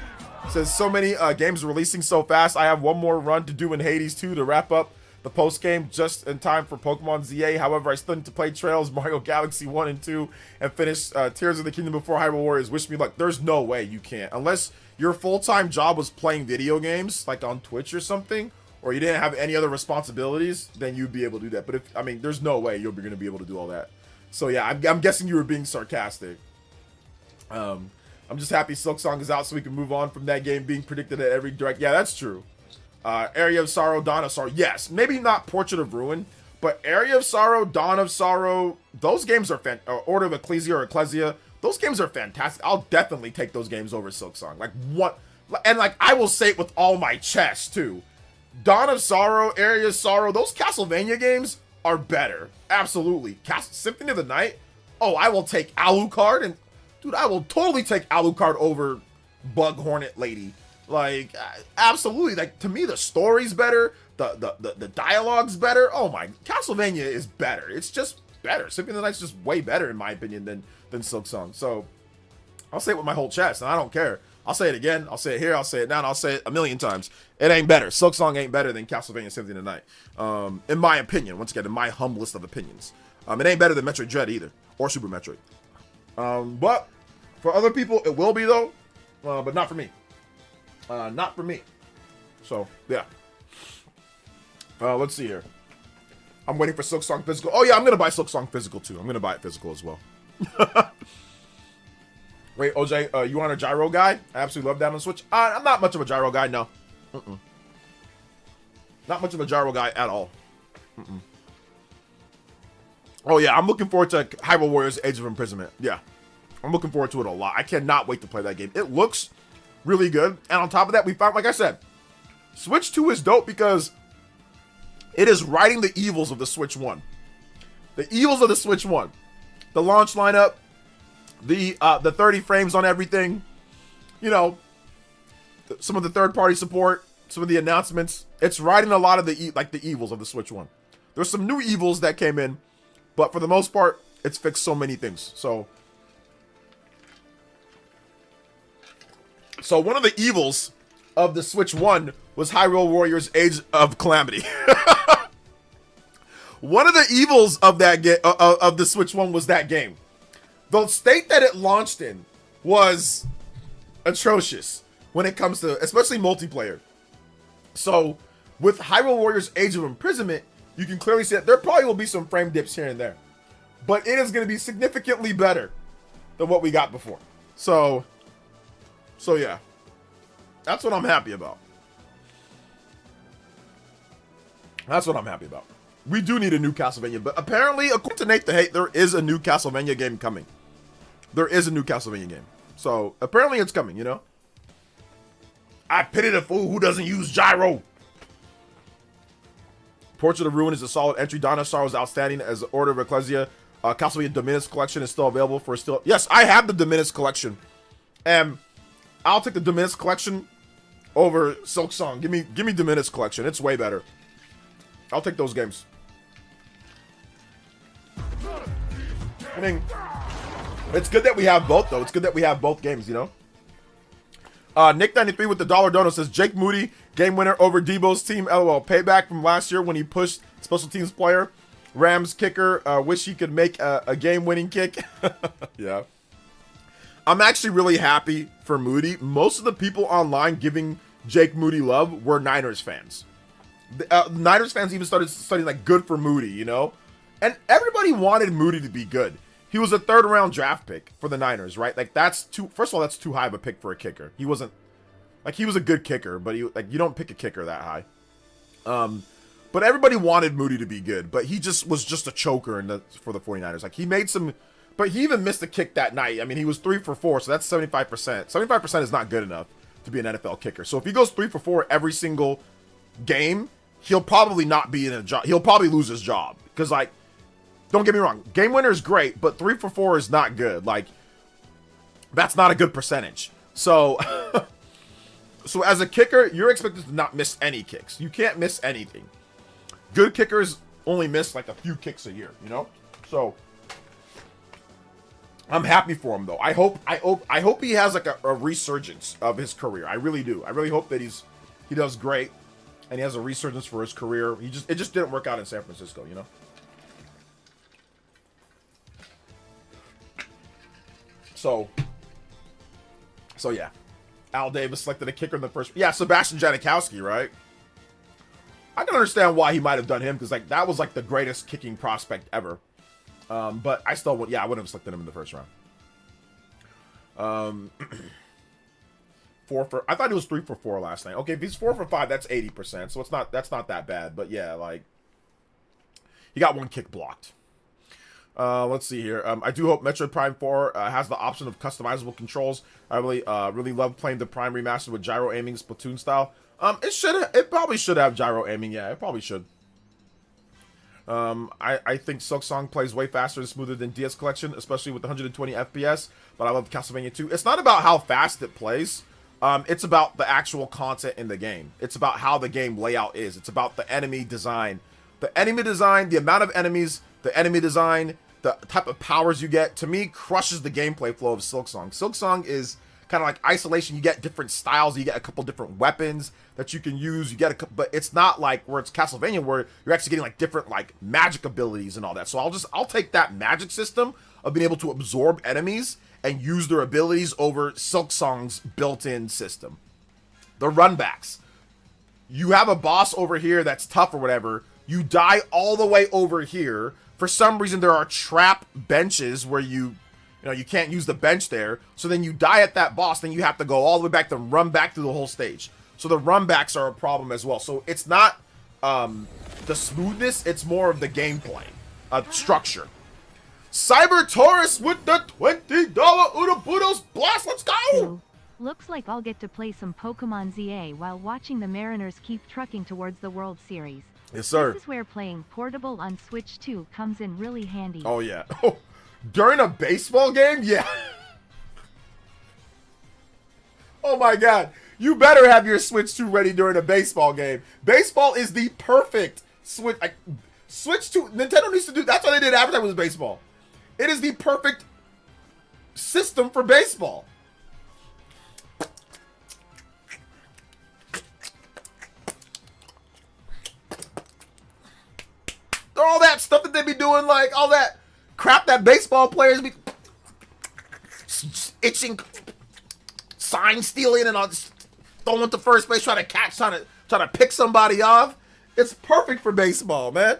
says so many games releasing so fast. I have one more run to do in Hades 2 to wrap up the post game just in time for Pokemon ZA. However, I still need to play Trails, Mario Galaxy 1 and 2, and finish Tears of the Kingdom before Hyrule Warriors. Wish me luck. There's no way you can't. Unless your full-time job was playing video games, like on Twitch or something, or you didn't have any other responsibilities, then you'd be able to do that. But if, I mean, there's no way you're going to be able to do all that. So yeah, I'm guessing you were being sarcastic. I'm just happy Silksong is out so we can move on from that game being predicted at every direct. Yeah, that's true. Area of Sorrow, Dawn of Sorrow. Yes, maybe not Portrait of Ruin, but Area of Sorrow, Dawn of Sorrow, those games are Order of Ecclesia or Ecclesia, those games are fantastic. I'll definitely take those games over Silksong. Like, what? And like, I will say it with all my chest too. Dawn of Sorrow, Area of Sorrow, those Castlevania games are better. Absolutely. Symphony of the Night, oh, I will take Alucard, and dude, I will totally take Alucard over Bug Hornet Lady. Like, absolutely. Like, to me, the story's better, the dialogue's better. Oh my, Castlevania is better. It's just better. Symphony of the Night's just way better in my opinion than Silksong. So I'll say it with my whole chest, and I don't care. I'll say it again. I'll say it here. I'll say it now. And I'll say it a million times. It ain't better. Silksong ain't better than Castlevania Symphony of the Night. In my opinion, once again, in my humblest of opinions. It ain't better than Metroid Dread either, or Super Metroid. But for other people, it will be though. But not for me. Not for me. So yeah. Let's see here. I'm waiting for Silksong Physical. Oh yeah, I'm gonna buy Silksong Physical too. I'm gonna buy it physical as well. Wait, OJ, you aren't a gyro guy? I absolutely love that on the Switch. I'm not much of a gyro guy, no. Not much of a gyro guy at all. Oh yeah, I'm looking forward to Hyrule Warriors Age of Imprisonment. Yeah, I'm looking forward to it a lot. I cannot wait to play that game. It looks really good. And on top of that, we found, like I said, Switch 2 is dope because it is righting the evils of the Switch 1. The evils of the Switch 1. The launch lineup, the 30 frames on everything, you know, some of the third-party support, some of the announcements. It's riding a lot of the evils of the Switch 1. There's some new evils that came in, but for the most part, it's fixed so many things. So one of the evils of the Switch 1 was Hyrule Warriors Age of Calamity. One of the evils of that of the Switch 1 was that game. The state that it launched in was atrocious when it comes to, especially multiplayer. So with Hyrule Warriors Age of Imprisonment, you can clearly see that there probably will be some frame dips here and there, but it is going to be significantly better than what we got before. So yeah, that's what I'm happy about. That's what I'm happy about. We do need a new Castlevania, but apparently, according to Nate the Hate, there is a new Castlevania game coming. There is a new Castlevania game. So apparently it's coming, you know? I pity the fool who doesn't use gyro. Portrait of Ruin is a solid entry. Dinosaur was outstanding as Order of Ecclesia. Castlevania Dominus Collection is still available for still. Yes, I have the Dominus Collection. And I'll take the Dominus Collection over Silk Song. Give me Dominus Collection. It's way better. I'll take those games. I mean, it's good that we have both, though. It's good that we have both games, you know? Nick93 with the dollar donut says, Jake Moody, game winner over Debo's team. LOL. Payback from last year when he pushed special teams player. Rams kicker. Wish he could make a game-winning kick. Yeah. I'm actually really happy for Moody. Most of the people online giving Jake Moody love were Niners fans. Niners fans even started studying like good for Moody, you know? And everybody wanted Moody to be good. He was a 3rd round draft pick for the Niners, right? Like first of all, that's too high of a pick for a kicker. He wasn't, like, he was a good kicker, but you don't pick a kicker that high. But everybody wanted Moody to be good, but he was just a choker for the 49ers. Like, he made some, but he even missed a kick that night. I mean, he was 3 for 4, so that's 75%. 75% is not good enough to be an NFL kicker. So if he goes 3 for 4 every single game, he'll probably not be in a job. He'll probably lose his job. Because, like, don't get me wrong, game winner is great, but 3 for 4 is not good. Like, that's not a good percentage. So, so as a kicker, you're expected to not miss any kicks. You can't miss anything. Good kickers only miss like a few kicks a year, you know? So, I'm happy for him though. I hope he has like a resurgence of his career. I really do. I really hope that he does great and he has a resurgence for his career. It just didn't work out in San Francisco, you know? So yeah. Al Davis selected a kicker in the first. Yeah, Sebastian Janikowski, right? I can understand why he might have done him because like that was like the greatest kicking prospect ever. But I still would. Yeah, I wouldn't have selected him in the first round. 4 for. I thought he was 3 for 4 last night. Okay, if he's 4 for 5, that's 80%. So that's not that bad. But yeah, like he got 1 kick blocked. Let's see here. I do hope Metroid Prime 4 has the option of customizable controls. I really love playing the Prime remastered with gyro aiming Splatoon style. It probably should have gyro aiming. Yeah, it probably should. I think Silksong plays way faster and smoother than DS Collection, especially with 120 FPS. But I love Castlevania 2. It's not about how fast it plays. It's about the actual content in the game. It's about how the game layout is. It's about the enemy design. The enemy design, the amount of enemies, the enemy design, the type of powers you get, to me, crushes the gameplay flow of Silksong. Silksong is kind of like Isolation. You get different styles. You get a couple different weapons that you can use. But it's not like where it's Castlevania, where you're actually getting like different like magic abilities and all that. So I'll take that magic system of being able to absorb enemies and use their abilities over Silksong's built-in system. The runbacks. You have a boss over here that's tough or whatever. You die all the way over here. For some reason, there are trap benches where you can't use the bench there. So then you die at that boss. Then you have to go all the way back and run back through the whole stage. So the runbacks are a problem as well. So it's not the smoothness. It's more of the gameplay structure. Cyber Taurus with the $20 Udabudos Blast. Let's go! Looks like I'll get to play some Pokemon ZA while watching the Mariners keep trucking towards the World Series. Yes, sir. This is where playing portable on Switch 2 comes in really handy. Oh, yeah. Oh, during a baseball game? Yeah. Oh, my God. You better have your Switch 2 ready during a baseball game. Baseball is the perfect Switch. Switch 2, Nintendo needs to do, that's why they did advertising with baseball. It is the perfect system for baseball. All that stuff that they be doing, like all that crap that baseball players be itching, sign stealing, and all just throwing to first base, trying to catch, trying to pick somebody off. It's perfect for baseball, man.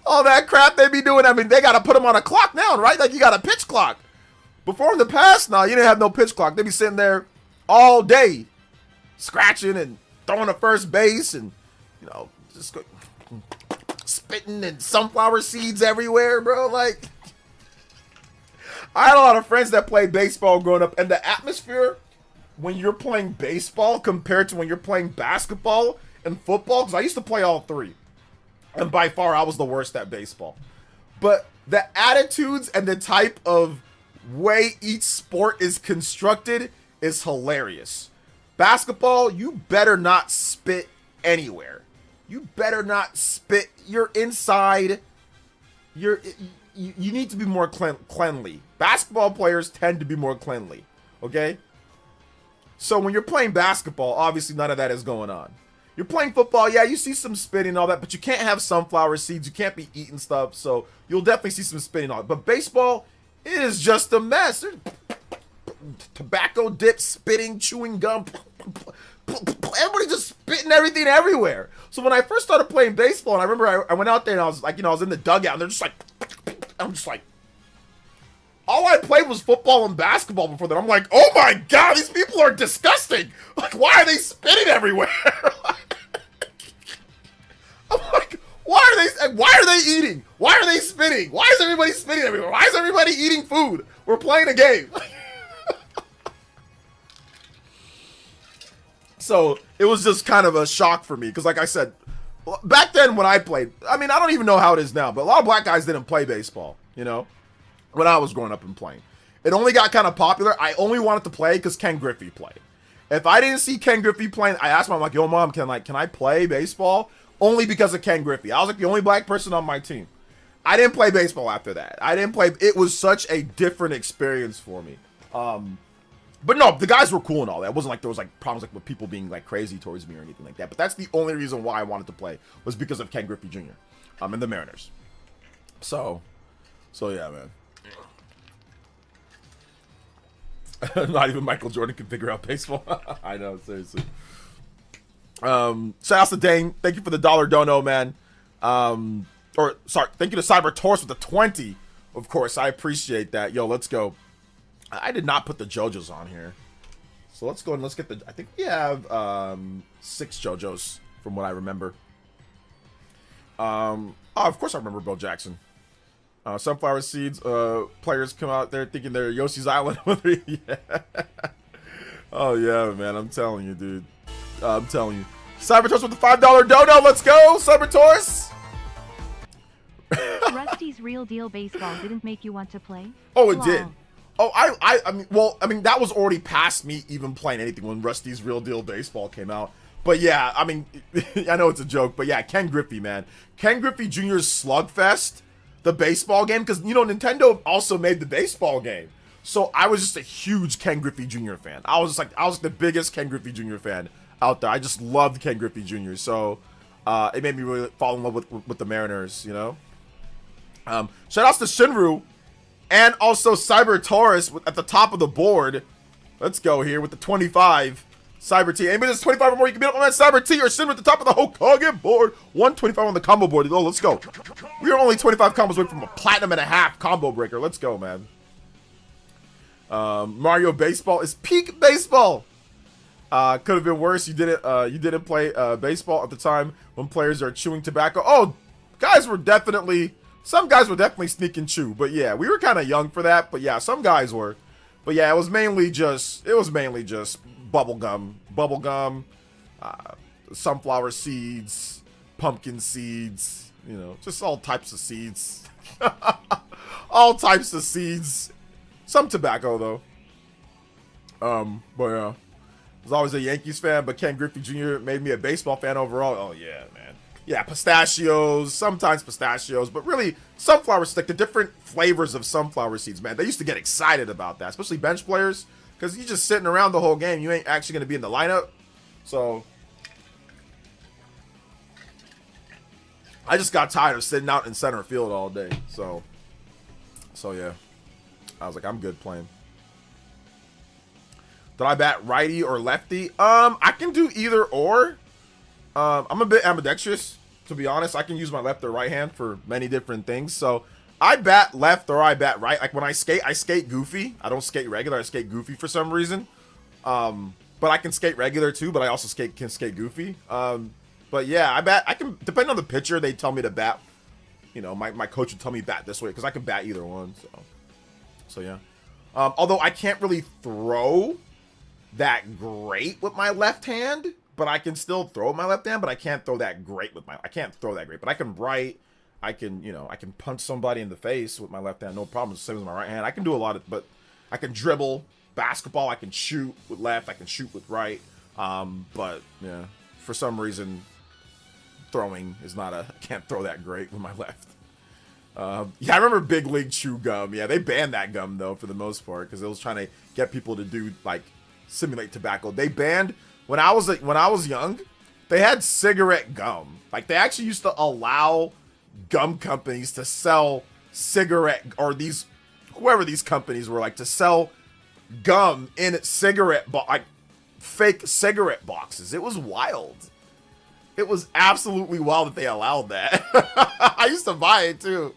All that crap they be doing. I mean, they got to put them on a clock now, right? Like you got a pitch clock. Before in the past, you didn't have no pitch clock. They be sitting there all day, scratching and throwing to first base, and just spitting and sunflower seeds everywhere, bro. Like, I had a lot of friends that played baseball growing up, and the atmosphere when you're playing baseball compared to when you're playing basketball and football, because I used to play all three, and by far I was the worst at baseball. But the attitudes and the type of way each sport is constructed is hilarious. Basketball, you better not spit anywhere. You better not spit. You're inside. You need to be more cleanly. Basketball players tend to be more cleanly, okay? So when you're playing basketball, obviously none of that is going on. You're playing football, yeah, you see some spitting and all that, but you can't have sunflower seeds. You can't be eating stuff, so you'll definitely see some spitting on it. But baseball, it is just a mess. There's tobacco dip, spitting, chewing gum. Everybody just spitting everything everywhere. So when I first started playing baseball, and I remember I went out there and I was like, I was in the dugout, and they're just like, I'm just like, all I played was football and basketball before that. I'm like, oh my God, these people are disgusting. Like, why are they spitting everywhere? I'm like, why are they eating? Why are they spitting? Why is everybody spitting everywhere? Why is everybody eating food? We're playing a game. So it was just kind of a shock for me because, like I said, back then when I played, I mean, I don't even know how it is now, but a lot of black guys didn't play baseball, when I was growing up and playing. It only got kind of popular. I only wanted to play because Ken Griffey played. If I didn't see Ken Griffey playing, I asked Mom, I'm like, yo, Mom, can I play baseball? Only because of Ken Griffey. I was like the only black person on my team. I didn't play baseball after that. It was such a different experience for me. But no, the guys were cool and all that. It wasn't like there was like problems like with people being like crazy towards me or anything like that. But that's the only reason why I wanted to play was because of Ken Griffey Jr. And the Mariners. So yeah, man. Not even Michael Jordan can figure out baseball. I know, seriously. Shout out to Dane. Thank you for the $1 dono, man. Thank you to Cyber Taurus with the 20. Of course, I appreciate that. Yo, let's go. I did not put the JoJo's on here. So let's go and let's get I think we have 6 JoJo's from what I remember. Of course I remember Bo Jackson. Sunflower seeds, players come out there thinking they're Yoshi's Island. Yeah. Oh yeah, man, I'm telling you, dude. I'm telling you. Cyber Taurus with the $5 dono, let's go, Cyber Taurus! Rusty's Real Deal Baseball didn't make you want to play? Oh, it did. Oh, I mean, that was already past me even playing anything when Rusty's Real Deal Baseball came out. But yeah, I mean, I know it's a joke, but yeah, Ken Griffey, man. Ken Griffey Jr.'s Slugfest, the baseball game, because, Nintendo also made the baseball game. So I was just a huge Ken Griffey Jr. fan. I was the biggest Ken Griffey Jr. fan out there. I just loved Ken Griffey Jr. So it made me really fall in love with the Mariners, Shout outs to Shinru. And also Cyber Taurus at the top of the board. Let's go here with the 25. Cyber T. Anybody that's 25 or more, you can beat up on that Cyber T or Shinru at the top of the Hokage board. 125 on the combo board. Oh, let's go. We are only 25 combos away from a platinum and a half combo breaker. Let's go, man. Mario Baseball is peak baseball. Could have been worse. You didn't play baseball at the time when players are chewing tobacco. Oh, some guys were definitely sneak and chew, but yeah, we were kind of young for that. But yeah, some guys were. But yeah, it was mainly just bubble gum, sunflower seeds, pumpkin seeds, just all types of seeds, all types of seeds. Some tobacco though. But I was always a Yankees fan, but Ken Griffey Jr. made me a baseball fan overall. Oh yeah, man. Yeah, pistachios, sometimes pistachios, but really sunflower seeds, like the different flavors of sunflower seeds, man. They used to get excited about that, especially bench players, because you're just sitting around the whole game. You ain't actually going to be in the lineup. So I just got tired of sitting out in center field all day. So yeah, I was like, I'm good playing. Did I bat righty or lefty? I can do either or. I'm a bit ambidextrous, to be honest. I can use my left or right hand for many different things. So I bat left or I bat right. Like when I skate goofy. I don't skate regular. I skate goofy for some reason. But I can skate regular too. But I also can skate goofy. But yeah, I can, depending on the pitcher, they tell me to bat. You know, my coach would tell me bat this way because I can bat either one. So yeah. Although I can't really throw that great with my left hand, but I can still throw with my left hand, but I can't throw that great with I can't throw that great, but I can write. I can, you know, I can punch somebody in the face with my left hand, no problem. It's the same as my right hand. I can do a lot of, but I can dribble basketball. I can shoot with left. I can shoot with right. But yeah, for some reason, throwing is not I can't throw that great with my left. Yeah, I remember Big League Chew Gum. Yeah, they banned that gum though for the most part because it was trying to get people to do like simulate tobacco. They banned when I was young. They had cigarette gum. Like they actually used to allow gum companies to sell cigarette or whoever these companies were like to sell gum in cigarette like fake cigarette boxes. It was wild. It was absolutely wild that they allowed that. I used to buy it too.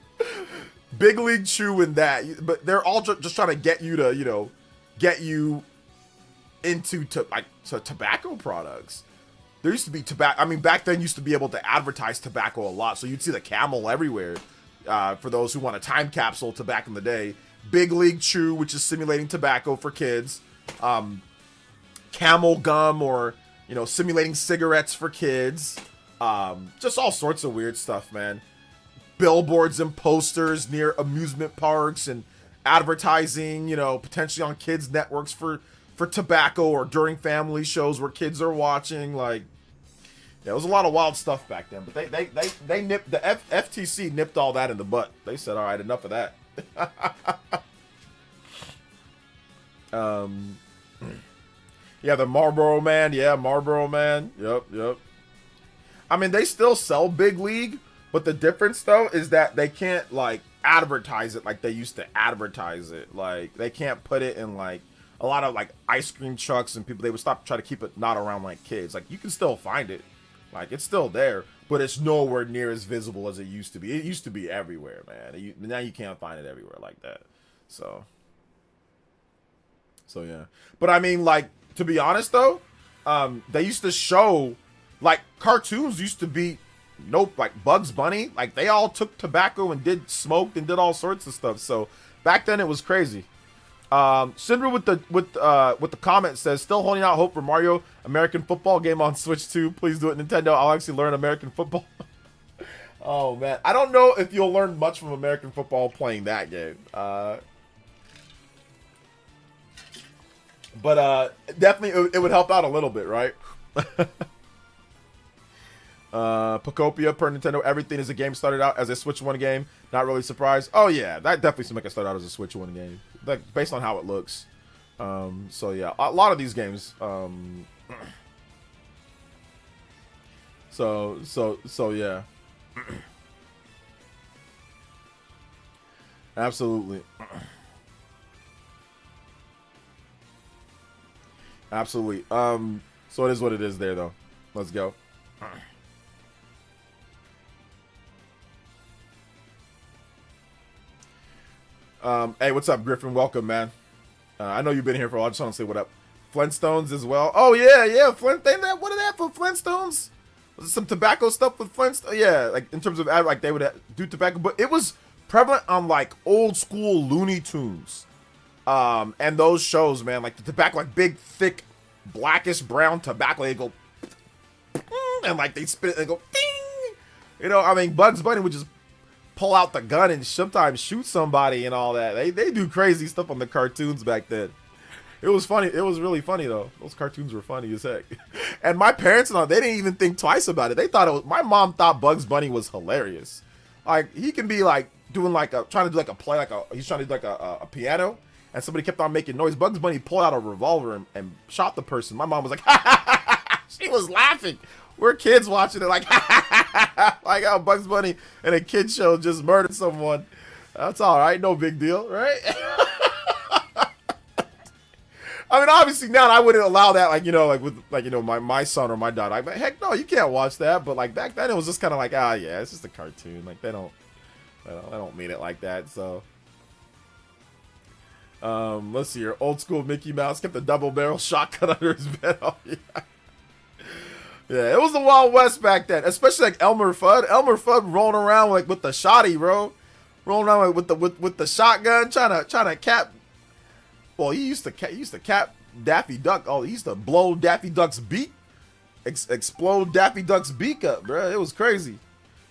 Big League Chew and that, but they're all just trying to get you to, you know, get you into tobacco products. There used to be tobacco. I mean, back then you used to be able to advertise tobacco a lot. So you'd see the Camel everywhere. For those who want a time capsule to back in the day, Big League Chew, which is simulating tobacco for kids, Camel gum, or you know, simulating cigarettes for kids. Just all sorts of weird stuff, man. Billboards and posters near amusement parks and advertising, you know, potentially on kids networks for tobacco or during family shows where kids are watching. Like, yeah, it was a lot of wild stuff back then. But they nipped, the FTC nipped all that in the butt. They said, all right, enough of that. Yeah, the Marlboro Man. Yeah, Marlboro Man. Yep. I mean, they still sell Big League, but the difference, though, is that they can't, like, advertise it like they used to advertise it. Like, they can't put it in, like, a lot of, like, ice cream trucks and people. They would try to keep it not around, like, kids. Like, you can still find it. Like, it's still there, but it's nowhere near as visible as it used to be. It used to be everywhere, man. Now you can't find it everywhere like that. So yeah. But, I mean, like, to be honest, though, they used to show, like, cartoons used to be, like Bugs Bunny, like, they all took tobacco and smoked and did all sorts of stuff. So, back then, it was crazy. Sindra with the comment says, still holding out hope for Mario American Football game on Switch 2. Please do it, Nintendo. I'll actually learn American football. Oh, man. I don't know if you'll learn much from American football playing that game. But definitely it would help out a little bit, right? Pocopia per Nintendo, everything is a game started out as a Switch 1 game. Not really surprised. Oh yeah, that definitely seems like it started out as a Switch 1 game. Like based on how it looks. So yeah, a lot of these games. So yeah. Absolutely. Absolutely. So it is what it is there, though. Let's go. Hey, what's up, Griffin? Welcome, man. I know you've been here for a while. I just want to say what up. Flintstones as well. Oh, yeah. What are they have for Flintstones? Was it some tobacco stuff with Flintstones? Yeah, like, in terms of, like, they would do tobacco. But it was prevalent on, like, old school Looney Tunes. And those shows, man, like the tobacco, like big, thick, blackish brown tobacco, they go, and like they spit it and go, ding. You know, I mean, Bugs Bunny would just pull out the gun and sometimes shoot somebody and all that. They do crazy stuff on the cartoons back then. It was funny. It was really funny though. Those cartoons were funny as heck. And my parents and all, they didn't even think twice about it. They thought it was, my mom thought Bugs Bunny was hilarious. Like he can be like doing like a, trying to do like a play, like a, he's trying to do like a piano, and somebody kept on making noise. Bugs Bunny pulled out a revolver and shot the person. My mom was like, she was laughing. We're kids watching it like, like how Bugs Bunny in a kid show just murdered someone. That's all right. No big deal, right? I mean, obviously now I wouldn't allow that, like, you know, like with, like, you know, my son or my daughter. I'd be like, heck no, you can't watch that. But like back then it was just kind of like, ah, yeah, it's just a cartoon. Like they don't mean it like that. So, let's see here. Old school Mickey Mouse kept a double barrel shotgun under his bed. Oh, yeah. Yeah, it was the Wild West back then, especially like Elmer Fudd. Elmer Fudd rolling around like with the shotty, bro, rolling around with the shotgun, trying to cap. Well, he used to cap Daffy Duck. Oh, he used to blow Daffy Duck's beak, explode Daffy Duck's beak up, bro. It was crazy.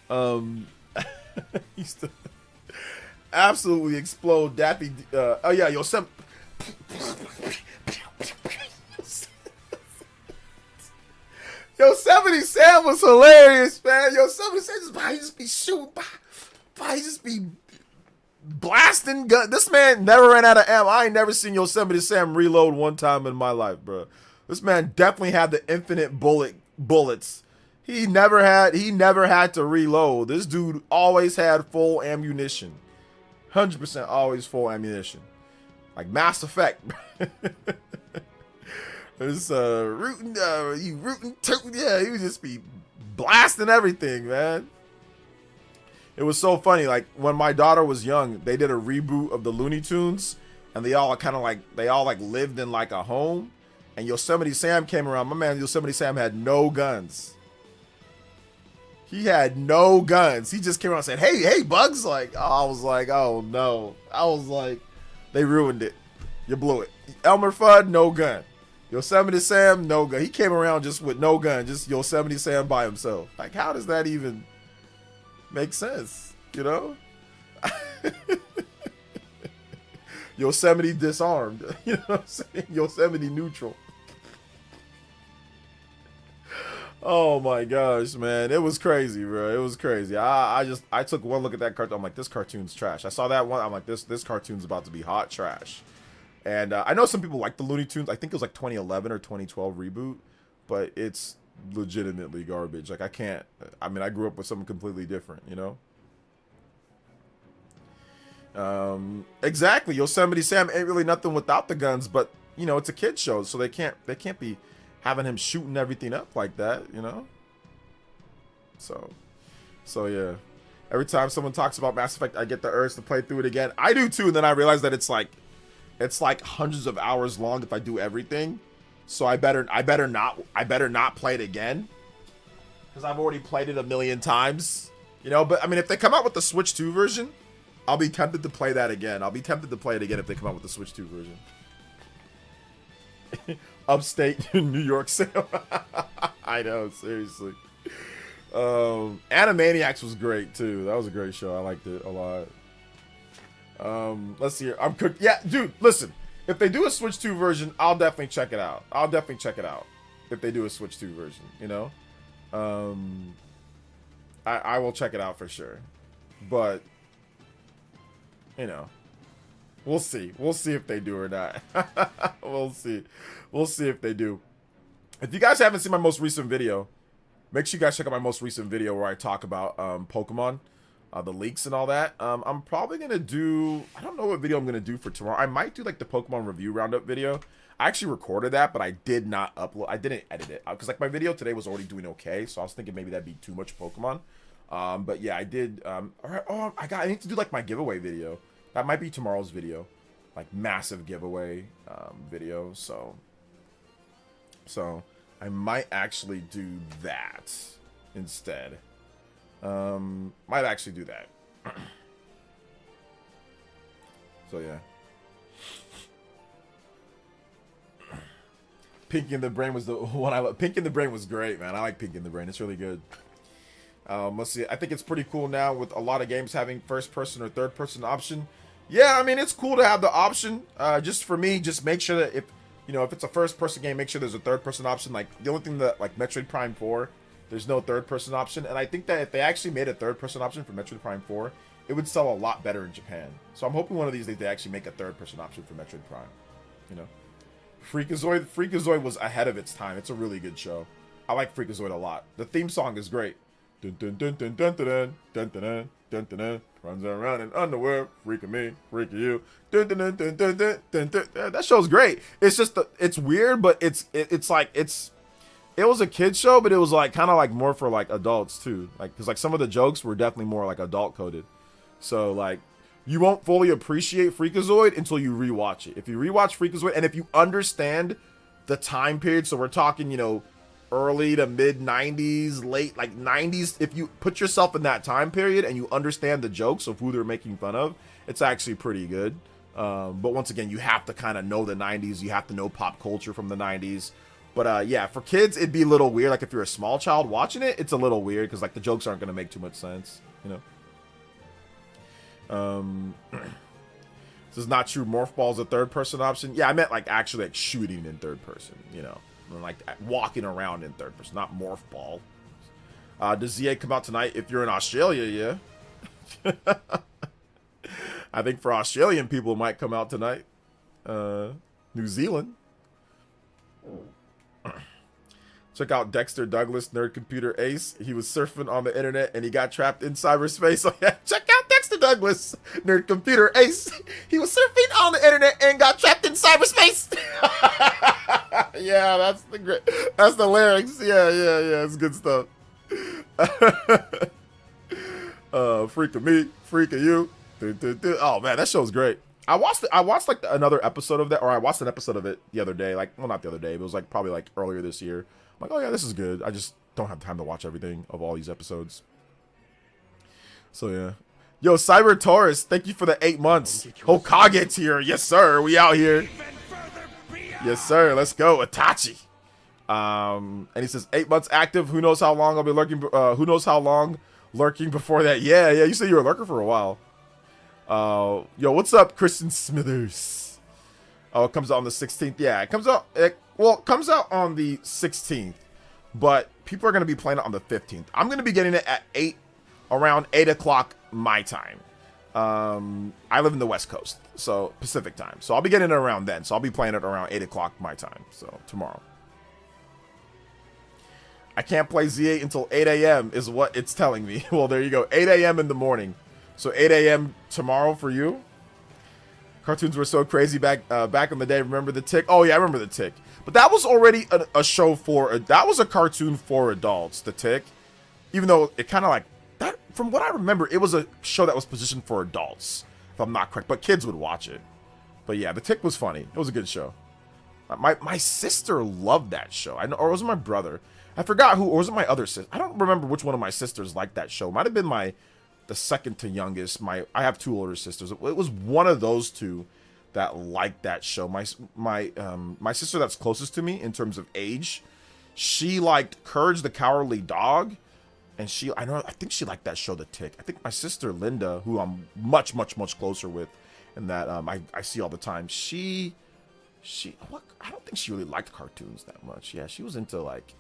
He used to absolutely explode Daffy. Oh yeah, Yosemite Sam was hilarious, man. Yosemite Sam just be shooting, he just be blasting gun. This man never ran out of ammo. I ain't never seen Yosemite Sam reload one time in my life, bro. This man definitely had the infinite bullets. He never had to reload. This dude always had full ammunition. 100% always full ammunition. Like Mass Effect. It's rooting, tooting. Yeah, he would just be blasting everything, man. It was so funny. Like when my daughter was young, they did a reboot of the Looney Tunes, and they all lived in like a home. And Yosemite Sam came around. My man Yosemite Sam had no guns. He had no guns. He just came around and said, "Hey, Bugs!" Like I was like, "Oh no!" I was like, "They ruined it. You blew it." Elmer Fudd, no gun. Yosemite Sam, no gun. He came around just with no gun, just Yosemite Sam by himself. Like, how does that even make sense? You know? Yosemite disarmed. You know what I'm saying? Yosemite neutral. Oh my gosh, man. It was crazy, bro. It was crazy. I took one look at that cartoon. I'm like, this cartoon's trash. I saw that one. I'm like, this cartoon's about to be hot trash. And I know some people like the Looney Tunes. I think it was like 2011 or 2012 reboot, but it's legitimately garbage. Like I grew up with something completely different, you know? Exactly. Yosemite Sam ain't really nothing without the guns, but you know, it's a kid's show, so they can't be having him shooting everything up like that, you know? So yeah. Every time someone talks about Mass Effect, I get the urge to play through it again. I do too, and then I realize that it's like hundreds of hours long if I do everything. So I better not play it again, because I've already played it a million times, you know. But I mean, if they come out with the Switch 2 version, I'll be tempted to play that again. I'll be tempted to play it again if they come out with the Switch 2 version. Upstate New York sale. I know, seriously. Animaniacs was great too. That was a great show. I liked it a lot. Let's see here. I'm cooked. Yeah, dude, listen. If they do a Switch 2 version, I'll definitely check it out. If they do a Switch 2 version, you know? I will check it out for sure. But, you know, we'll see. We'll see if they do or not. We'll see. We'll see if they do. If you guys haven't seen my most recent video, make sure you guys check out my most recent video where I talk about Pokemon. The leaks and all that. I'm probably gonna do, I don't know what video I'm gonna do for tomorrow. I might do like the Pokemon review roundup video. I actually recorded that, but I did not upload. I didn't edit it because like my video today was already doing okay, so I was thinking maybe that'd be too much Pokemon. But yeah, I did. All right. Oh, I need to do like my giveaway video. That might be tomorrow's video, like massive giveaway video. So I might actually do that instead. Might actually do that. So yeah. Pinky in the Brain was the one I love. Pinky in the Brain was great, man. I like Pinky in the Brain. It's really good. Let's see. I think it's pretty cool now with a lot of games having first person or third person option. Yeah, I mean, it's cool to have the option. Just for me, just make sure that you know, if it's a first-person game, make sure there's a third-person option. Like, the only thing that, like, Metroid Prime 4, there's no third-person option. And I think that if they actually made a third-person option for Metroid Prime 4, it would sell a lot better in Japan. So I'm hoping one of these days they actually make a third-person option for Metroid Prime. You know? Freakazoid was ahead of its time. It's a really good show. I like Freakazoid a lot. The theme song is great. Dun dun dun dun dun dun dun dun dun dun dun dun. Runs around in underwear, freaking me, freaking you. Dun dun dun dun dun dun dun dun. That show's great. It's just it's weird, but it was a kid show, but it was like kind of like more for like adults too. Like because like some of the jokes were definitely more like adult coded. So like you won't fully appreciate Freakazoid until you rewatch it. If you rewatch Freakazoid and if you understand the time period, so we're talking, you know, early to mid 90s, late like 90s, if you put yourself in that time period and you understand the jokes of who they're making fun of, it's actually pretty good. But once again, you have to kind of know the 90s, you have to know pop culture from the 90s. But yeah, for kids it'd be a little weird. Like if you're a small child watching it, it's a little weird because like the jokes aren't going to make too much sense, you know. This is not true. Morph Ball is a third person option. Yeah, I meant like actually like shooting in third person, you know, and like walking around in third person, not Morph Ball. Does ZA come out tonight? If you're in Australia, yeah. I think for Australian people it might come out tonight. New Zealand. Check out Dexter Douglas, Nerd Computer Ace. He was surfing on the internet and he got trapped in cyberspace. So yeah, check out Dexter Douglas, Nerd Computer Ace. He was surfing on the internet and got trapped in cyberspace. Yeah, that's the lyrics. Yeah, it's good stuff. Freak of me, freak of you. Oh man, that show's great. I watched like another episode of that, or I watched an episode of it the other day. Like, well, not the other day, but it was like probably like earlier this year. I'm like, oh yeah, this is good. I just don't have time to watch everything of all these episodes. So yeah. Yo, Cyber Taurus, thank you for the 8 months. Hokage's here. Yes, sir. We out here. Yes, sir. Let's go. Itachi. And he says 8 months active. Who knows how long I'll be lurking? Who knows how long lurking before that? Yeah. You said you were a lurker for a while. Yo, what's up, Kristen Smithers? Oh, it comes out on the 16th. Yeah, it comes out. It comes out on the 16th, but people are gonna be playing it on the 15th. I'm gonna be getting it at around 8 o'clock my time. I live in the West Coast, so Pacific time. So I'll be getting it around then. So I'll be playing it around 8 o'clock my time. So tomorrow. I can't play Z8 until 8 a.m. is what it's telling me. Well, there you go. 8 a.m. in the morning. So 8 a.m. tomorrow for you. Cartoons were so crazy back in the day. Remember the Tick? Oh yeah, I remember the Tick. But that was already a show that was a cartoon for adults. The Tick, even though it kind of like that. From what I remember, it was a show that was positioned for adults, if I'm not correct. But kids would watch it. But yeah, the Tick was funny. It was a good show. My sister loved that show. Or was it my brother? I forgot who. Or was it my other sister? I don't remember which one of my sisters liked that show. It might have been the second to youngest. I have 2 older sisters. It was one of those 2 that liked that show. My sister that's closest to me in terms of age, she liked Courage the Cowardly Dog, and I think she liked that show, The Tick. I think my sister Linda, who I'm much closer with, and that I see all the time, I don't think she really liked cartoons that much. Yeah, she was into like,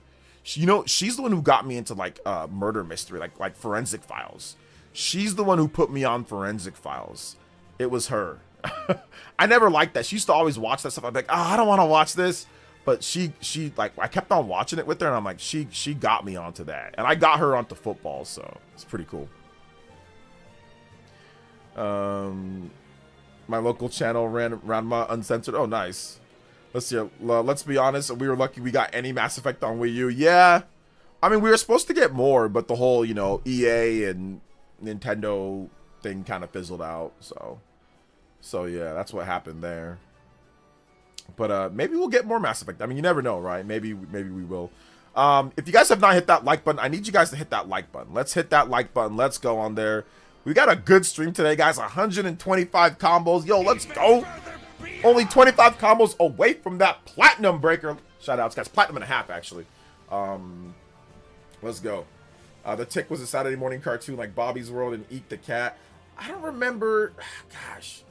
she's the one who got me into like murder mystery, like Forensic Files. She's the one who put me on Forensic Files. It was her. I never liked that. She used to always watch that stuff. I'd be like, I don't want to watch this. But she like, I kept on watching it with her, and I'm like, she got me onto that. And I got her onto football, so it's pretty cool. My local channel ran Ranma Uncensored. Oh, nice. Let's see. Let's be honest. We were lucky we got any Mass Effect on Wii U. Yeah. I mean, we were supposed to get more, but the whole, EA and Nintendo thing kind of fizzled out. So yeah, that's what happened there. But maybe we'll get more Mass Effect. I mean, you never know, right? Maybe we will. If you guys have not hit that like button, I need you guys to hit that like button. Let's hit that like button. Let's go on there. We got a good stream today, guys. 125 combos. Yo, let's go. Only 25 combos away from that platinum breaker. Shout outs, guys. Platinum and a half, actually. Let's go. The Tick was a Saturday morning cartoon like Bobby's World and Eat the Cat. I don't remember. Gosh,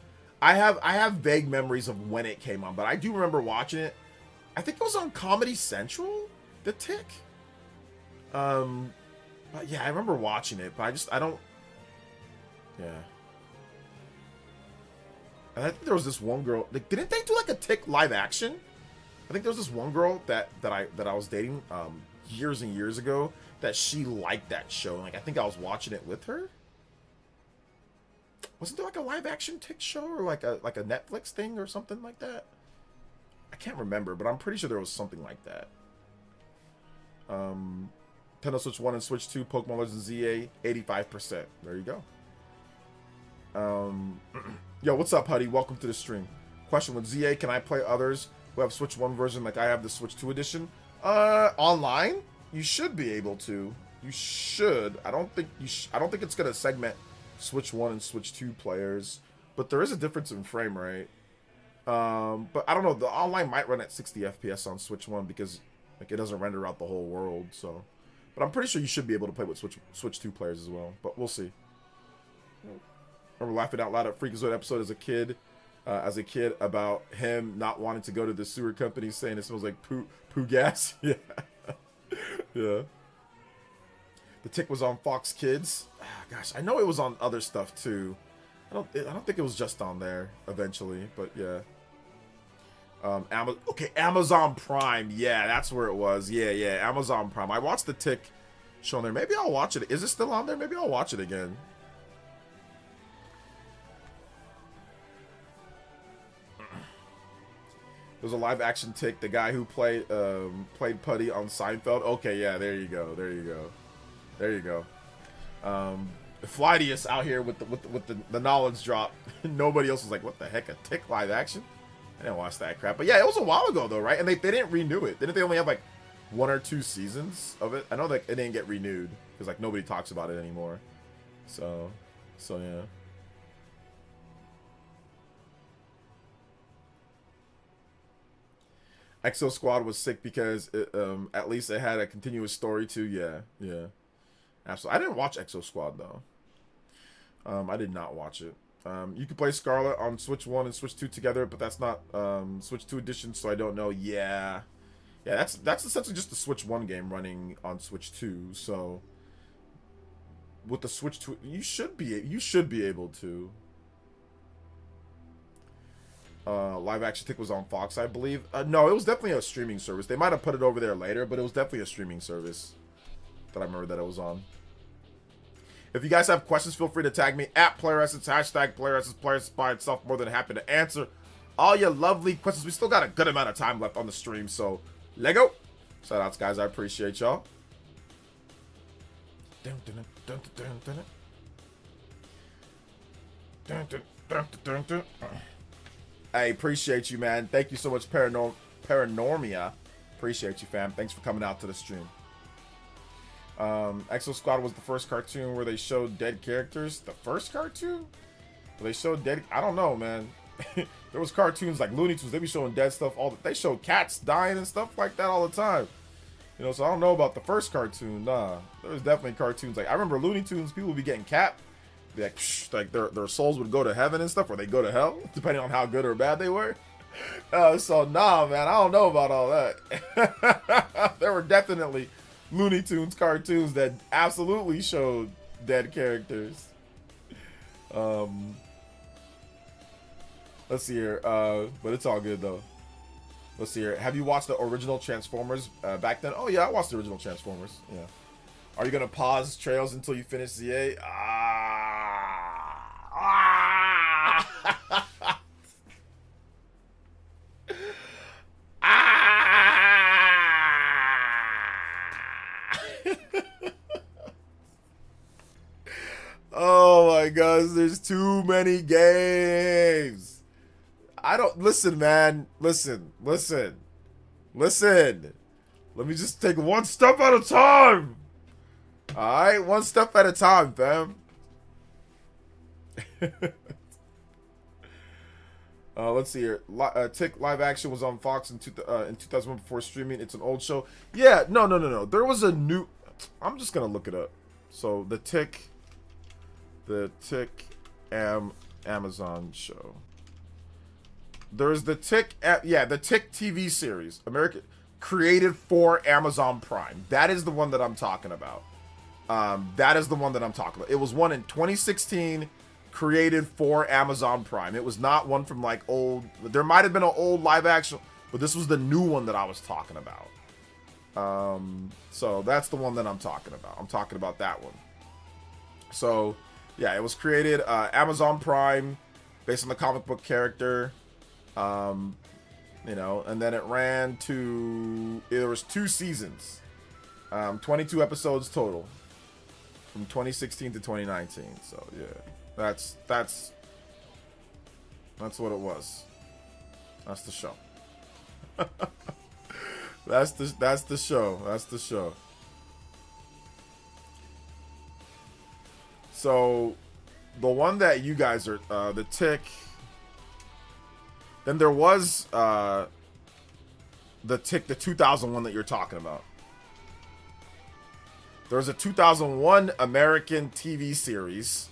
I have vague memories of when it came on, but I do remember watching it. I think it was on Comedy Central, The Tick. But yeah, I remember watching it, but I don't. Yeah. And I think there was this one girl. Like, didn't they do like a Tick live action? I think there was this one girl that I was dating years and years ago that she liked that show. Like, I think I was watching it with her. Wasn't there like a live action Tick show or like a Netflix thing or something like that? I can't remember, but I'm pretty sure there was something like that. Nintendo Switch 1 and Switch 2, Pokemon Legends ZA, 85%. There you go. Yo, what's up, Huddy? Welcome to the stream. Question, with ZA, can I play others who have Switch 1 version like I have the Switch 2 edition? Online? You should be able to. You should. I don't think it's gonna segment Switch 1 and Switch 2 players, but there is a difference in frame rate. But I don't know, the online might run at 60 FPS on Switch 1 because like it doesn't render out the whole world, so. But I'm pretty sure you should be able to play with Switch 2 players as well, but we'll see. I remember laughing out loud at Freakazoid episode as a kid about him not wanting to go to the sewer company, saying it smells like poo gas. Yeah. Yeah. The Tick was on Fox Kids. Gosh, I know it was on other stuff too. I don't think it was just on there eventually, but yeah. Amazon Prime. Yeah, that's where it was. Yeah, Amazon Prime. I watched the Tick show on there. Maybe I'll watch it. Is it still on there? Maybe I'll watch it again. There's a live action Tick, the guy who played Putty on Seinfeld. Okay, yeah, there you go. Flydius out here with the knowledge drop. Nobody else was like, what the heck, a Tick live action? I didn't watch that crap. But yeah, it was a while ago though, right? And they didn't renew it. Didn't they only have like 1 or 2 seasons of it? I know that it didn't get renewed because like nobody talks about it anymore. So yeah. Exo Squad was sick because it, at least it had a continuous story too. Yeah. Absolutely. I didn't watch Exo Squad though. I did not watch it. You can play Scarlet on Switch 1 and Switch 2 together, but that's not Switch 2 edition, so I don't know. Yeah, that's essentially just the Switch 1 game running on Switch 2. So with the Switch 2, you should be able to. Live action Tick was on Fox, I believe. No, it was definitely a streaming service. They might have put it over there later, but it was definitely a streaming service that I remember that it was on. If you guys have questions, feel free to tag me at PlayerEssence, hashtag PlayerEssence, PlayerEssence by itself. More than happy to answer all your lovely questions. We still got a good amount of time left on the stream, so Lego. Shout outs, guys. I appreciate y'all. I appreciate you, man. Thank you so much, Paranormia. Appreciate you, fam. Thanks for coming out to the stream. Exo Squad was the first cartoon where they showed dead characters. The first cartoon? Where they showed dead... I don't know, man. There was cartoons like Looney Tunes. They be showing dead stuff. They showed cats dying and stuff like that all the time. You know, so I don't know about the first cartoon. Nah. There was definitely cartoons. Like, I remember Looney Tunes, people would be getting capped. Be like, psh, like their souls would go to heaven and stuff, or they go to hell, depending on how good or bad they were. So, nah, man. I don't know about all that. There were definitely Looney Tunes cartoons that absolutely showed dead characters. Let's see here. But it's all good though. Let's see here. Have you watched the original Transformers back then? Oh yeah, I watched the original Transformers. Yeah. Are you gonna pause Trails until you finish ZA? Oh my gosh, there's too many games. I don't listen, man. Listen. Let me just take one step at a time. Alright, one step at a time, fam. Let's see here. Tick live action was on Fox in 2001 before streaming. It's an old show. Yeah, no. There was a new... I'm just gonna look it up. So, the Tick Amazon show. There's the Tick, the Tick TV series, created for Amazon Prime. That is the one that I'm talking about. That is the one that I'm talking about. It was one in 2016, created for Amazon Prime. It was not one from like old. There might have been an old live action, but this was the new one that I was talking about. So that's the one that I'm talking about. I'm talking about that one. So yeah, it was created Amazon Prime, based on the comic book character. You know, and then it ran to, there was 2 seasons, 22 episodes total, from 2016 to 2019. So yeah, that's what it was. That's the show. that's the show. That's the show. So the one that you guys are, the Tick. Then there was the Tick, the 2001 that you're talking about. There's a 2001 American TV series,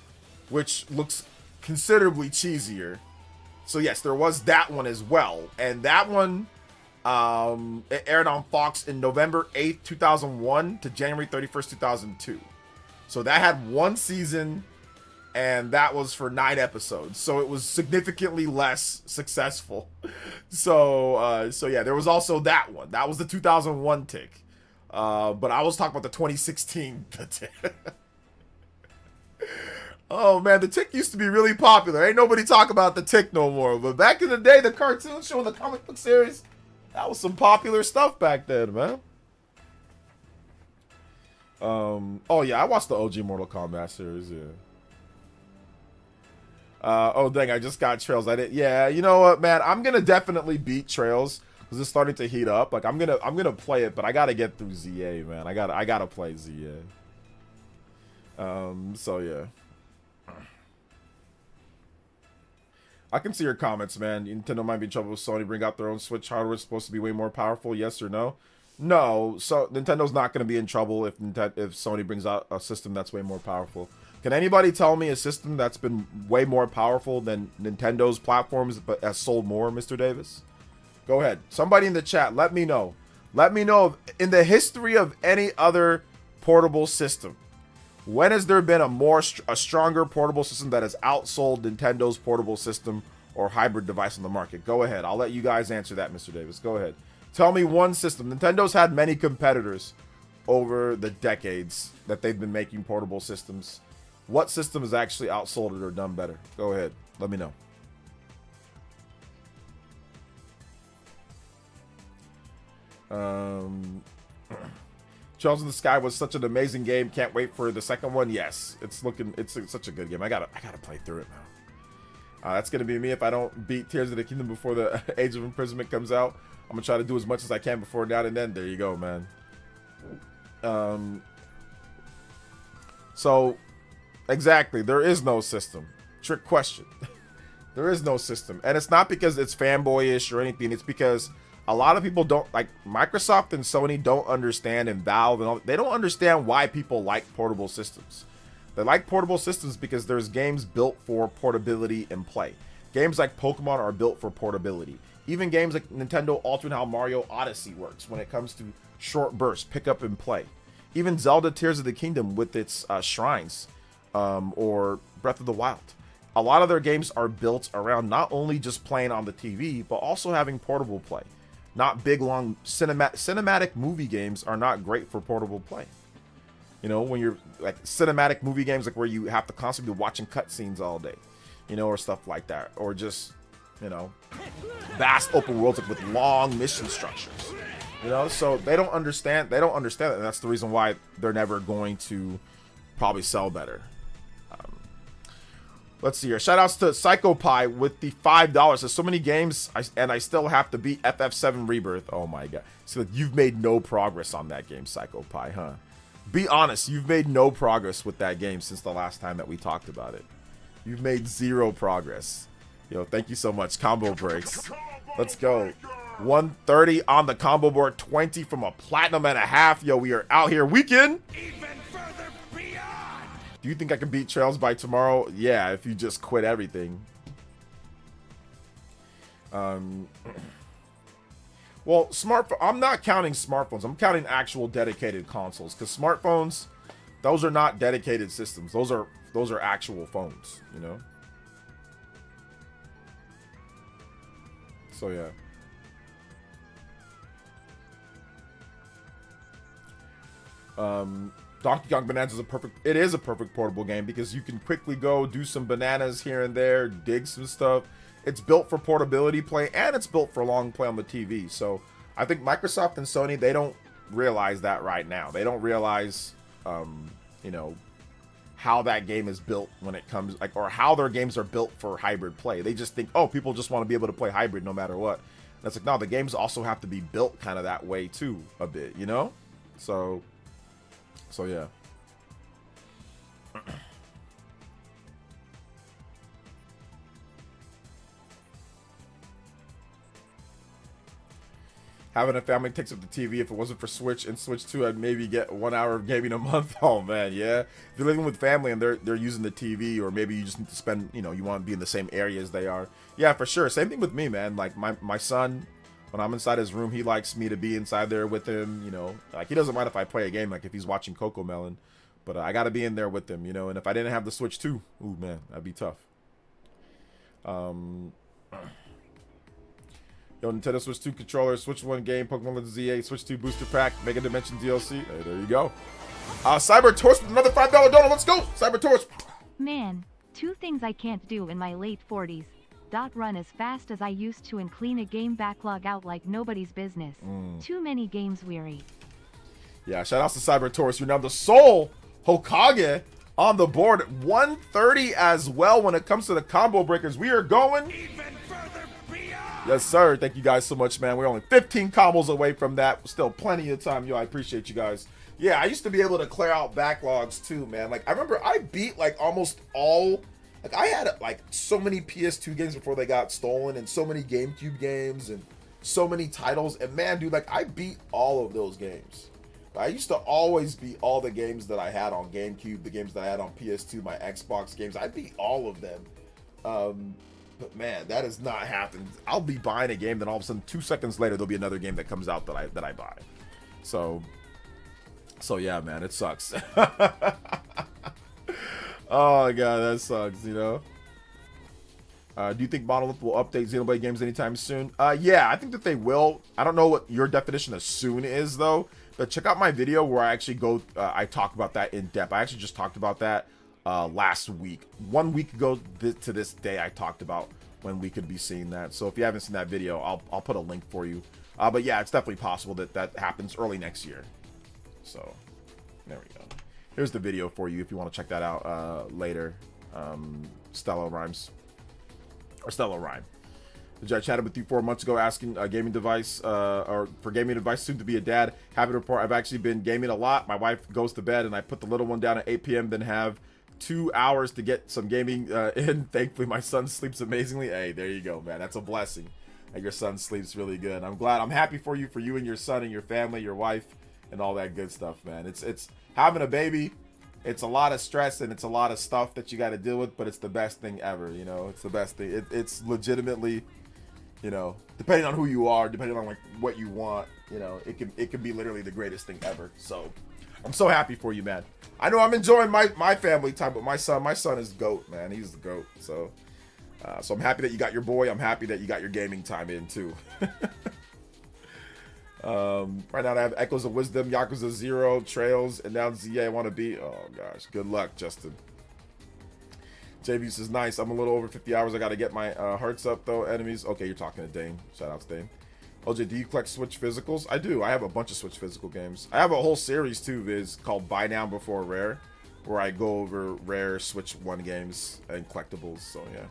which looks considerably cheesier. So yes, there was that one as well. And that one, it aired on Fox in November 8th, 2001 to January 31st, 2002. So that had 1 season, and that was for 9 episodes. So it was significantly less successful. So yeah, there was also that one. That was the 2001 Tick. But I was talking about the 2016 Tick. Oh man, the Tick used to be really popular. Ain't nobody talk about the Tick no more. But back in the day, the cartoon show and the comic book series, that was some popular stuff back then, man. Oh yeah, I watched the OG Mortal Kombat series, yeah. Oh dang, I just got Trails. Yeah, you know what, man? I'm gonna definitely beat Trails because it's starting to heat up. Like I'm gonna play it, but I gotta get through ZA, man. I gotta play ZA. So yeah. I can see your comments, man. Nintendo might be in trouble with Sony. Bring out their own Switch hardware. It's supposed to be way more powerful. Yes or no? No. So Nintendo's not going to be in trouble if Sony brings out a system that's way more powerful. Can anybody tell me a system that's been way more powerful than Nintendo's platforms but has sold more, Mr. Davis? Go ahead. Somebody in the chat, let me know. Let me know in the history of any other portable system. When has there been a stronger portable system that has outsold Nintendo's portable system or hybrid device on the market? Go ahead. I'll let you guys answer that, Mr. Davis. Go ahead. Tell me one system. Nintendo's had many competitors over the decades that they've been making portable systems. What system has actually outsold it or done better? Go ahead. Let me know. Trails in the Sky was such an amazing game. Can't wait for the second one. Yes, it's such a good game. I gotta play through it now. That's gonna be me if I don't beat Tears of the Kingdom before the Age of Imprisonment comes out. I'm gonna try to do as much as I can before now and then. There you go, man. So exactly, there is no system. Trick question. There is no system, and it's not because it's fanboyish or anything. It's because a lot of people don't, like Microsoft and Sony don't understand, and Valve and all, they don't understand why people like portable systems. They like portable systems because there's games built for portability and play. Games like Pokemon are built for portability. Even games like Nintendo Ultra and how Mario Odyssey works when it comes to short bursts, pick up and play. Even Zelda Tears of the Kingdom with its shrines, or Breath of the Wild. A lot of their games are built around not only just playing on the TV, but also having portable play. Not big, long cinematic movie games are not great for portable play. You know, when you're like cinematic movie games, like where you have to constantly be watching cutscenes all day, you know, or stuff like that, or just, you know, vast open worlds like with long mission structures. You know, so they don't understand. They don't understand it, and that's the reason why they're never going to probably sell better. Let's see here. Shoutouts to PsychoPie with the $5. There's so many games, and I still have to beat FF7 Rebirth. Oh my god. So you've made no progress on that game, PsychoPie, huh? Be honest, you've made no progress with that game since the last time that we talked about it. You've made 0 progress. Yo, thank you so much. Combo breaks. Let's go. 130 on the combo board, 20 from a platinum and a half. Yo, we are out here. Weekend. Do you think I can beat Trails by tomorrow? Yeah, if you just quit everything. Well, smartphone. I'm not counting smartphones. I'm counting actual dedicated consoles, because smartphones, those are not dedicated systems. Those are actual phones. You know. So yeah. Donkey Kong Bananas is a perfect portable game, because you can quickly go do some bananas here and there, dig some stuff. It's built for portability play, and it's built for long play on the TV. So I think Microsoft and Sony, they don't realize that right now. They don't realize, you know, how that game is built when it comes, like, or how their games are built for hybrid play. They just think, oh, people just want to be able to play hybrid no matter what. And it's like, no, the games also have to be built kind of that way too, a bit, you know? So yeah. Having a family takes up the TV. If it wasn't for Switch and Switch 2, I'd maybe get 1 hour of gaming a month. Oh man, yeah. If you're living with family and they're using the TV, or maybe you just need to spend, you know, you want to be in the same area as they are. Yeah, for sure. Same thing with me, man. Like my son, when I'm inside his room, he likes me to be inside there with him, you know. Like, he doesn't mind if I play a game, like if he's watching Coco Melon. But I got to be in there with him, you know. And if I didn't have the Switch 2, ooh, man, that'd be tough. Yo, Nintendo Switch 2 controller, Switch 1 game, Pokemon Legends ZA, Switch 2 booster pack, Mega Dimension DLC. Hey, there you go. Cyber Torch with another $5 donut. Let's go, Cyber Torch. Man, 2 things I can't do in my late 40s. Run as fast as I used to and clean a game backlog out like nobody's business. Too many games weary. Yeah, shout out to Cyber Torch. You're now the sole Hokage on the board at 130 as well when it comes to the combo breakers. We are going Even further beyond. Yes, sir. Thank you guys so much, man. We're only 15 combos away from that. Still plenty of time. Yo, I appreciate you guys. Yeah, I used to be able to clear out backlogs too, man. Like, I remember I beat like almost all, like I had like so many PS2 games before they got stolen, and so many GameCube games, and so many titles. And man, dude, like I beat all of those games. I used to always beat all the games that I had on GameCube, the games that I had on PS2, my Xbox games. I beat all of them. But man, that has not happened. I'll be buying a game, then all of a sudden 2 seconds later there'll be another game that comes out that I buy. So yeah, man, it sucks. Oh god, that sucks, you know. Do you think Monolith will update Xenoblade games anytime soon? Yeah, I think that they will. I don't know what your definition of soon is though. But check out my video where I actually go, I talk about that in depth. I actually just talked about that last week. 1 week ago to this day, I talked about when we could be seeing that. So if you haven't seen that video, I'll put a link for you. But yeah, it's definitely possible that happens early next year. So there we go. Here's the video for you if you want to check that out later. Stella Rhymes. Or Stella Rhyme. I chatted with you 4 months ago asking a gaming device, or for gaming advice, soon to be a dad. Happy to report I've actually been gaming a lot. My wife goes to bed and I put the little one down at 8 p.m. then have 2 hours to get some gaming in. Thankfully, my son sleeps amazingly. Hey, there you go, man. That's a blessing. And your son sleeps really good. I'm happy for you and your son and your family, your wife, and all that good stuff, man. It's having a baby. It's a lot of stress and it's a lot of stuff that you got to deal with, but it's the best thing ever, you know. It's the best thing. It's legitimately, you know, depending on who you are, depending on like what you want, you know, it can be literally the greatest thing ever. So I'm so happy for you, man. I know I'm enjoying my family time, but my son is the GOAT, man. He's the GOAT. So I'm happy that you got your boy. I'm happy that you got your gaming time in too. Right now I have Echoes of Wisdom, Yakuza 0, Trails, and now ZA I want to be. Oh gosh, good luck, Justin. JV says, nice. I'm a little over 50 hours. I got to get my hearts up, though. Enemies. Okay, you're talking to Dane. Shout out to Dane. OJ, do you collect Switch physicals? I do. I have a bunch of Switch physical games. I have a whole series, too, Viz, called Buy Now Before Rare, where I go over rare Switch 1 games and collectibles. So, yeah.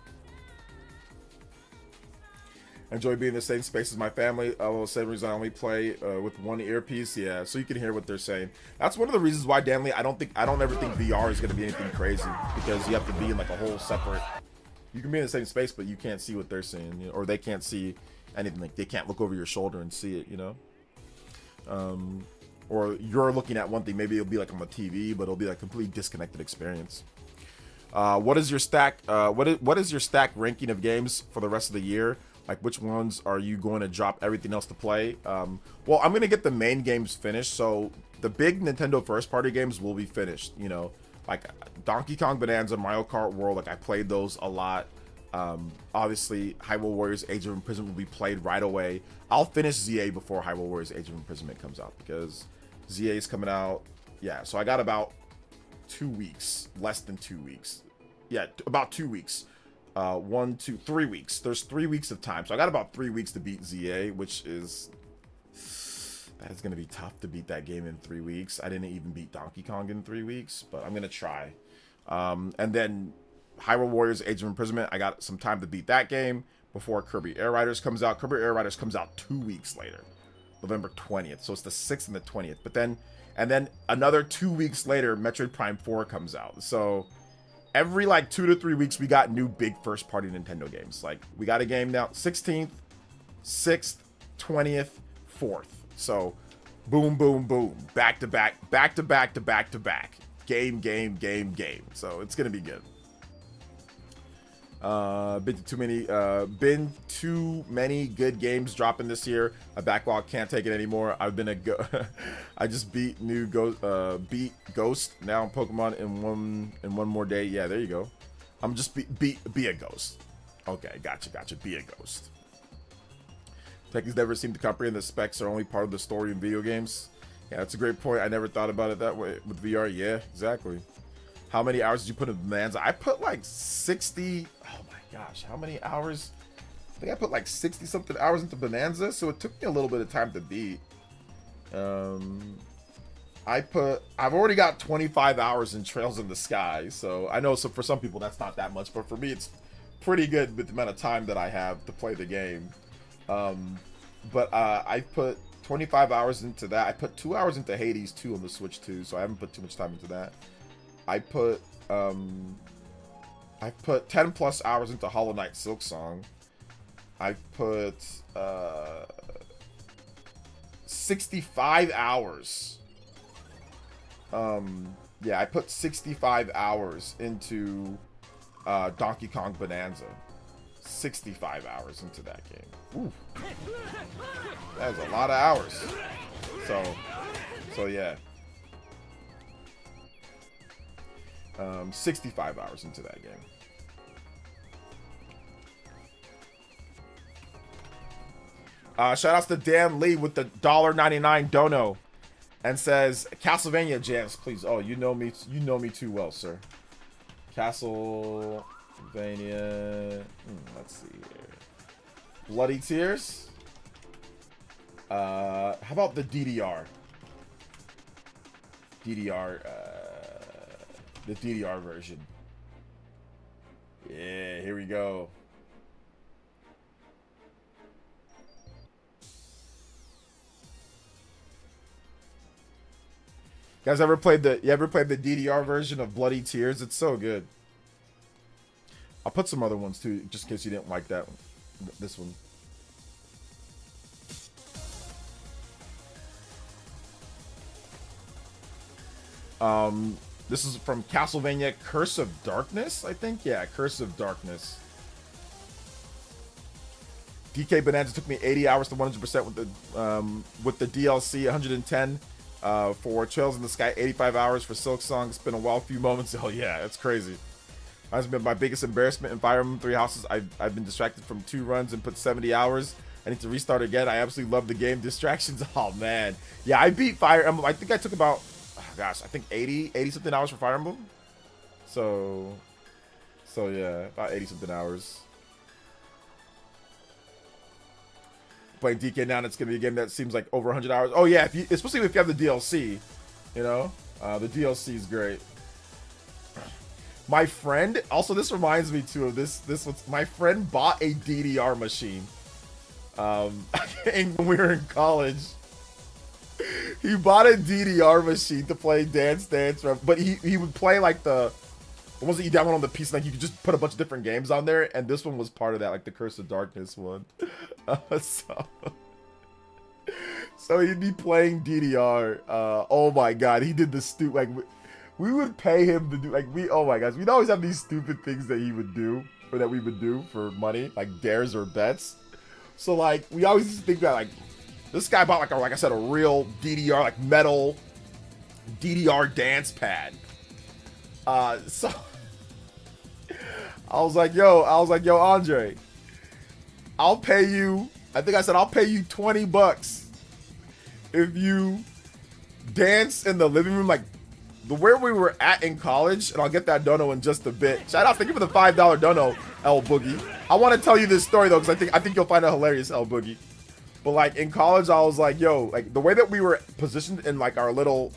I enjoy being in the same space as my family. The same reason I only play with one earpiece. Yeah, so you can hear what they're saying. That's one of the reasons why, Danley, I don't ever think VR is going to be anything crazy, because you have to be in like a whole separate. You can be in the same space, but you can't see what they're saying, you know, or they can't see anything. Like they can't look over your shoulder and see it, you know. Or you're looking at one thing, maybe it'll be like on the TV, but it'll be like a completely disconnected experience. What is your stack? What is your stack ranking of games for the rest of the year? Like, which ones are you going to drop everything else to play? Well, I'm going to get the main games finished. So the big Nintendo first party games will be finished, you know, like Donkey Kong Bonanza, Mario Kart World. Like, I played those a lot. Obviously, Hyrule Warriors Age of Imprisonment will be played right away. I'll finish ZA before Hyrule Warriors Age of Imprisonment comes out, because ZA is coming out. Yeah, so I got about 2 weeks, less than 2 weeks. Yeah, about 2 weeks. 1, 2, 3 weeks. There's 3 weeks of time. So I got about 3 weeks to beat ZA, which is... that is going to be tough to beat that game in 3 weeks. I didn't even beat Donkey Kong in 3 weeks, but I'm going to try. And then Hyrule Warriors Age of Imprisonment, I got some time to beat that game before Kirby Air Riders comes out. Kirby Air Riders comes out 2 weeks later, November 20th. So it's the 6th and the 20th. But then, and then another 2 weeks later, Metroid Prime 4 comes out. So every like 2 to 3 weeks, we got new big first party Nintendo games. Like, we got a game now, 16th, 6th, 20th, 4th. So boom, boom, boom, back to back, back to back to back to back. Game. So it's gonna be good. Been too many good games dropping this year. My backlog can't take it anymore. I've been I just beat beat Ghost now in Pokemon in one more day. Yeah, there you go. I'm just be a ghost. Okay, gotcha. Be a ghost. Techies never seem to comprehend the specs are only part of the story in video games. Yeah, that's a great point. I never thought about it that way with VR. Yeah, exactly. How many hours did you put in Bonanza? I put like 60. Oh my gosh, how many hours? I think I put like 60 something hours into Bonanza, so it took me a little bit of time to beat. I've already got 25 hours in Trails in the Sky, so I know, so for some people that's not that much, but for me it's pretty good with the amount of time that I have to play the game. But I put 25 hours into that. I put 2 hours into Hades 2 on the Switch too, so I haven't put too much time into that. I put 10 plus hours into Hollow Knight Silksong. I've put 65 hours. Yeah, I put 65 hours into Donkey Kong Bonanza. 65 hours into that game. Ooh. That is a lot of hours. So yeah. 65 hours into that game. Shout outs to Dan Lee with the $1.99 dono, and says Castlevania jams, please. Oh, you know me too well, sir. Castlevania. Let's see here. Bloody Tears. How about the DDR? The DDR version. Yeah, here we go. Guys, ever played the DDR version of Bloody Tears? It's so good. I'll put some other ones too, just in case you didn't like that one. This one. This is from Castlevania Curse of Darkness, I think. Yeah, Curse of Darkness. DK Bonanza took me 80 hours to 100% with the DLC, 110 for Trails in the Sky, 85 hours for Silksong. It's been a wild few moments. Oh yeah, that's crazy. That's been my biggest embarrassment in Fire Emblem Three Houses. I've been distracted from 2 runs and put 70 hours. I need to restart again. I absolutely love the game. Distractions. Oh man. Yeah, I beat Fire Emblem. I think I took about, gosh, I think 80 something hours for Fire Emblem. So yeah, about 80 something hours. Playing DK now, it's gonna be a game that seems like over 100 hours. Oh yeah, especially if you have the DLC, you know, the DLC is great. My friend, also this reminds me too of this was, my friend bought a DDR machine when we were in college. He bought a DDR machine to play Dance Dance, but he would play like the ones that you download on the PC, like you could just put a bunch of different games on there, and this one was part of that, like the Curse of Darkness one. So he'd be playing DDR. Oh my god, he did the stupid, like we would pay him to do, like, oh my gosh, we'd always have these stupid things that he would do, or that we would do for money, like dares or bets. So like we always used to think that like this guy bought like I said, a real DDR, like metal DDR dance pad. So I was like, yo, Andre, I'll pay you. I think I said I'll pay you $20 if you dance in the living room, like where we were at in college. And I'll get that dono in just a bit. Shout out, thank you for the $5 dono, L Boogie. I want to tell you this story though, because I think you'll find it hilarious, L Boogie. But like in college, I was like, yo, like the way that we were positioned in like our little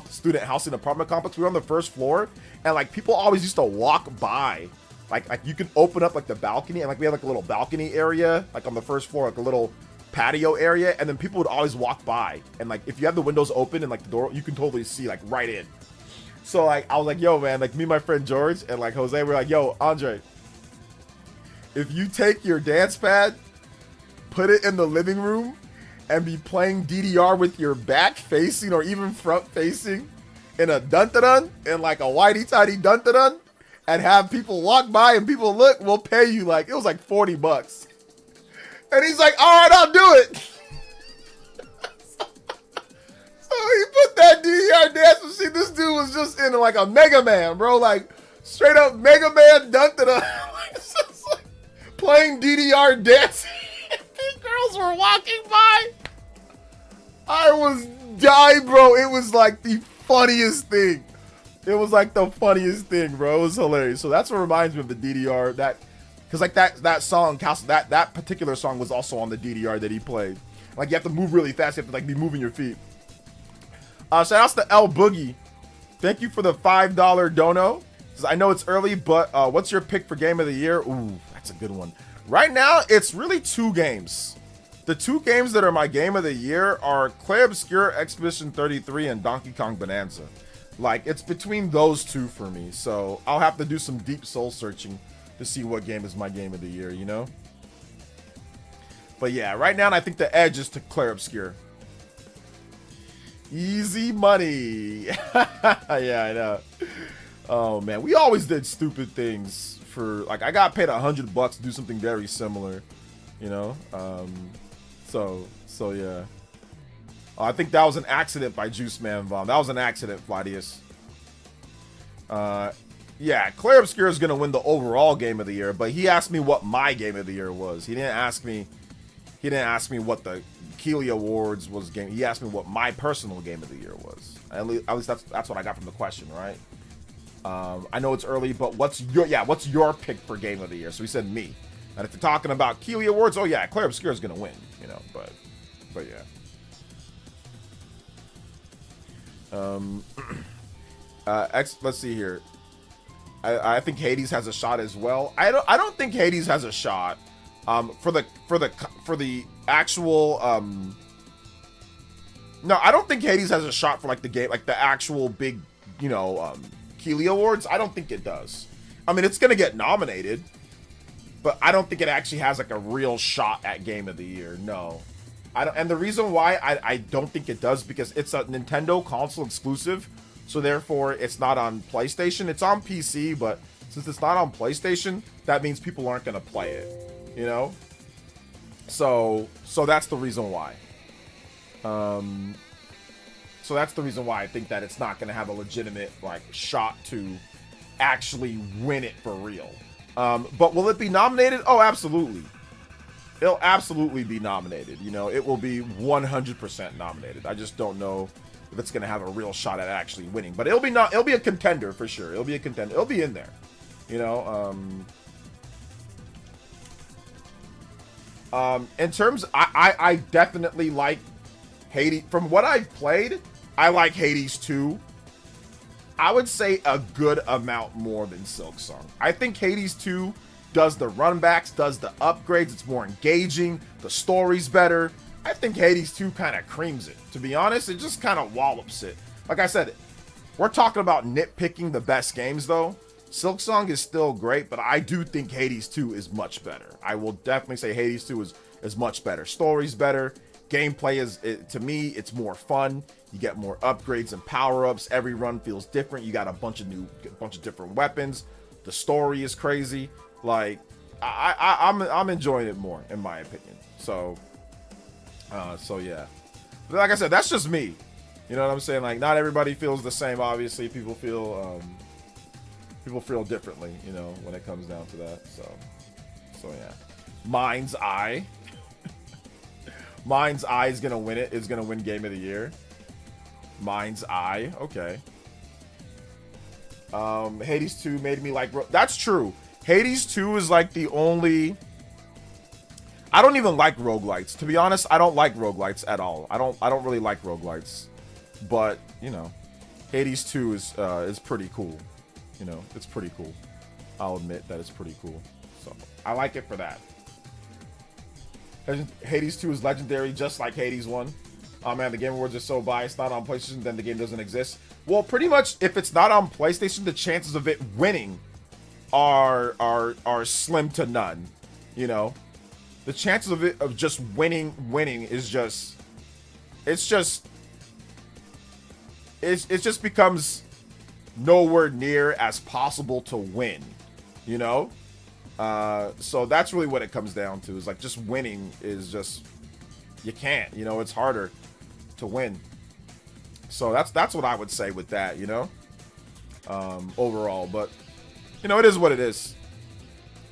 student housing apartment complex, we were on the first floor, and like people always used to walk by. Like you can open up like the balcony, and like we had like a little balcony area, like on the first floor, like a little patio area, and then people would always walk by, and like if you have the windows open and like the door, you can totally see like right in. So like I was like, yo man, like me and my friend George and like Jose were like, yo Andre, if you take your dance pad, put it in the living room, and be playing DDR with your back facing or even front facing in a dun-dun-dun, in like a whitey-tighty dun-dun-dun, and have people walk by and people look, we'll pay you like, it was like $40. And he's like, all right, I'll do it. So he put that DDR dance machine. This dude was just in like a Mega Man, bro. Like straight up Mega Man dun-dun-dun. Like, playing DDR dance. These girls were walking by. I was dying, bro. It was like the funniest thing. It was like the funniest thing, bro. It was hilarious. So that's what reminds me of the DDR. Because like that song, that particular song was also on the DDR that he played. Like you have to move really fast. You have to like be moving your feet. Shout outs to L Boogie. Thank you for the $5 dono. I know it's early, but what's your pick for game of the year? Ooh, that's a good one. Right now, it's really 2 games. The 2 games that are my game of the year are Clay Obscure Expedition 33 and Donkey Kong Bonanza. Like, it's between those 2 for me. So I'll have to do some deep soul searching to see what game is my game of the year, you know? But yeah, right now I think the edge is to Clay Obscure. Easy money. Yeah, I know. Oh man, we always did stupid things for, like, I got paid $100 to do something very similar, you know? So yeah. I think that was an accident by Juice Man Vom. That was an accident, Vladius. Yeah, Clay Obscure is gonna win the overall game of the year, but he asked me what my game of the year was. He didn't ask me what the Keeley Awards was game. He asked me what my personal game of the year was. At least that's what I got from the question, right? I know it's early, but what's your pick for game of the year? So he said me. And if you're talking about Keeley Awards, oh yeah, Clay Obscure is gonna win, you know. But yeah. Let's see here. I think Hades has a shot as well. I don't think Hades has a shot. For the actual no, I don't think Hades has a shot for like the game, like the actual big, you know, Keeley Awards. I don't think it does. I mean, it's gonna get nominated, but I don't think it actually has like a real shot at Game of the Year. No, I don't. And the reason why I don't think it does, because it's a Nintendo console exclusive, so therefore it's not on PlayStation. It's on PC, but since it's not on PlayStation, that means people aren't gonna play it. You know, so that's the reason why. So that's the reason why I think that it's not going to have a legitimate like shot to actually win it for real. But will it be nominated? Oh, absolutely. It'll absolutely be nominated. You know, it will be 100% nominated. I just don't know if it's going to have a real shot at actually winning. But it'll be a contender for sure. It'll be a contender. It'll be in there. You know. In terms, I definitely like Hades. From what I've played, I like Hades 2. I would say a good amount more than Silksong. I think Hades 2 does the runbacks, does the upgrades. It's more engaging. The story's better. I think Hades 2 kind of creams it. To be honest, it just kind of wallops it. Like I said, we're talking about nitpicking the best games, though. Silksong is still great, but I do think Hades 2 is much better. I will definitely say Hades 2 is much better. Story's better. Gameplay to me, it's more fun. You get more upgrades and power-ups. Every run feels different. You got a bunch of different weapons. The story is crazy. Like, I'm enjoying it more, in my opinion. So yeah. But like I said, that's just me. You know what I'm saying? Like, not everybody feels the same. Obviously, people feel differently. You know, when it comes down to that. So yeah. Mind's Eye. Mind's Eye is gonna win it. Is gonna win Game of the Year. Mind's Eye. Okay. Hades 2 made me like... That's true. Hades 2 is like the only... I don't even like roguelites. To be honest, I don't like roguelites at all. I don't really like roguelites. But, you know, Hades 2 is pretty cool. You know, it's pretty cool. I'll admit that it's pretty cool. So, I like it for that. Hades 2 is legendary, just like Hades 1. Oh man, the Game Awards are so biased. Not on PlayStation, then the game doesn't exist. Well, pretty much, if it's not on PlayStation, the chances of it winning are slim to none. You know, the chances of it just winning is just, it just becomes nowhere near as possible to win. You know, so that's really what it comes down to. Is like just winning is just, you can't. You know, it's harder to win. So that's what I would say with that, you know, overall. But you know, it is what it is.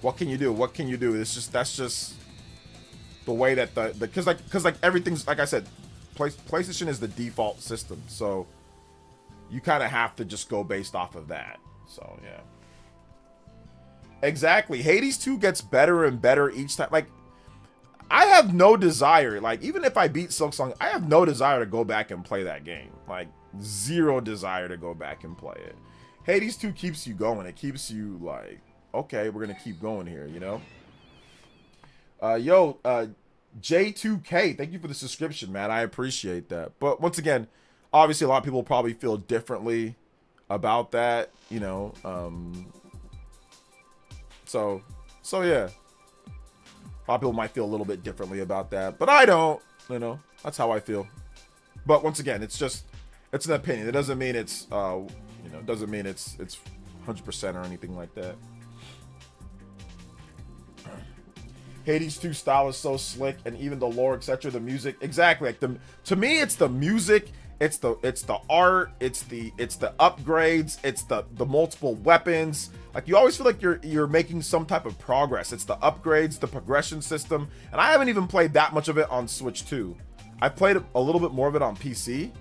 What can you do? What can you do? That's just the way that because like everything's, like I said, PlayStation is the default system, so you kind of have to just go based off of that. So yeah, exactly. Hades 2 gets better and better each time. Like, I have no desire, like, even if I beat Silksong, I have no desire to go back and play that game. Like, zero desire to go back and play it. Hades 2 keeps you going. It keeps you like, okay, we're gonna keep going here, you know? J2K, thank you for the subscription, man. I appreciate that. But once again, obviously a lot of people probably feel differently about that, you know? So yeah. A lot of people might feel a little bit differently about that, but I don't, you know, that's how I feel. But once again, it's an opinion. It doesn't mean it's, you know, doesn't mean it's 100% or anything like that. Hades 2 style is so slick, and even the lore, etc., the music, exactly. Like to me, it's the music, it's the art, it's the upgrades, it's the multiple weapons. Like, you always feel like you're making some type of progress. It's the upgrades, the progression system, and I haven't even played that much of it on Switch 2. I've played a little bit more of it on PC,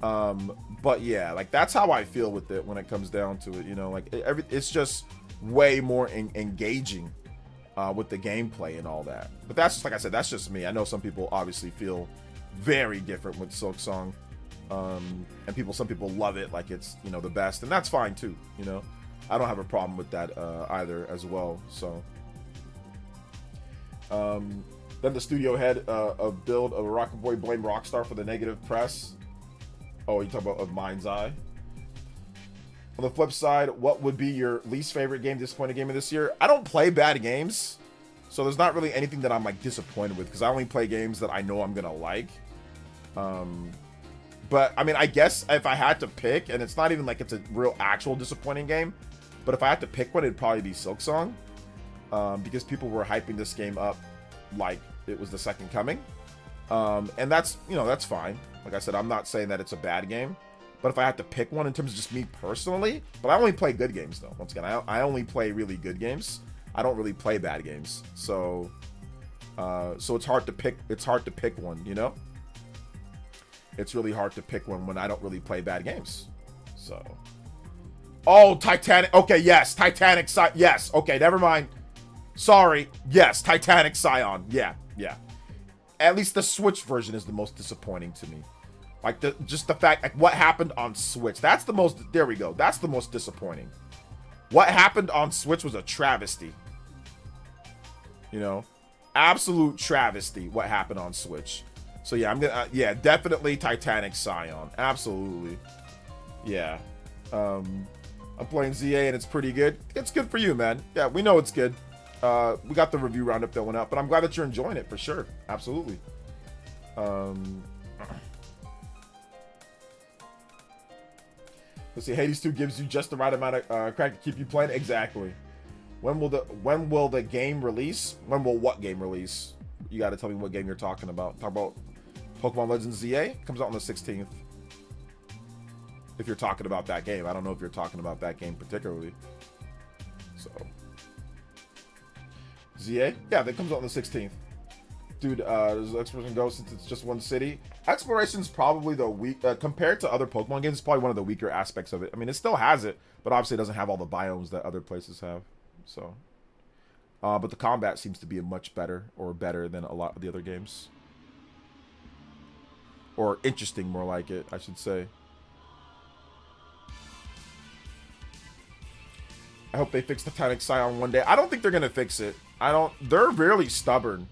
but yeah, like, that's how I feel with it when it comes down to it. You know, like, it's just way more engaging with the gameplay and all that. But that's just, like I said, that's just me. I know some people obviously feel very different with Silksong, and some people love it like it's, you know, the best, and that's fine too. You know, I don't have a problem with that either as well. So then the studio head of build of Rocket Boy blamed Rockstar for the negative press. Oh, you talk about of Mind's Eye. On the flip side, what would be your least favorite game, disappointing game of this year? I don't play bad games, so there's not really anything that I'm like disappointed with, because I only play games that I know I'm gonna like. But I mean, I guess if I had to pick, and it's not even like it's a real actual disappointing game, but if I had to pick one, it'd probably be Silksong, because people were hyping this game up like it was the second coming, and that's, you know, that's fine. Like I said, I'm not saying that it's a bad game. But if I had to pick one in terms of just me personally, but I only play good games though. Once again, I only play really good games. I don't really play bad games. So it's hard to pick. It's hard to pick one, you know? It's really hard to pick one when I don't really play bad games. So, oh, Titanic. Okay, yes, Titanic. Yes. Okay, never mind. Sorry. Yes, Titanic Scion. Yeah. At least the Switch version is the most disappointing to me. Like, just the fact, like, what happened on Switch. That's the most, there we go. That's the most disappointing. What happened on Switch was a travesty. You know? Absolute travesty, what happened on Switch. So, yeah, I'm gonna, yeah, definitely Titanic Scion. Absolutely. Yeah. I'm playing ZA and it's pretty good. It's good for you, man. Yeah, we know it's good. We got the review roundup that went up, but I'm glad that you're enjoying it, for sure. Absolutely. Let's see, Hades 2 gives you just the right amount of crack to keep you playing. Exactly. When will the game release? When will what game release? You got to tell me what game you're talking about. Talk about Pokemon Legends ZA. Comes out on the 16th. If you're talking about that game, I don't know if you're talking about that game particularly. So ZA, yeah, that comes out on the 16th. Dude, does Exploration go since it's just one city? Exploration's probably the weak compared to other Pokemon games. It's probably one of the weaker aspects of it. I mean, it still has it, but obviously it doesn't have all the biomes that other places have. So, but the combat seems to be much better than a lot of the other games, or interesting, more like it, I should say. I hope they fix the Titanic Scion one day. I don't think they're gonna fix it. They're really stubborn.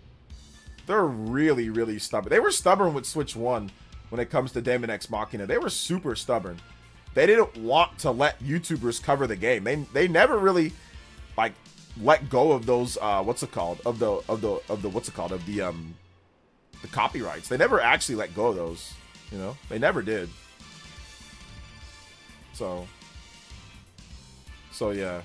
They're really, really stubborn. They were stubborn with Switch 1 when it comes to Daemon X Machina. They were super stubborn. They didn't want to let YouTubers cover the game. They never really like let go of those what's it called? Of the copyrights. They never actually let go of those, you know? They never did. So yeah.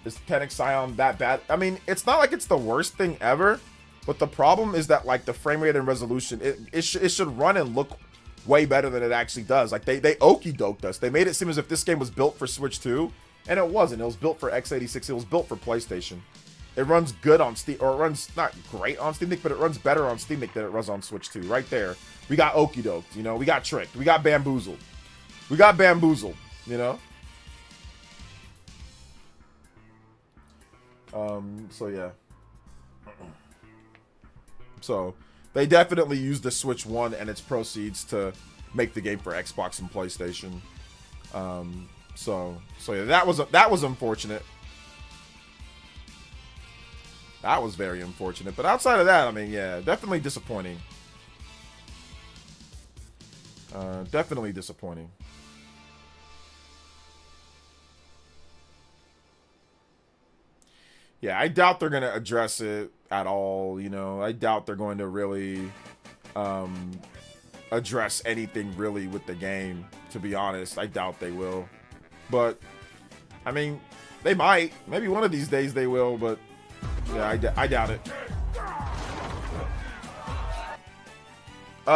Is Titanic Scion that bad? I mean, it's not like it's the worst thing ever, but the problem is that like the frame rate and resolution, it should run and look way better than it actually does. Like they okey-doked us. They made it seem as if this game was built for Switch 2, and it wasn't. It was built for x86. It was built for PlayStation. It runs good on Steam, or it runs not great on Steam Deck, but it runs better on Steam Deck than it runs on Switch 2. Right there, we got okey-doked. You know, we got tricked. We got bamboozled. You know. So yeah. So they definitely used the Switch 1 and its proceeds to make the game for Xbox and PlayStation. So yeah, that was unfortunate. That was very unfortunate. But outside of that, I mean, yeah, definitely disappointing. Definitely disappointing. Yeah, I doubt they're going to address it at all, you know. I doubt they're going to really address anything really with the game, to be honest. I doubt they will. But, I mean, they might. Maybe one of these days they will, but, yeah, I doubt it.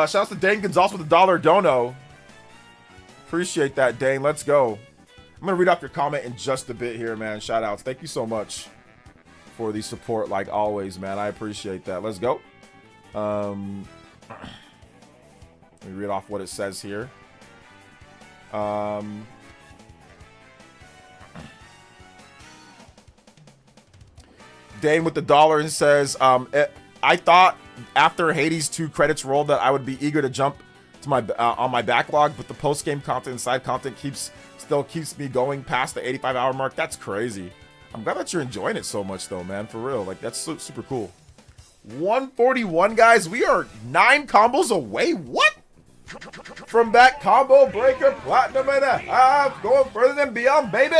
Shouts to Dane Gonzalez with $1 dono. Appreciate that, Dane. Let's go. I'm going to read off your comment in just a bit here, man. Shout outs. Thank you so much for the support, like always, man. I appreciate that. Let's go. Let me read off what it says here. Dane with the $1 and says, I thought after Hades 2 credits rolled that I would be eager to jump to my on my backlog, but the post-game content and side content still keeps me going past the 85-hour mark. That's crazy. I'm glad that you're enjoying it so much, though, man. For real. Like, that's super cool. 141, guys. We are 9 combos away. What? From that combo breaker, platinum and a half. Going further than beyond, baby.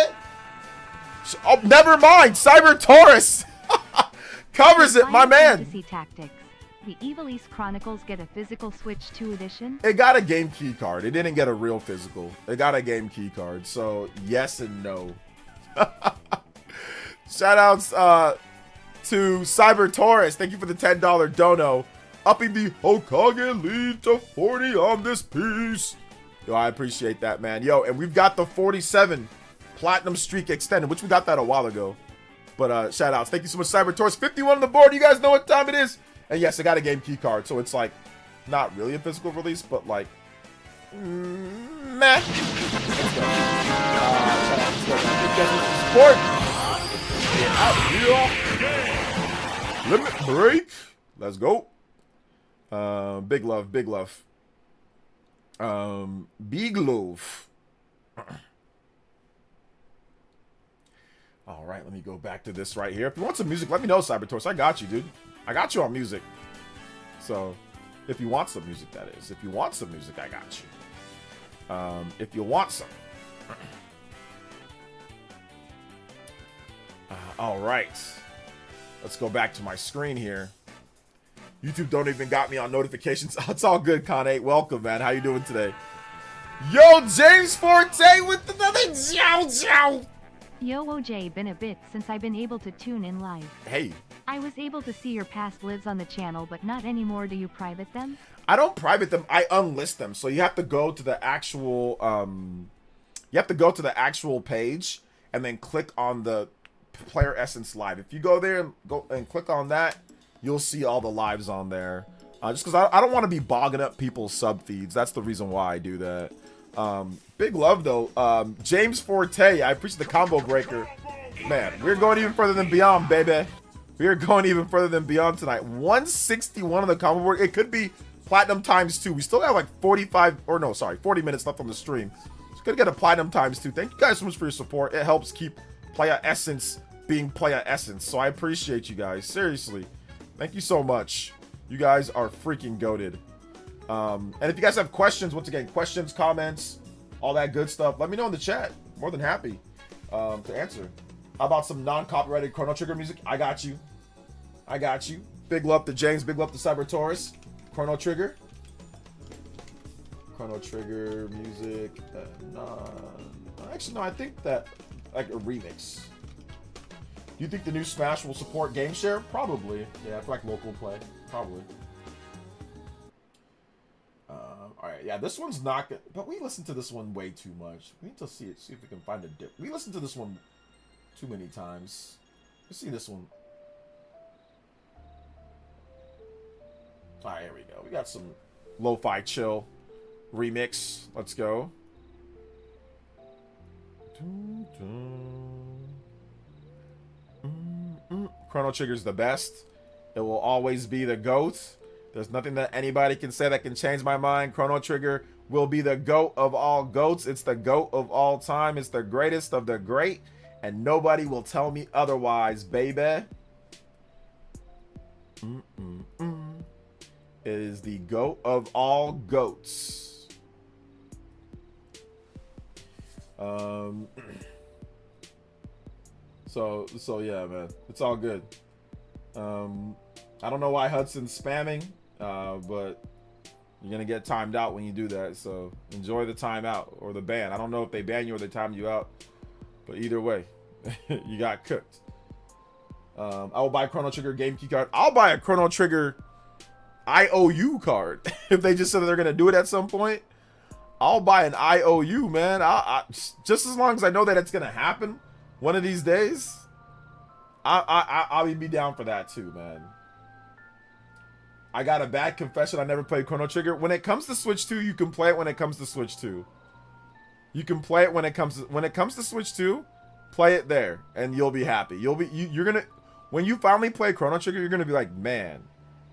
Oh, never mind. Cyber Taurus. Covers it, my man. Fantasy Tactics. The Evil East Chronicles get a physical Switch 2 edition? It got a game key card. It didn't get a real physical. It got a game key card. So, yes and no. Shoutouts to Cyber Taurus. Thank you for the $10 dono. Upping the Hokage lead to 40 on this piece. Yo, I appreciate that, man. Yo, and we've got the 47 platinum streak extended, which we got that a while ago. But shoutouts. Thank you so much, Cyber Taurus. 51 on the board. You guys know what time it is. And yes, I got a game key card. So it's like not really a physical release, but like meh. Let's go. Sport. Limit break. Let's go. Big love. Big love. All right, let me go back to this right here. If you want some music, let me know, Cyber Taurus. I got you, dude. I got you on music. So, if you want some music, that is. If you want some music, I got you. If you want some. All right. Let's go back to my screen here. YouTube don't even got me on notifications. It's all good, Con8. Welcome, man. How you doing today? Yo, James Forte with another Jow Jow. Yo OJ, been a bit since I've been able to tune in live. Hey, I was able to see your past lives on the channel, but not anymore. Do you private them? I don't private them. I unlist them. So you have to go to the actual page and then click on the Player Essence Live. If you go there and go and click on that, you'll see all the lives on there. Just because I don't want to be bogging up people's sub feeds. That's the reason why I do that. Big love though. James Forte, I appreciate the combo breaker. Man, we're going even further than beyond, baby. We're going even further than beyond tonight. 161 on the combo breaker. It could be platinum ×2. We still have like 40 minutes left on the stream. It's gonna get a platinum ×2. Thank you guys so much for your support. It helps keep Player Essence being Player Essence. So I appreciate you guys. Seriously. Thank you so much. You guys are freaking goated. And if you guys have questions, once again, questions, comments, all that good stuff, let me know in the chat. More than happy to answer. How about some non-copyrighted Chrono Trigger music? I got you. I got you. Big love to James. Big love to Cyber Taurus. Chrono Trigger. Chrono Trigger music. Actually, no, I think that like a remix. Do you think the new Smash will support game share? Probably. Yeah, for like local play. Probably. Alright, yeah, this one's not good. But we listened to this one way too much. We need to see if we can find a dip. We listened to this one too many times. Let's see this one. Alright, here we go. We got some lo-fi chill remix. Let's go. Chrono Trigger's the best. It will always be the GOAT. There's nothing that anybody can say that can change my mind. Chrono Trigger will be the GOAT of all GOATs. It's the GOAT of all time. It's the greatest of the great. And nobody will tell me otherwise, baby. It is the GOAT of all GOATs. So yeah, man. It's all good. I don't know why Hudson's spamming, but you're gonna get timed out when you do that. So enjoy the timeout or the ban. I don't know if they ban you or they time you out, but either way, you got cooked. I will buy a Chrono Trigger game key card. I'll buy a Chrono Trigger IOU card if they just said that they're gonna do it at some point. I'll buy an IOU, man. I just as long as I know that it's gonna happen one of these days. I'll be down for that too, man. I got a bad confession. I never played Chrono Trigger. When it comes to Switch 2, you can play it when it comes to Switch 2. You can play it when it comes to Switch 2. Play it there, and you'll be happy. You're gonna, when you finally play Chrono Trigger, you're gonna be like, man,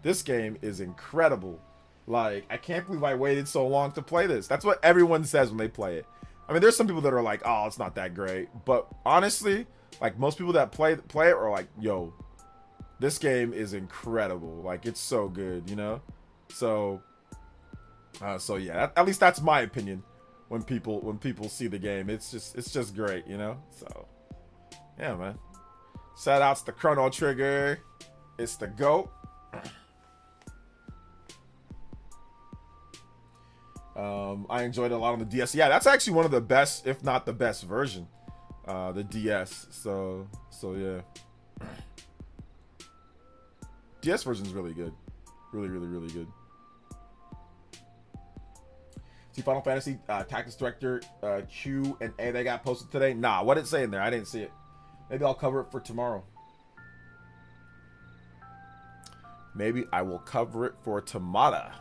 this game is incredible. Like, I can't believe I waited so long to play this. That's what everyone says when they play it. I mean, there's some people that are like, oh, it's not that great. But honestly, like most people that play it are like, yo, this game is incredible. Like, it's so good, you know? So yeah, at least that's my opinion when people see the game. It's just great, you know? So yeah, man. Shout outs to Chrono Trigger. It's the GOAT. I enjoyed it a lot on the DS. Yeah, that's actually one of the best, if not the best version. The DS. So yeah. DS version is really good. Really good. See Final Fantasy Tactics Director Q and A, they got posted today? Nah, what did it say in there? I didn't see it. Maybe I'll cover it for tomorrow. Maybe I will cover it for tomorrow.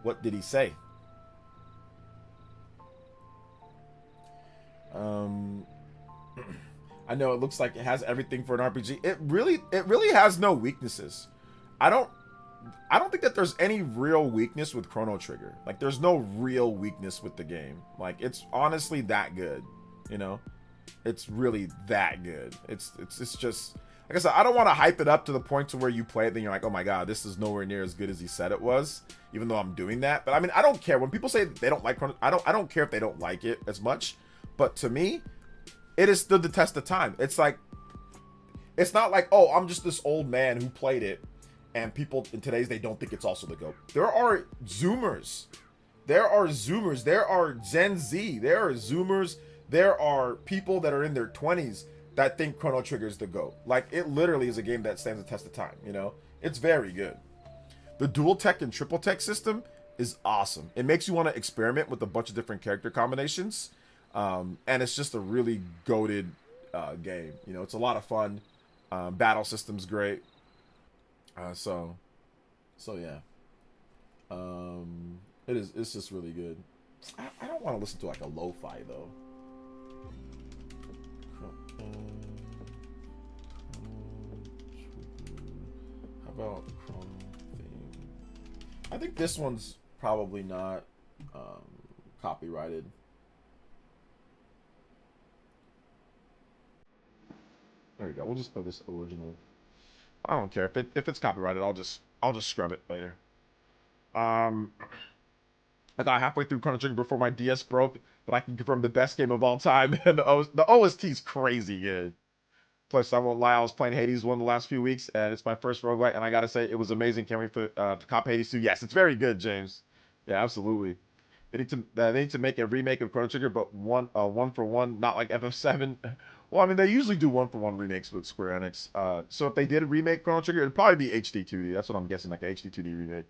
What did he say? I know it looks like it has everything for an RPG. It really has no weaknesses. I don't think that there's any real weakness with Chrono Trigger. Like, there's no real weakness with the game. Like, it's honestly that good, you know? It's really that good. It's just, like I said, I don't want to hype it up to the point to where you play it, then you're like, oh my god, this is nowhere near as good as he said it was, even though I'm doing that. But I mean, I don't care when people say they don't like Chrono. I don't care if they don't like it as much. But to me, it has stood the test of time. It's like, it's not like, oh, I'm just this old man who played it, and people in today's they don't think it's also the GOAT. There are Zoomers. There are Gen Z. There are Zoomers there are people that are in their 20s that think Chrono Trigger is the GOAT. Like, it literally is a game that stands the test of time, you know? It's very good. The dual tech and triple tech system is awesome. It makes you want to experiment with a bunch of different character combinations. And it's just a really goated game. You know, it's a lot of fun. Battle system's great. So yeah. It's just really good. I don't want to listen to like a lo-fi though. How about Chrono theme? I think this one's probably not copyrighted. There you go. We'll just play this original. I don't care if it's copyrighted. I'll just scrub it later. I got halfway through Chrono Trigger before my DS broke, but I can confirm the best game of all time. And the OST is crazy good. Plus, I won't lie, I was playing Hades one the last few weeks, and it's my first roguelite, and I gotta say, it was amazing. Can't wait for to cop Hades 2. Yes, it's very good, James. Yeah, absolutely. They need to make a remake of Chrono Trigger, but one for one, not like FF7. Well, I mean, they usually do one for one remakes with Square Enix. So if they did remake Chrono Trigger, it'd probably be HD 2D. That's what I'm guessing, like a HD 2D remake.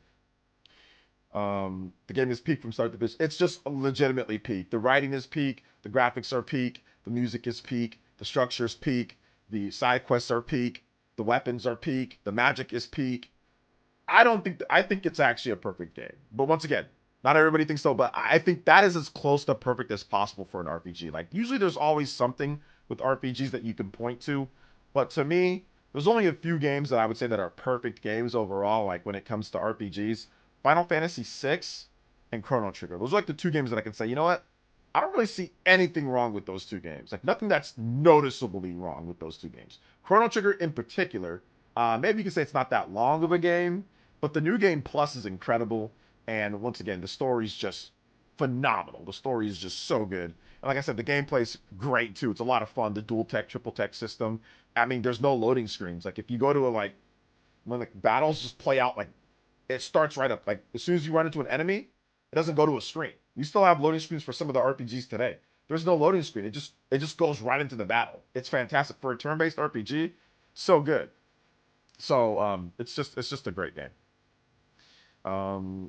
The game is peak from start to finish. It's just legitimately peak. The writing is peak. The graphics are peak. The music is peak. The structure is peak. The side quests are peak. The weapons are peak. The magic is peak. I think it's actually a perfect game. But once again, not everybody thinks so, but I think that is as close to perfect as possible for an RPG. Like, usually there's always something with RPGs that you can point to. But to me, there's only a few games that I would say that are perfect games overall, like when it comes to RPGs. Final Fantasy VI and Chrono Trigger. Those are like the two games that I can say, you know what? I don't really see anything wrong with those two games. Like, nothing that's noticeably wrong with those two games. Chrono Trigger in particular, maybe you can say it's not that long of a game, but the New Game Plus is incredible. And once again, the story's just phenomenal. The story is just so good. And like I said, the gameplay's great too. It's a lot of fun. The dual tech, triple tech system. I mean, there's no loading screens. Like, if you go to when the battles just play out, like, it starts right up. Like, as soon as you run into an enemy, it doesn't go to a screen. You still have loading screens for some of the RPGs today. There's no loading screen. It just goes right into the battle. It's fantastic for a turn-based RPG. So good. So it's just a great game. I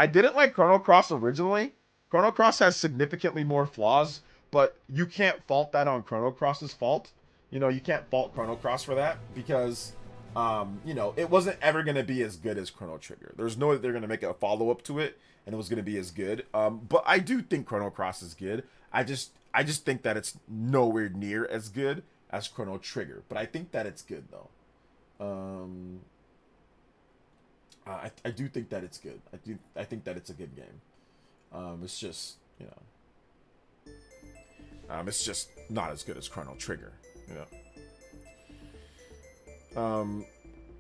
didn't like Chrono Cross originally. Chrono Cross has significantly more flaws, but you can't fault that on Chrono Cross's fault. You know, you can't fault Chrono Cross for that because you know, it wasn't ever going to be as good as Chrono Trigger. There's no way they're going to make a follow-up to it and it was going to be as good. But I do think Chrono Cross is good. I just think that it's nowhere near as good as Chrono Trigger. But I think that it's good, though. I do think that it's good. I think that it's a good game. It's just, you know, it's just not as good as Chrono Trigger, you know.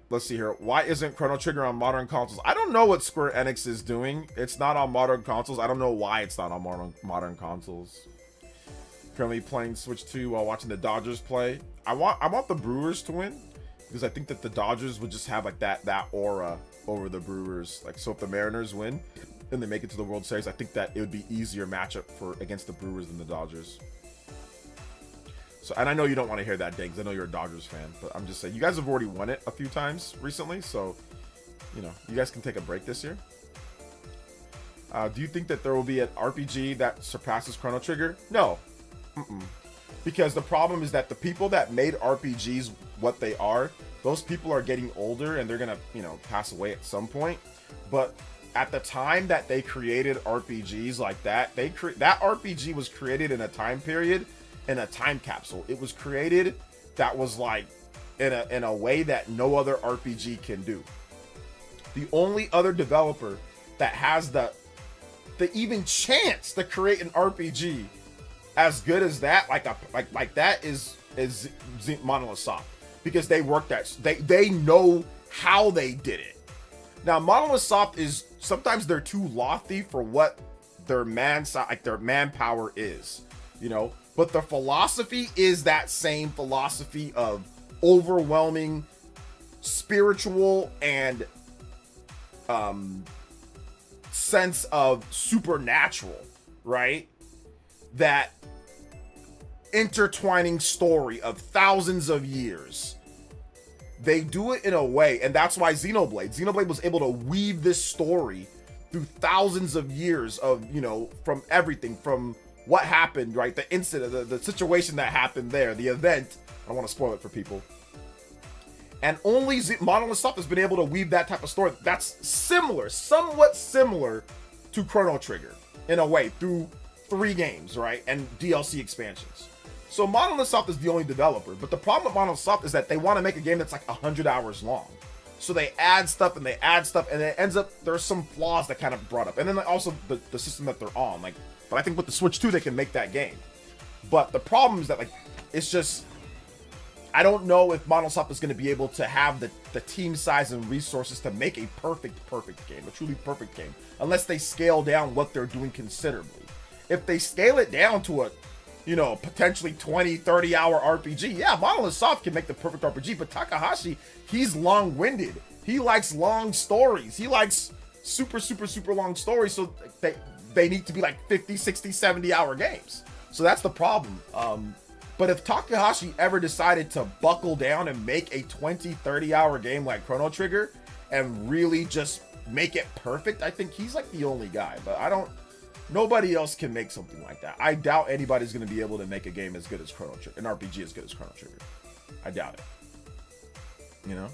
Let's see here. Why isn't Chrono Trigger on modern consoles? I don't know what Square Enix is doing. It's not on modern consoles. I don't know why it's not on modern consoles. Currently playing Switch 2 while watching the Dodgers play. I want the Brewers to win because I think that the Dodgers would just have like that aura over the Brewers. Like, so if the Mariners win and they make it to the World Series, I think that it would be easier matchup against the Brewers than the Dodgers. So, and I know you don't want to hear that, Dave, because I know you're a Dodgers fan, but I'm just saying, you guys have already won it a few times recently, so, you know, you guys can take a break this year. Do you think that there will be an RPG that surpasses Chrono Trigger? No. Because the problem is that the people that made RPGs what they are, those people are getting older and they're going to, you know, pass away at some point. But at the time that they created RPGs like that, that RPG was created in a time period, in a time capsule. It was created that was like in a way that no other RPG can do. The only other developer that has the even chance to create an RPG as good as that, like that is Monolith Soft, because they worked that they know how they did it. Now Monolith Soft is sometimes they're too lofty for what their manpower is, you know. But the philosophy is that same philosophy of overwhelming spiritual and sense of supernatural, right? That intertwining story of thousands of years. They do it in a way, and that's why Xenoblade was able to weave this story through thousands of years of, you know, from everything, from what happened, right? The incident, the situation that happened there, the event. I don't want to spoil it for people. And only Monolith Soft has been able to weave that type of story that's similar, somewhat similar to Chrono Trigger in a way, through 3 games, right? And DLC expansions. So Monolith Soft is the only developer, but the problem with Monolith Soft is that they want to make a game that's like 100 hours long. So they add stuff and it ends up, there's some flaws that kind of brought up. And then also the system that they're on, like, but I think with the Switch 2, they can make that game. But the problem is that, like, it's just, I don't know if Monolith Soft is going to be able to have the team size and resources to make a perfect game, a truly perfect game, unless they scale down what they're doing considerably. If they scale it down to a, you know, potentially 20, 30 hour RPG, yeah, Monolith Soft can make the perfect RPG, but Takahashi, he's long-winded. He likes long stories. He likes super long stories, so they need to be like 50, 60, 70 hour games. So that's the problem. But if Takahashi ever decided to buckle down and make a 20, 30 hour game like Chrono Trigger and really just make it perfect, I think he's like the only guy. But nobody else can make something like that. I doubt anybody's going to be able to make a game as good as Chrono Trigger, an RPG as good as Chrono Trigger. I doubt it. You know?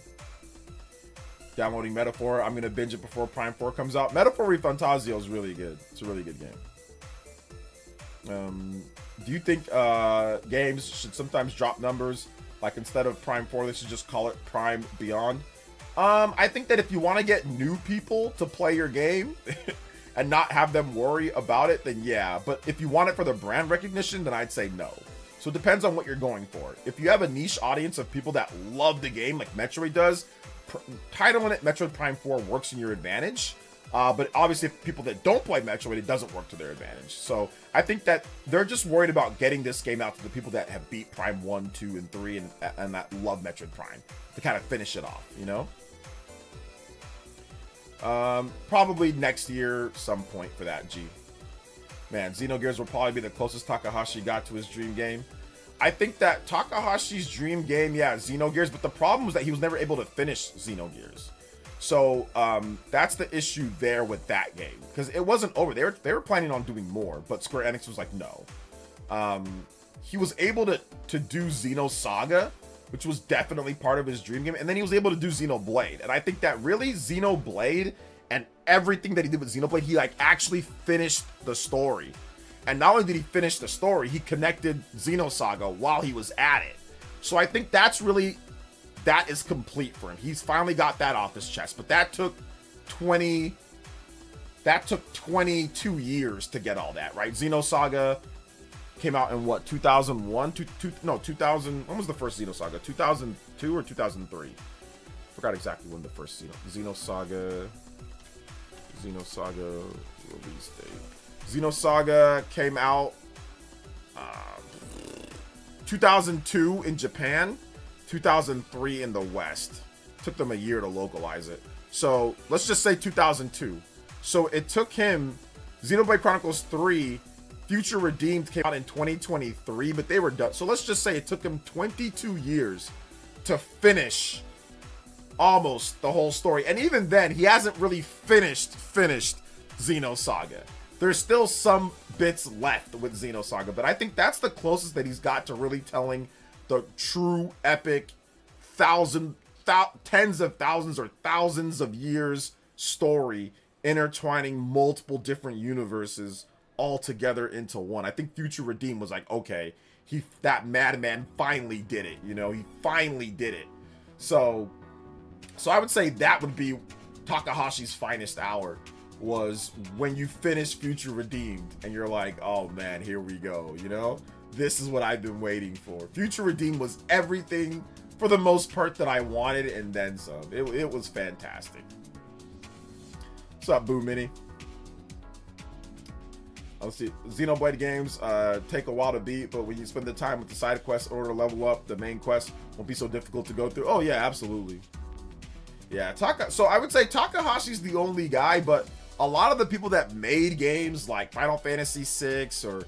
Downloading Metaphor. I'm going to binge it before Prime 4 comes out. Metaphor ReFantazio is really good. It's a really good game. Do you think games should sometimes drop numbers? Like instead of Prime 4, they should just call it Prime Beyond? I think that if you want to get new people to play your game and not have them worry about it, then yeah. But if you want it for the brand recognition, then I'd say no. So it depends on what you're going for. If you have a niche audience of people that love the game like Metroid does, titling it Metroid Prime 4 works in your advantage. But obviously, if people that don't play Metroid, it doesn't work to their advantage. So I think that they're just worried about getting this game out to the people that have beat Prime 1, 2, and 3 and that love Metroid Prime to kind of finish it off, you know? Probably next year, some point for that, G. Man, Xenogears will probably be the closest Takahashi got to his dream game. I think that Takahashi's dream game, yeah, Xenogears, but the problem was that he was never able to finish Xenogears. So that's the issue there with that game, because it wasn't over. They were planning on doing more, but Square Enix was like, no. He was able to do Xenosaga, which was definitely part of his dream game, and then he was able to do Xenoblade. And I think that really Xenoblade and everything that he did with Xenoblade, he like actually finished the story. And not only did he finish the story, he connected Xenosaga while he was at it. So I think that is complete for him. He's finally got that off his chest, but that took 22 years to get all that, right? Xenosaga came out in what, 2001? 2000. When was the first Xenosaga? 2002 or 2003? Forgot exactly when the first Xenosaga release date. Xenosaga came out 2002 in Japan, 2003 in the West. Took them a year to localize it. So let's just say 2002. So it took him, Xenoblade Chronicles 3, Future Redeemed came out in 2023, but they were done. So let's just say it took him 22 years to finish almost the whole story. And even then, he hasn't really finished Xenosaga. There's still some bits left with Xenosaga, but I think that's the closest that he's got to really telling the true epic tens of thousands or thousands of years story intertwining multiple different universes all together into one. I think Future Redeemed was like, okay, that madman finally did it, you know, he finally did it. So I would say that would be Takahashi's finest hour, was when you finish Future Redeemed and you're like, oh man, here we go, you know? This is what I've been waiting for. Future Redeemed was everything, for the most part, that I wanted, and then some. It was fantastic. What's up, Boo Mini? Let's see. Xenoblade games take a while to beat, but when you spend the time with the side quests in order to level up, the main quest won't be so difficult to go through. Oh yeah, absolutely. Yeah, so I would say Takahashi's the only guy, but a lot of the people that made games like Final Fantasy VI or,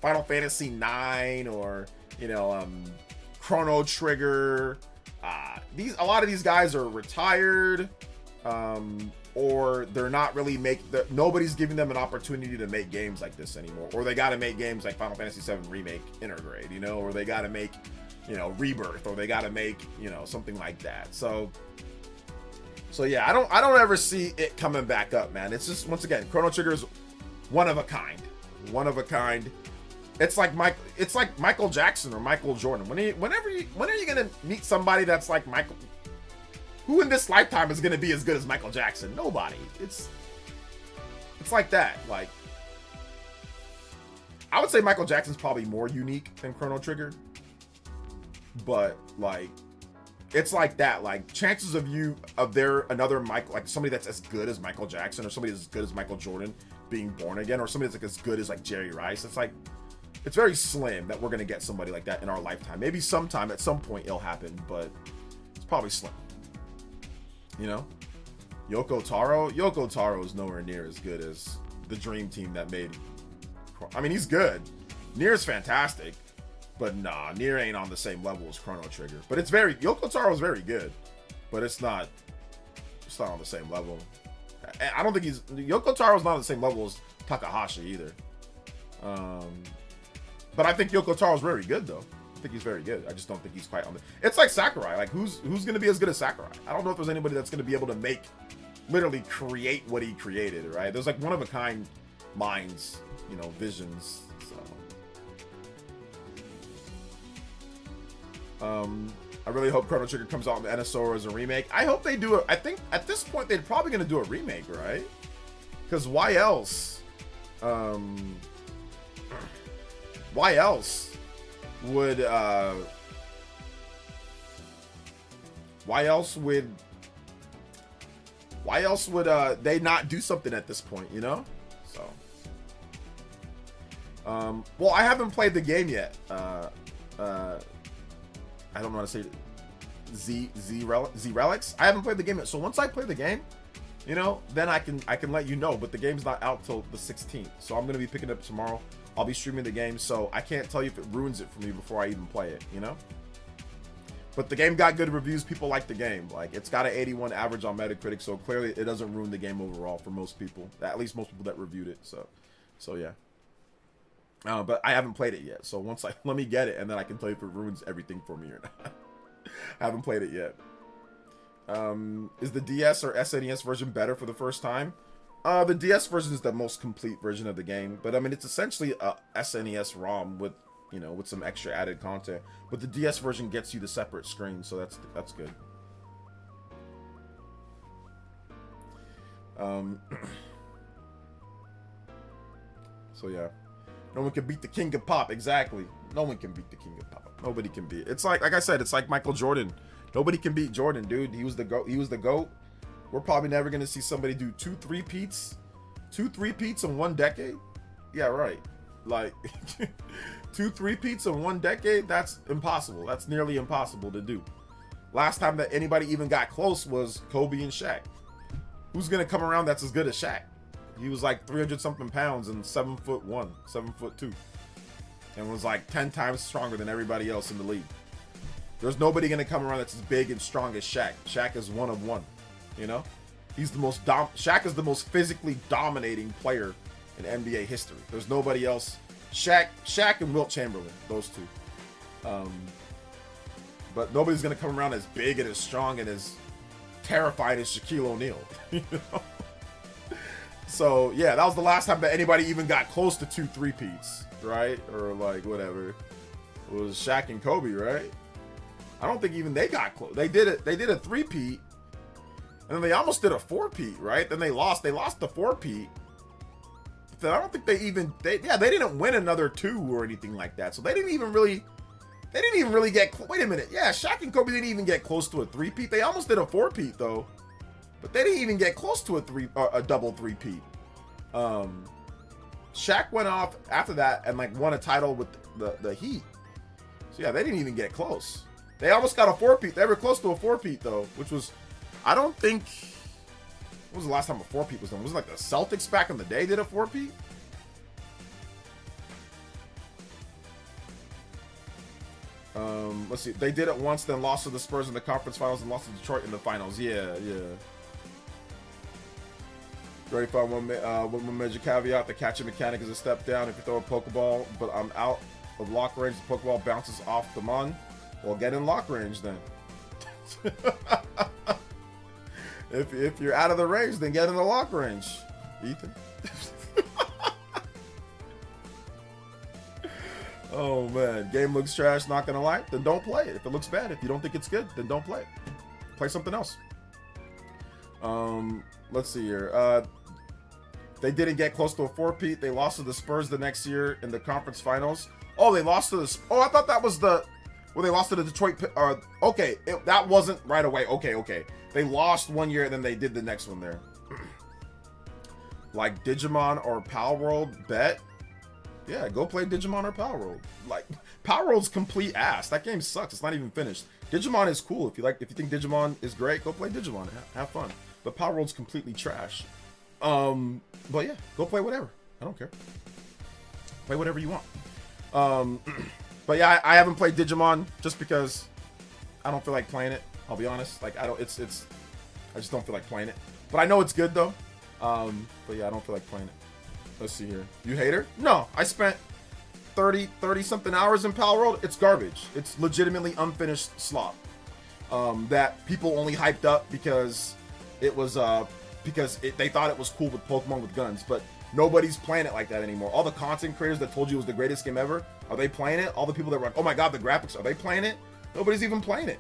Final Fantasy IX or, Chrono Trigger, a lot of these guys are retired, or they're not really nobody's giving them an opportunity to make games like this anymore, or they got to make games like Final Fantasy VII Remake Intergrade, or they got to make, Rebirth, or they got to make, something like that. So yeah, I don't ever see it coming back up, man. It's just, once again, Chrono Trigger is one of a kind. It's like Michael Jackson or Michael Jordan. When are you gonna meet somebody that's like Michael? Who in this lifetime is gonna be as good as Michael Jackson? Nobody. It's like that. Like, I would say Michael Jackson's probably more unique than Chrono Trigger, but like, it's like that. Like, chances of another Michael, like somebody that's as good as Michael Jackson or somebody that's as good as Michael Jordan being born again, or somebody that's like as good as like Jerry Rice. It's very slim that we're gonna get somebody like that in our lifetime. Maybe sometime at some point it'll happen, but it's probably slim. Yoko Taro is nowhere near as good as the dream team that made. I mean, he's good. Nier's fantastic, but nah, Nier ain't on the same level as Chrono Trigger. But Yoko Taro is very good, but it's not on the same level. I don't think Yoko Taro's not on the same level as Takahashi either. But I think Yoko Taro's very good though. I think he's very good. I just don't think he's quite on the. It's like Sakurai. Like, who's going to be as good as Sakurai? I don't know if there's anybody that's going to be able to literally create what he created, right? There's like one of a kind minds, visions. So, I really hope Chrono Trigger comes out in NSO as a remake. I hope they do it. I think at this point they're probably going to do a remake, right? Because why else? Why else would they not do something at this point, So well, I haven't played the game yet. I don't know how to say it. Z Relics. I haven't played the game yet. So once I play the game, then I can let you know, but the game's not out till the 16th. So I'm going to be picking it up tomorrow. I'll be streaming the game, so I can't tell you if it ruins it for me before I even play it, But the game got good reviews. People like the game. Like, it's got an 81 average on Metacritic, so clearly it doesn't ruin the game overall for most people. At least most people that reviewed it. So yeah. But I haven't played it yet. So let me get it, and then I can tell you if it ruins everything for me or not. I haven't played it yet. Is the DS or SNES version better for the first time? The DS version is the most complete version of the game, but I mean, it's essentially a SNES ROM with, with some extra added content. But the DS version gets you the separate screen, so that's good. So yeah, no one can beat the King of Pop. Exactly, no one can beat the King of Pop. Nobody can beat. It's like I said, it's like Michael Jordan. Nobody can beat Jordan, dude. He was the GOAT. We're probably never going to see somebody do two three-peats in one decade. Yeah, right. Like, 2 3-peats in one decade, that's impossible. That's nearly impossible to do. Last time that anybody even got close was Kobe and Shaq. Who's going to come around that's as good as Shaq? He was like 300-something pounds and 7'1", 7'2", and was like 10 times stronger than everybody else in the league. There's nobody going to come around that's as big and strong as Shaq. Shaq is one of one. He's the most Shaq is the most physically dominating player in NBA history. There's nobody else. Shaq and Wilt Chamberlain, those two. But nobody's gonna come around as big and as strong and as terrifying as Shaquille O'Neal. So yeah, that was the last time that anybody even got close to 2 3-peats, right? Or like whatever. It was Shaq and Kobe, right? I don't think even they got close. They did a 3-peat. And then they almost did a 4-peat, right? Then they lost the 4-peat. Then I don't think they didn't win another 2 or anything like that. So they didn't even really get, wait a minute. Yeah, Shaq and Kobe didn't even get close to a 3-peat. They almost did a 4-peat though. But they didn't even get close to a double 3-peat. Shaq went off after that and like won a title with the Heat. So yeah, they didn't even get close. They almost got a 4-peat. They were close to a 4-peat though, which was, I don't think, was the last time a 4-peat was done? Was it like the Celtics back in the day did a 4-peat? Let's see. They did it once, then lost to the Spurs in the conference finals and lost to Detroit in the finals. Yeah. Ready for one major caveat. The catching mechanic is a step down if you throw a Pokeball, but I'm out of lock range. The Pokeball bounces off the Mon. Well, get in lock range then. If you're out of the range, then get in the lock range, Ethan. Oh man, game looks trash, not gonna lie, then don't play it. If it looks bad, if you don't think it's good, then don't play it. Play something else. Let's see here. They didn't get close to a 4-peat. They lost to the Spurs the next year in the conference finals. Oh, they lost to the... Oh, I thought that was the... Well, they lost to the Detroit... okay, that wasn't right away. Okay. They lost one year, and then they did the next one there. Like Digimon or Palworld, bet. Yeah, go play Digimon or Palworld. Like, Palworld's complete ass. That game sucks. It's not even finished. Digimon is cool. If you think Digimon is great, go play Digimon. Have fun. But Palworld's completely trash. But yeah, go play whatever. I don't care. Play whatever you want. But yeah, I haven't played Digimon just because I don't feel like playing it. I'll be honest. Like, I just don't feel like playing it. But I know it's good though. But yeah, I don't feel like playing it. Let's see here. You hater? No, I spent 30 something hours in Palworld. It's garbage. It's legitimately unfinished slop. That people only hyped up because it was they thought it was cool with Pokemon with guns, but nobody's playing it like that anymore. All the content creators that told you it was the greatest game ever, are they playing it? All the people that were like, oh my god, the graphics, are they playing it? Nobody's even playing it.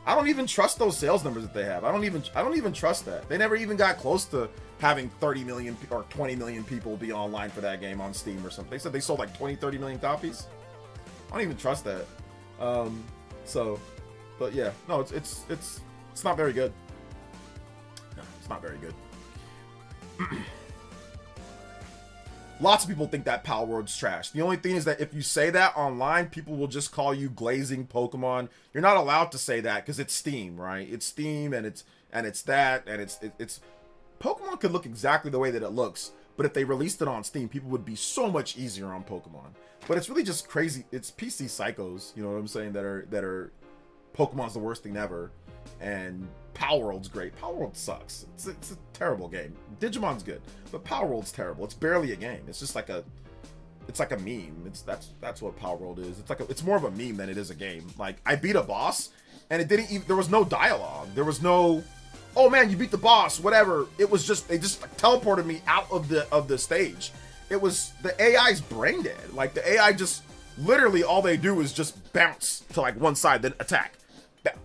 I don't even trust those sales numbers that they have. I don't even trust that. They never even got close to having 30 million or 20 million people be online for that game on Steam or something. They said they sold like 20-30 million copies. I don't even trust that. But yeah, no, it's not very good. No, it's not very good. Lots of people think that Palworld's trash. The only thing is that if you say that online, people will just call you glazing Pokemon. You're not allowed to say that because it's Steam, right? It's Steam and it's Pokemon could look exactly the way that it looks, but if they released it on Steam, people would be so much easier on Pokemon. But it's really just crazy. It's PC psychos, you know what I'm saying, that are Pokemon's the worst thing ever, and Palworld's great. Palworld sucks. It's a terrible game. Digimon's good, but Palworld's terrible. It's barely a game. It's just like a meme. That's what Palworld is. It's more of a meme than it is a game. Like, I beat a boss, and it didn't even, there was no dialogue. There was no, oh man, you beat the boss, whatever. It was just, they just teleported me out of the stage. It was, the AI's brain dead. Like, the AI just, literally all they do is just bounce to like one side, then attack.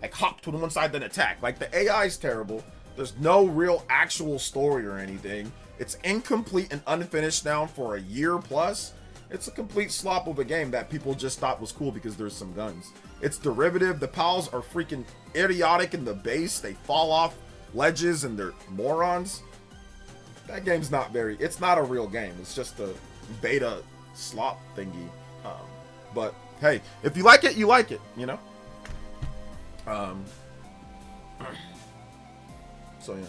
Like, hop to one side, then attack. Like, the AI's terrible. There's no real actual story or anything. It's incomplete and unfinished now for a year plus. It's a complete slop of a game that people just thought was cool because there's some guns. It's derivative. The pals are freaking idiotic in the base. They fall off ledges and they're morons. That game's not very, it's not a real game. It's just a beta slop thingy. But hey, if you like it, you like it, you know? So yeah.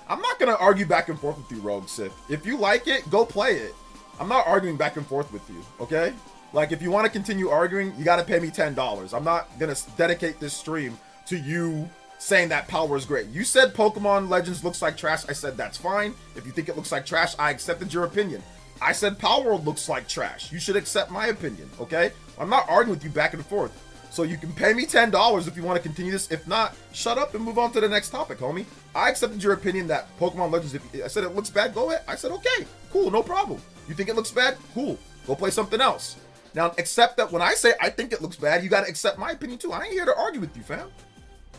I'm not gonna argue back and forth with you, Rogue Sith. If you like it, go play it. I'm not arguing back and forth with you, okay? Like, if you want to continue arguing, you gotta pay me $10. I'm not gonna dedicate this stream to you saying that Power is great. You said Pokemon Legends looks like trash. I said that's fine. If you think it looks like trash, I accepted your opinion. I said Palworld looks like trash. You should accept my opinion, okay? I'm not arguing with you back and forth. So you can pay me $10 if you want to continue this. If not, shut up and move on to the next topic, homie. I accepted your opinion that Pokemon Legends, if I said it looks bad, go ahead. I said, okay, cool, no problem. You think it looks bad? Cool. Go play something else. Now, accept that when I say I think it looks bad, you got to accept my opinion too. I ain't here to argue with you, fam.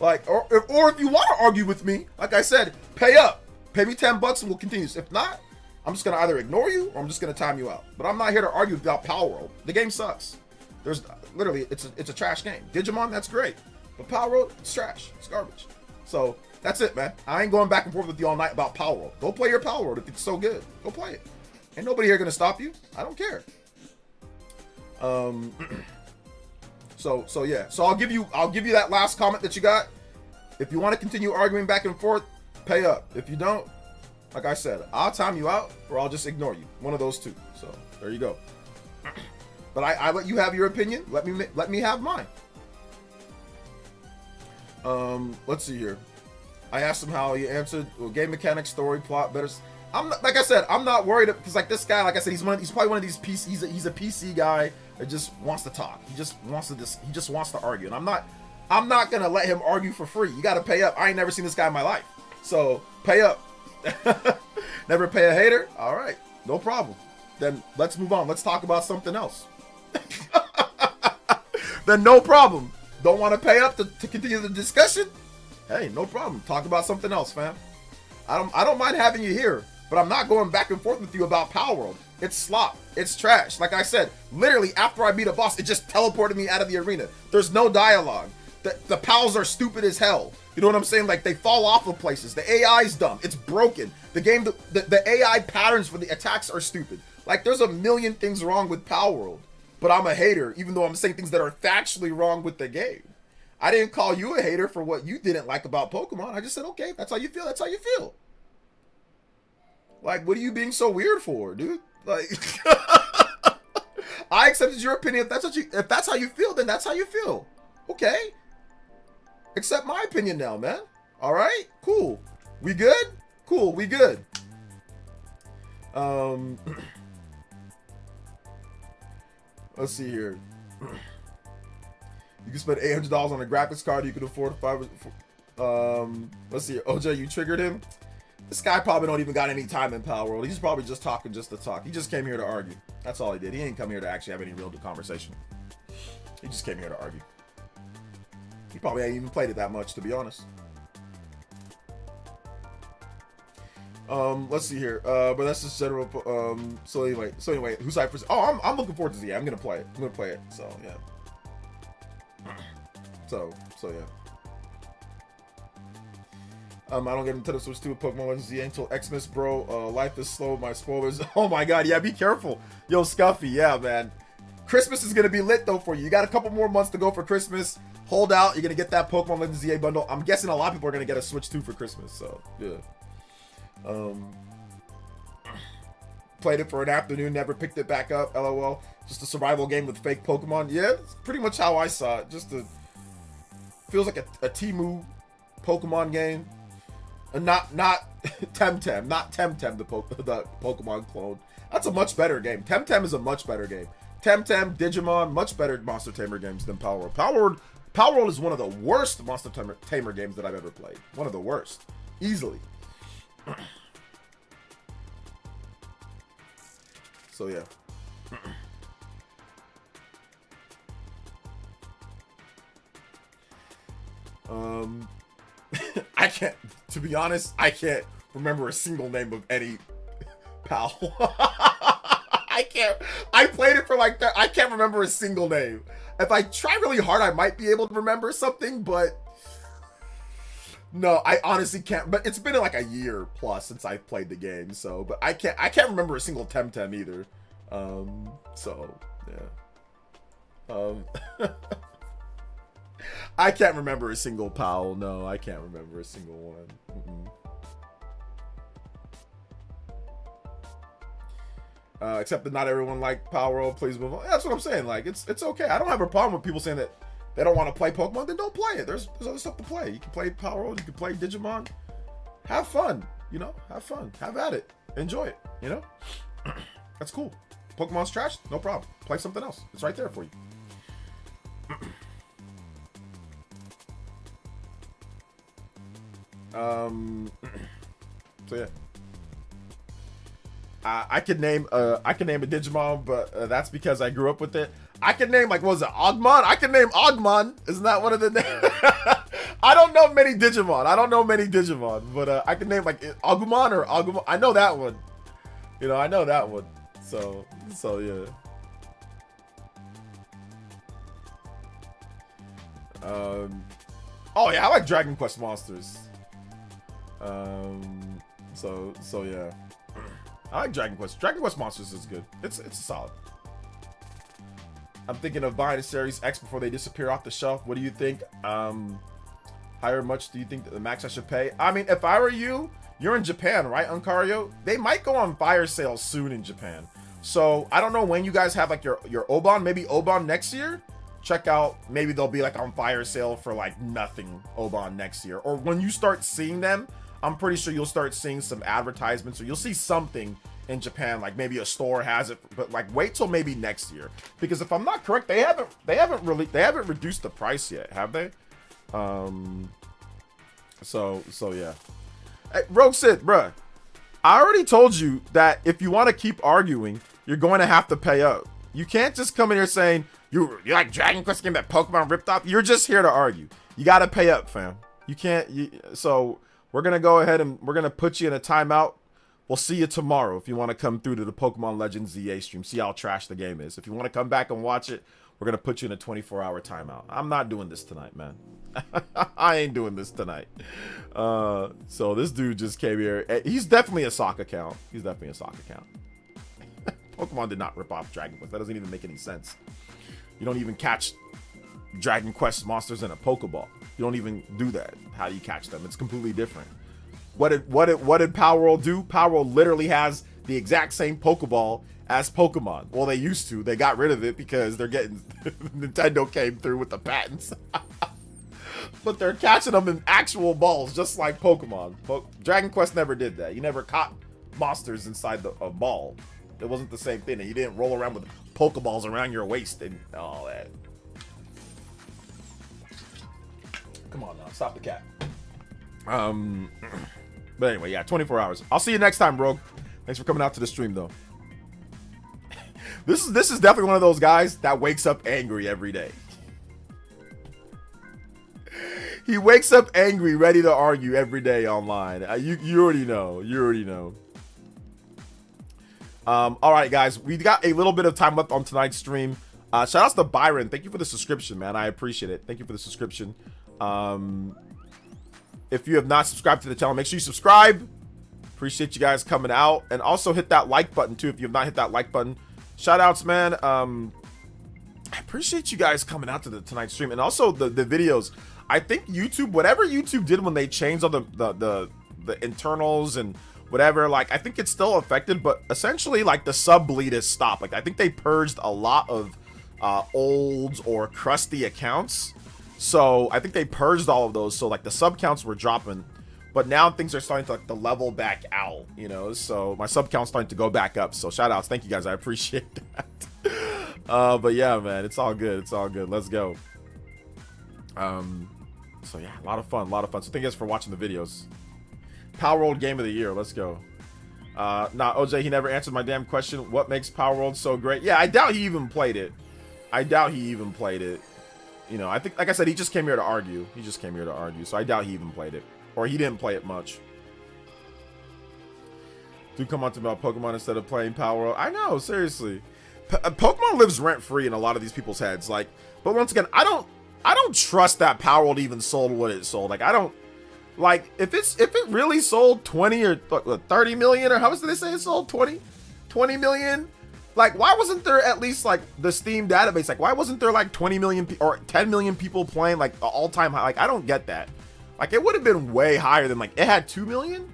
Like, or if you want to argue with me, like I said, pay up. Pay me $10 and we'll continue this. If not, I'm just going to either ignore you or I'm just going to time you out. But I'm not here to argue about Palworld. The game sucks. There's literally, it's a trash game. Digimon, that's great. But Palworld, it's trash. It's garbage. So that's it, man. I ain't going back and forth with you all night about Palworld. Go play your Palworld if it's so good. Go play it. Ain't nobody here gonna stop you. I don't care. So yeah. So I'll give you that last comment that you got. If you want to continue arguing back and forth, pay up. If you don't, like I said, I'll time you out or I'll just ignore you. One of those two. So there you go. But I let you have your opinion. Let me have mine. Let's see here. I asked him how he answered. Well, game mechanics, story, plot, better. I'm not, like I said, I'm not worried because like this guy, like I said, he's probably one of these PC. He's a PC guy that just wants to talk. He just wants to argue, and I'm not gonna let him argue for free. You got to pay up. I ain't never seen this guy in my life, so pay up. Never pay a hater. All right, no problem. Then let's move on. Let's talk about something else. Then no problem. Don't want to pay up to continue the discussion? Hey, no problem. Talk about something else, fam. I don't mind having you here, but I'm not going back and forth with you about Palworld. It's slop. It's trash. Like I said, literally after I beat a boss, it just teleported me out of the arena. There's no dialogue. The pals are stupid as hell. You know what I'm saying? Like they fall off of places. The AI's dumb. It's broken. The game, the AI patterns for the attacks are stupid. Like there's a million things wrong with Palworld, but I'm a hater, even though I'm saying things that are factually wrong with the game. I didn't call you a hater for what you didn't like about Pokemon. I just said, okay, that's how you feel. That's how you feel. Like, what are you being so weird for, dude? Like, I accepted your opinion. If that's how you feel, then that's how you feel. Okay. Accept my opinion now, man. All right, cool. We good? Cool, we good. Let's see here. You can spend $800 on a graphics card. You can afford let's see. OJ, you triggered him. This guy probably don't even got any time in Palworld. He's probably just talking just to talk. He just came here to argue. That's all he did. He ain't come here to actually have any real conversation. He just came here to argue. He probably ain't even played it that much, to be honest. Let's see here. But that's just general. So anyway, who's hyped for? Oh, I'm looking forward to ZA. I'm gonna play it. I'm gonna play it. So yeah. So yeah. I don't get Nintendo Switch 2 with Pokemon Legends ZA until Xmas, bro. Life is slow. My spoilers. Oh my god, yeah, be careful. Yo, Scuffy, yeah, man. Christmas is gonna be lit though for you. You got a couple more months to go for Christmas. Hold out. You're gonna get that Pokemon Legends ZA bundle. I'm guessing a lot of people are gonna get a Switch 2 for Christmas. So yeah. Played it for an afternoon, never picked it back up. LOL. Just a survival game with fake Pokemon. Yeah, it's pretty much how I saw it. Feels like a Temu Pokemon game. And not Temtem, not Temtem, the Pokemon clone. That's a much better game. Temtem is a much better game. Temtem, Digimon, much better Monster Tamer games than Palworld. Palworld is one of the worst Monster Tamer games that I've ever played. One of the worst, easily. So yeah. I can't, to be honest, I can't remember a single name of any pal. I played it for like that. I can't remember a single name. If I try really hard, I might be able to remember something, but no, I honestly can't. But it's been like a year plus since I played the game, so, but I can't remember a single Temtem either. So yeah. I can't remember a single pal. No, I can't remember a single one. Except that not everyone liked Palworld. Please move on. That's what I'm saying. Like, it's okay. I don't have a problem with people saying that they don't want to play Pokemon. Then don't play it. There's other stuff to play. You can play Palworld. You can play Digimon. Have fun. You know, have fun. Have at it. Enjoy it. You know, that's cool. Pokemon's trash. No problem. Play something else. It's right there for you. So yeah, I could name a Digimon, but that's because I grew up with it. I can name, like, what was it, Ogmon? I can name Ogmon. Isn't that one of the names? I don't know many Digimon. But I can name like Agumon or Agumon. I know that one. You know, I know that one. So yeah. Oh yeah, I like Dragon Quest monsters. So yeah, I like Dragon Quest. Dragon Quest monsters is good. It's solid. I'm thinking of buying a Series X before they disappear off the shelf. What do you think? How much do you think that the max I should pay? I mean, if I were you, you're in Japan, right, Uncario? They might go on fire sale soon in Japan. So I don't know when you guys have like your Oban, maybe Oban next year. Check out, maybe they'll be like on fire sale for like nothing Oban next year. Or when you start seeing them, I'm pretty sure you'll start seeing some advertisements, or you'll see something in Japan, like maybe a store has it, but like wait till maybe next year. Because if I'm not correct, they haven't reduced the price yet, have they? So yeah. Hey, Rogue Sid, bruh, I already told you that if you want to keep arguing, you're going to have to pay up. You can't just come in here saying you like Dragon Quest game that Pokemon ripped off. You're just here to argue. You got to pay up, fam. You can't. So we're gonna go ahead and we're gonna put you in a timeout. We'll see you tomorrow if you want to come through to the Pokemon Legends ZA stream. See how trash the game is. If you want to come back and watch it, we're gonna put you in a 24-hour timeout. I'm not doing this tonight, man. I ain't doing this tonight. So this dude just came here. He's definitely a sock account. Pokemon did not rip off Dragon Quest. That doesn't even make any sense. You don't even catch Dragon Quest monsters in a Pokeball. You don't even do that. How do you catch them? It's completely different. What did Power World do? Power World literally has the exact same Pokeball as Pokemon. Well, they used to. They got rid of it because they're getting Nintendo came through with the patents. But they're catching them in actual balls, just like Pokemon. Dragon Quest never did that. You never caught monsters inside a ball. It wasn't the same thing. And you didn't roll around with Pokeballs around your waist and all that. Come on now, stop the cat. But anyway, yeah, 24 hours. I'll see you next time, Rogue. Thanks for coming out to the stream, though. This is definitely one of those guys that wakes up angry every day. He wakes up angry, ready to argue every day online. You already know. You already know. All right, guys. We got a little bit of time left on tonight's stream. Shout outs to Byron. Thank you for the subscription, man. I appreciate it. Thank you for the subscription. If you have not subscribed to the channel, make sure you subscribe. Appreciate you guys coming out. And also hit that like button, too, if you have not hit that like button. Shout outs, man. I appreciate you guys coming out to tonight's stream. And also the videos. I think YouTube, whatever YouTube did when they changed all the internals and whatever, like, I think it's still affected, but essentially, like, the sub bleed has stopped. Like, I think they purged a lot of old or crusty accounts. So I think they purged all of those. So, like, the sub counts were dropping, but now things are starting to, like, the level back out, you know? So my sub count's starting to go back up. So shout outs. Thank you guys. I appreciate that. But yeah, man, it's all good. It's all good. Let's go. So yeah, a lot of fun. So thank you guys for watching the videos. Power World Game of the Year. Let's go. Nah, OJ, he never answered my damn question. What makes Power World so great? Yeah, I doubt he even played it. You know, I think, like I said, he just came here to argue. So I doubt he even played it. Or he didn't play it much. Do come on to about Pokemon instead of playing Power World. I know, seriously. Pokemon lives rent-free in a lot of these people's heads. Like, but once again, I don't trust that Power World even sold what it sold. Like, I don't, like, if it really sold 20 or 30 million, or how much did they say it sold? 20 million? Like, why wasn't there at least, like, the Steam database? Like, why wasn't there, like, 20 million or 10 million people playing, like, the all-time high? Like, I don't get that. Like, it would have been way higher than, like, it had 2 million?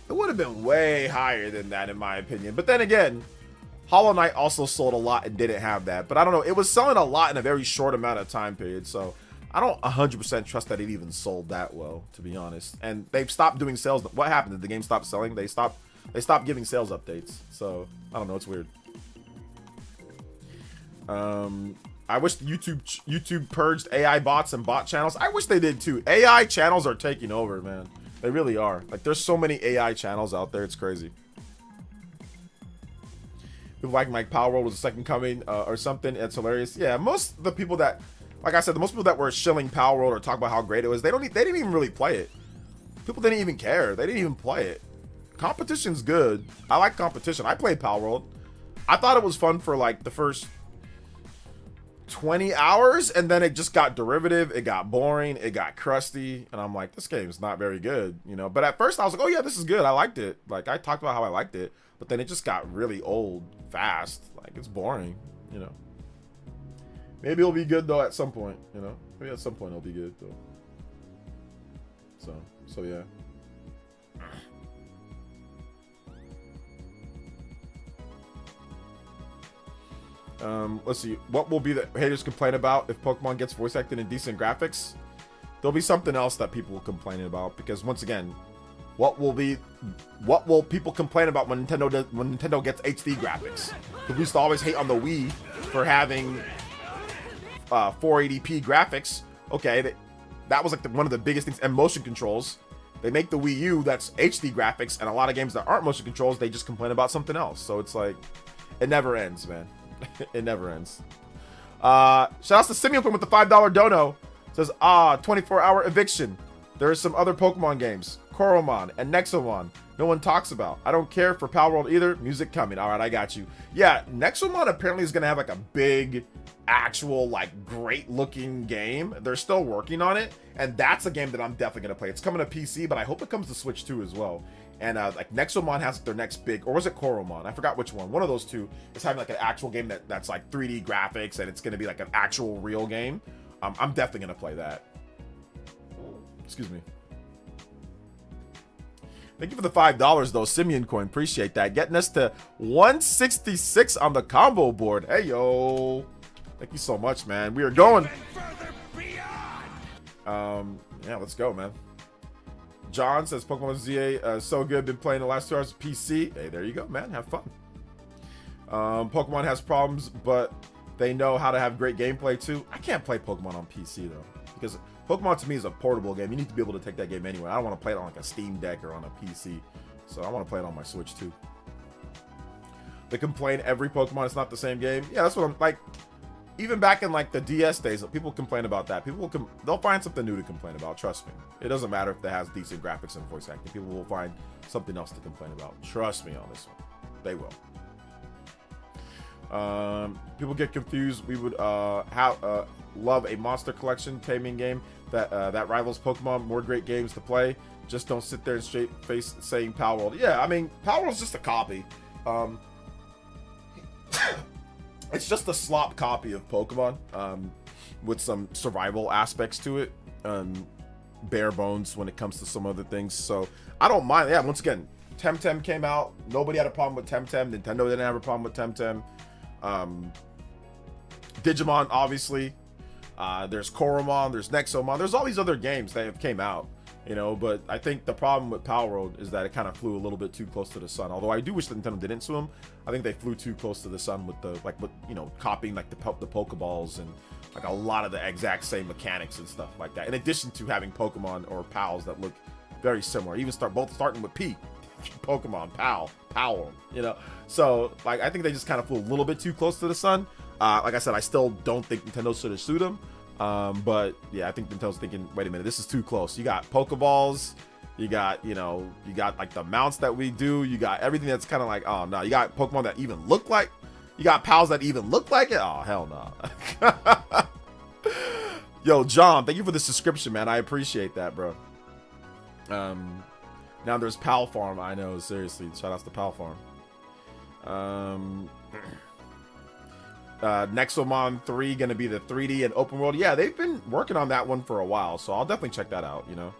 It would have been way higher than that, in my opinion. But then again, Hollow Knight also sold a lot and didn't have that. But I don't know. It was selling a lot in a very short amount of time period. So I don't 100% trust that it even sold that well, to be honest. And they've stopped doing sales. What happened? Did the game stop selling? They stopped giving sales updates. So I don't know. It's weird. I wish YouTube purged AI bots and bot channels. I wish they did too. AI channels are taking over, man. They really are. Like, there's so many AI channels out there. It's crazy. People like Power World was the second coming or something. It's hilarious. Yeah, most of the people that, like I said, the most people that were shilling Power World or talk about how great it was, they didn't even really play it. People didn't even care. They didn't even play it. Competition's good. I like competition. I played Power World. I thought it was fun for like the first 20 hours, and then it just got derivative. It got boring. It got crusty, and I'm like, this game's not very good, you know. But at first I was like, oh yeah, this is good. I liked it. Like, I talked about how I liked it, but then it just got really old fast. Like, it's boring, you know. Maybe it'll be good though at some point, you know. Maybe at some point it'll be good though. So yeah. Let's see. What will be the haters complain about if Pokemon gets voice acted in decent graphics? There'll be something else that people will complain about, because once again, what will people complain about when Nintendo gets HD graphics? We used to always hate on the Wii for having 480p graphics. Okay, that was like one of the biggest things. And motion controls. They make the Wii U that's HD graphics, and a lot of games that aren't motion controls, they just complain about something else. So it's like, it never ends, man. It never ends. Shout out to Simeon with the $5 dono. Says, 24-hour eviction. There are some other Pokemon games, Coromon and Nexomon, no one talks about. I don't care for Palworld either. Music coming. All right, I got you. Yeah, Nexomon apparently is gonna have like a big, actual, like, great-looking game. They're still working on it, and that's a game that I'm definitely gonna play. It's coming to PC, but I hope it comes to Switch too as well. And like Nexomon has their next big, or was it Coromon? I forgot which one. One of those two is having like an actual game that's like 3D graphics, and it's gonna be like an actual real game. I'm definitely gonna play that. Excuse me. Thank you for the $5 though, Simeon Coin. Appreciate that. Getting us to 166 on the combo board. Hey yo. Thank you so much, man. We are going. Yeah, let's go, man. John says Pokemon ZA so good. Been playing the last 2 hours of PC. Hey, there you go, man. Have fun. Pokemon has problems, but they know how to have great gameplay too. I can't play Pokemon on PC though, because Pokemon to me is a portable game. You need to be able to take that game anywhere. I don't want to play it on like a Steam Deck or on a PC. So I want to play it on my Switch too. They complain every Pokemon is not the same game. Yeah, that's what I'm like. Even back in like the DS days, people complain about that. They'll find something new to complain about. Trust me. It doesn't matter if it has decent graphics and voice acting. People will find something else to complain about. Trust me on this one. They will. People get confused. We would love a monster collection taming game that rivals Pokemon. More great games to play. Just don't sit there and straight face saying Palworld. Yeah, I mean, Palworld's just a copy. It's just a slop copy of Pokemon, with some survival aspects to it. Bare bones when it comes to some other things. So I don't mind. Yeah, once again, Temtem came out. Nobody had a problem with Temtem. Nintendo didn't have a problem with Temtem. Digimon, obviously. There's Coromon, there's Nexomon, there's all these other games that have came out, you know, but I think the problem with Palworld is that it kind of flew a little bit too close to the sun. Although I do wish that Nintendo didn't sue them. I think they flew too close to the sun with copying like the Pokeballs and like a lot of the exact same mechanics and stuff like that. In addition to having Pokemon or Pals that look very similar, even starting with P. Pokemon, Palworld, you know. So like I think they just kind of flew a little bit too close to the sun. Like I said, I still don't think Nintendo should have sued them. But yeah, I think Nintendo's thinking, wait a minute, this is too close. You got Pokeballs, you got like the mounts that we do, you got everything that's kind of like, oh no, you got Pokemon that even look like, you got Pals that even look like it. Oh hell no. Yo, John, thank you for the subscription, man. I appreciate that, bro. Now there's Pal Farm. I know, seriously. Shout outs to Pal Farm. Nexomon 3 gonna be the 3D and open world. Yeah, they've been working on that one for a while, so I'll definitely check that out, you know.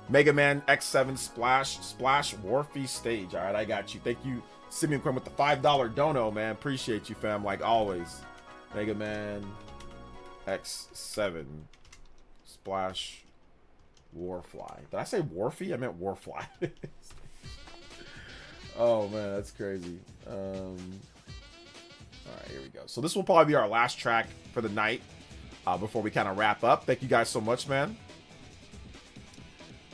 Mega Man X7 Splash Warfy stage. All right, I got you. Thank you, Simeon Quinn, with the $5 dono, man. Appreciate you, fam, like always. Mega Man X7 Splash Warfly. Did I say Warfy? I meant Warfly. Oh man, that's crazy. All right, here we go. So this will probably be our last track for the night before we kind of wrap up. Thank you guys so much, man.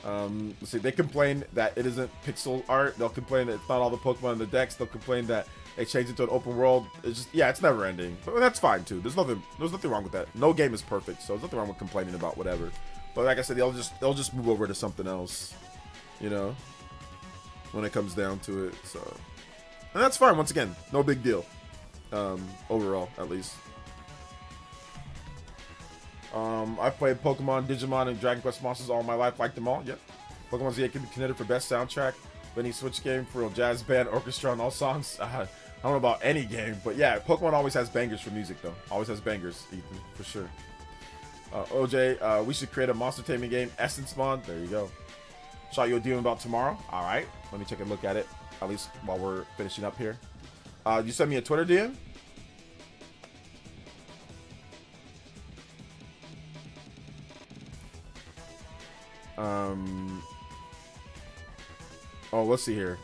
Let's see. They complain that it isn't pixel art. They'll complain that it's not all the Pokemon in the decks. They'll complain that they changed it to an open world. It's just, yeah, it's never ending. But that's fine too. There's nothing wrong with that. No game is perfect, so there's nothing wrong with complaining about whatever. But like I said, they'll just move over to something else, you know, when it comes down to it. So, and that's fine. Once again, no big deal. Overall, at least. I've played Pokemon, Digimon, and Dragon Quest Monsters all my life. Liked them all. Yep. Pokemon ZA can be contended for best soundtrack. Any Switch game for a jazz band, orchestra, and all songs. I don't know about any game, but yeah, Pokemon always has bangers for music, though. Always has bangers, Ethan, for sure. OJ, we should create a monster taming game, Essence Mod. There you go. Shot you a DM about tomorrow. All right, let me take a look at it, at least while we're finishing up here. You send me a Twitter DM. Oh, let's see here.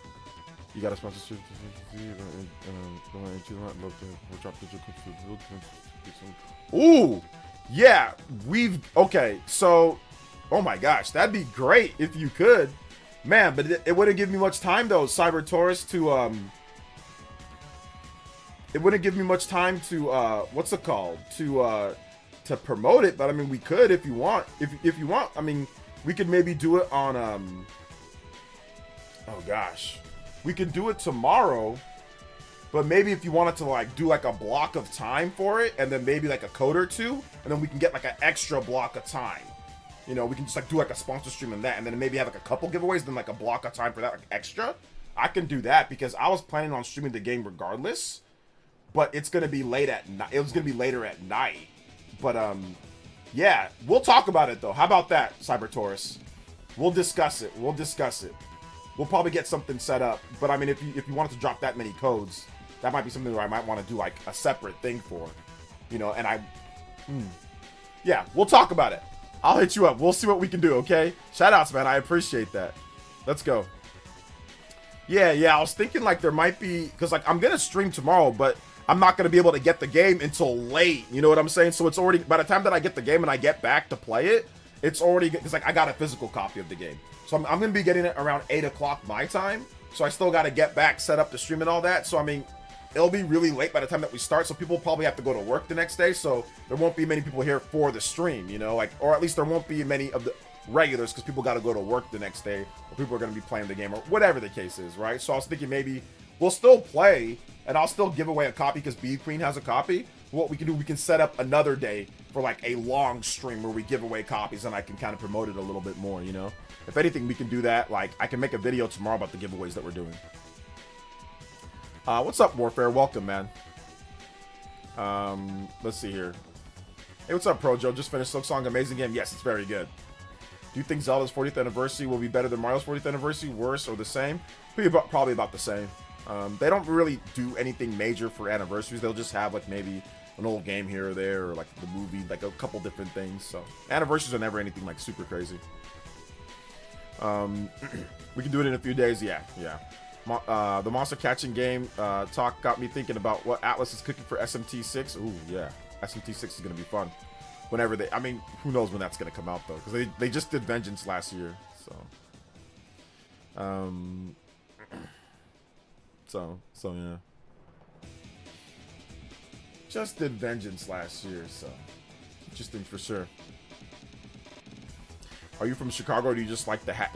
You got a sponsorship. Ooh, yeah, okay, so, oh my gosh, that'd be great if you could, man, but it wouldn't give me much time though, Cyber Taurus, to, it wouldn't give me much time to, what's it called, to promote it, but I mean, we could if you want, if you want, I mean, we could maybe do it on, oh gosh, we could do it tomorrow, but maybe if you wanted to like do like a block of time for it, and then maybe like a code or two, and then we can get like an extra block of time. You know, we can just like do like a sponsor stream and that, and then maybe have like a couple giveaways, then like a block of time for that, like extra. I can do that because I was planning on streaming the game regardless, but it's gonna be late at night. It was gonna be later at night, but yeah, we'll talk about it though. How about that, Cyber Taurus? We'll discuss it. We'll discuss it. We'll probably get something set up, but I mean, if you wanted to drop that many codes, that might be something where I might want to do like a separate thing for, you know, and yeah, we'll talk about it. I'll hit you up. We'll see what we can do, okay? Shoutouts, man. I appreciate that. Let's go. Yeah, I was thinking like there might be, because like I'm going to stream tomorrow, but I'm not going to be able to get the game until late. You know what I'm saying? So it's already, by the time that I get the game and I get back to play it, it's already, because like I got a physical copy of the game. So I'm going to be getting it around 8 o'clock my time. So I still got to get back, set up the stream and all that. So I mean, it'll be really late by the time that we start. So people probably have to go to work the next day. So there won't be many people here for the stream, you know, like, or at least there won't be many of the regulars because people got to go to work the next day, or people are going to be playing the game, or whatever the case is, right? So I was thinking maybe we'll still play and I'll still give away a copy because Bee Queen has a copy. What we can do, we can set up another day for like a long stream where we give away copies and I can kind of promote it a little bit more, you know? If anything, we can do that. Like, I can make a video tomorrow about the giveaways that we're doing. What's up, Warfare? Welcome, man. Let's see here. Hey, what's up, Pro Joe? Just finished Silksong. Amazing game. Yes, it's very good. Do you think Zelda's 40th anniversary will be better than Mario's 40th anniversary? Worse or the same? Probably about the same. They don't really do anything major for anniversaries. They'll just have, like, maybe an old game here or there, or, like, the movie, like, a couple different things. So, anniversaries are never anything, like, super crazy. We can do it in a few days. Yeah. The monster catching game talk got me thinking about what Atlas is cooking for SMT6. Ooh, yeah. SMT6 is going to be fun. Whenever I mean, who knows when that's going to come out, though. Because they just did Vengeance last year. So. Yeah. Just did Vengeance last year, so. Interesting for sure. Are you from Chicago, or do you just like the hat?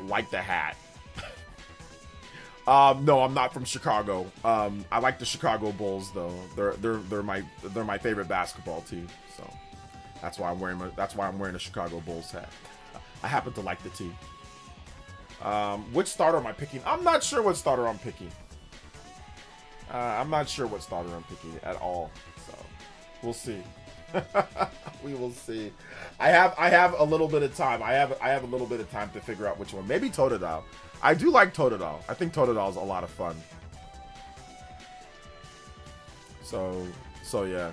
No, I'm not from Chicago. I like the Chicago Bulls though. They're my favorite basketball team. So that's why I'm wearing a Chicago Bulls hat. I happen to like the team. Which starter am I picking? I'm not sure what starter I'm picking. I'm not sure what starter I'm picking at all. So we'll see. We will see. I have a little bit of time. I have a little bit of time to figure out which one. Maybe Totodile. I do like Totodile. I think Totodile is a lot of fun. So yeah.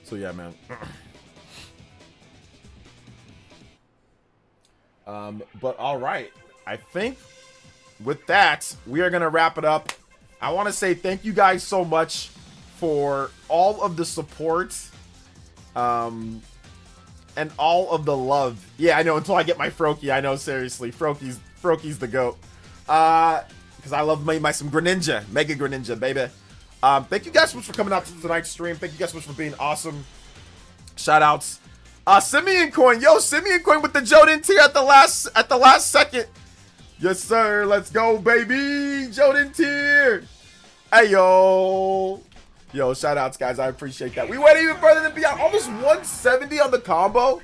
So yeah, man. But all right, I think with that, we are going to wrap it up. I want to say thank you guys so much for all of the support, and all of the love. Yeah, I know, until I get my Froakie, I know, seriously, Froakie's the GOAT. Because I love some Greninja, Mega Greninja, baby. Thank you guys so much for coming out to tonight's stream. Thank you guys so much for being awesome. Shout outs. Simeon Coin, Simeon Coin with the Joden tier at the last second. Yes, sir. Let's go, baby. Joden tier. Hey, yo, shout outs, guys. I appreciate that. We went even further than beyond. Almost 170 on the combo.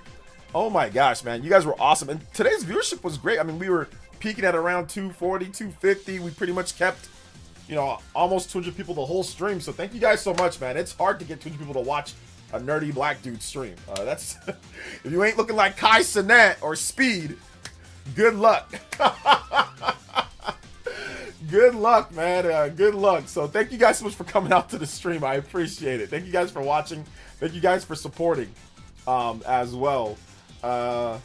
Oh my gosh, man. You guys were awesome. And today's viewership was great. I mean, we were peaking at around 240, 250. We pretty much kept, you know, almost 200 people the whole stream. So thank you guys so much, man. It's hard to get 200 people to watch a nerdy black dude stream. That's if you ain't looking like Kai Cenat or Speed, good luck. Good luck, man. Good luck. So thank you guys so much for coming out to the stream. I appreciate it. Thank you guys for watching. Thank you guys for supporting as well. So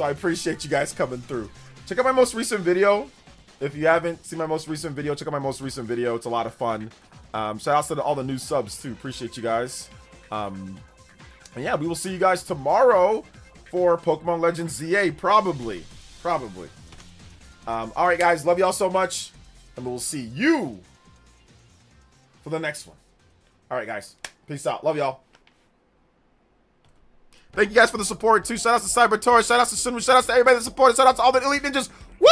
I appreciate you guys coming through. Check out my most recent video. If you haven't seen my most recent video, check out my most recent video. It's a lot of fun. Shout out to all the new subs too. Appreciate you guys. And yeah, we will see you guys tomorrow for Pokemon Legends ZA, probably. All right, guys, love y'all so much, and we'll see you for the next one. All right, guys, peace out. Love y'all. Thank you guys for the support too. Shout out to Cyber Taurus, shout out to Sunwoo, shout out to everybody that supported, shout out to all the Elite Ninjas. Woo!